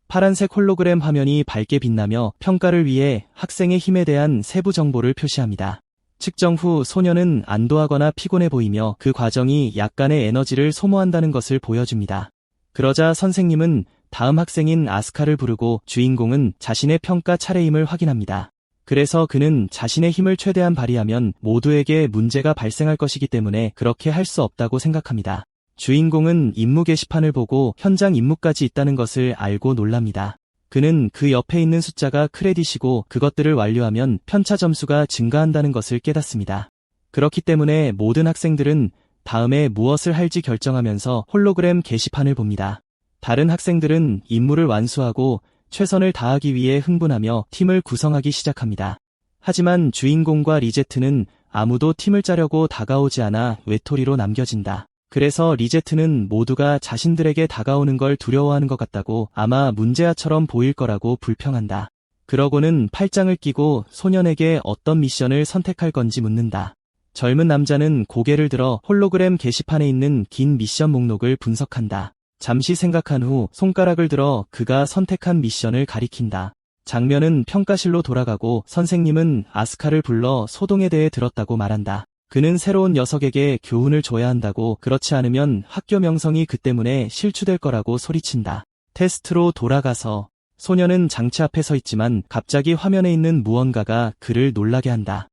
파란색 홀로그램 화면이 밝게 빛나며 평가를 위해 학생의 힘에 대한 세부 정보를 표시합니다. 측정 후 소녀는 안도하거나 피곤해 보이며 그 과정이 약간의 에너지를 소모한다는 것을 보여줍니다. 그러자 선생님은 다음 학생인 아스카를 부르고 주인공은 자신의 평가 차례임을 확인합니다. 그래서 그는 자신의 힘을 최대한 발휘하면 모두에게 문제가 발생할 것이기 때문에 그렇게 할 수 없다고 생각합니다. 주인공은 임무 게시판을 보고 현장 임무까지 있다는 것을 알고 놀랍니다. 그는 그 옆에 있는 숫자가 크레딧이고 그것들을 완료하면 편차 점수가 증가한다는 것을 깨닫습니다. 그렇기 때문에 모든 학생들은 다음에 무엇을 할지 결정하면서 홀로그램 게시판을 봅니다. 다른 학생들은 임무를 완수하고 최선을 다하기 위해 흥분하며 팀을 구성하기 시작합니다. 하지만 주인공과 리제트는 아무도 팀을 짜려고 다가오지 않아 외톨이로 남겨진다. 그래서 리제트는 모두가 자신들에게 다가오는 걸 두려워하는 것 같다고 아마 문제아처럼 보일 거라고 불평한다. 그러고는 팔짱을 끼고 소년에게 어떤 미션을 선택할 건지 묻는다. 젊은 남자는 고개를 들어 홀로그램 게시판에 있는 긴 미션 목록을 분석한다. 잠시 생각한 후 손가락을 들어 그가 선택한 미션을 가리킨다. 장면은 평가실로 돌아가고 선생님은 아스카를 불러 소동에 대해 들었다고 말한다. 그는 새로운 녀석에게 교훈을 줘야 한다고, 그렇지 않으면 학교 명성이 그 때문에 실추될 거라고 소리친다. 테스트로 돌아가서 소년은 장치 앞에 서 있지만 갑자기 화면에 있는 무언가가 그를 놀라게 한다.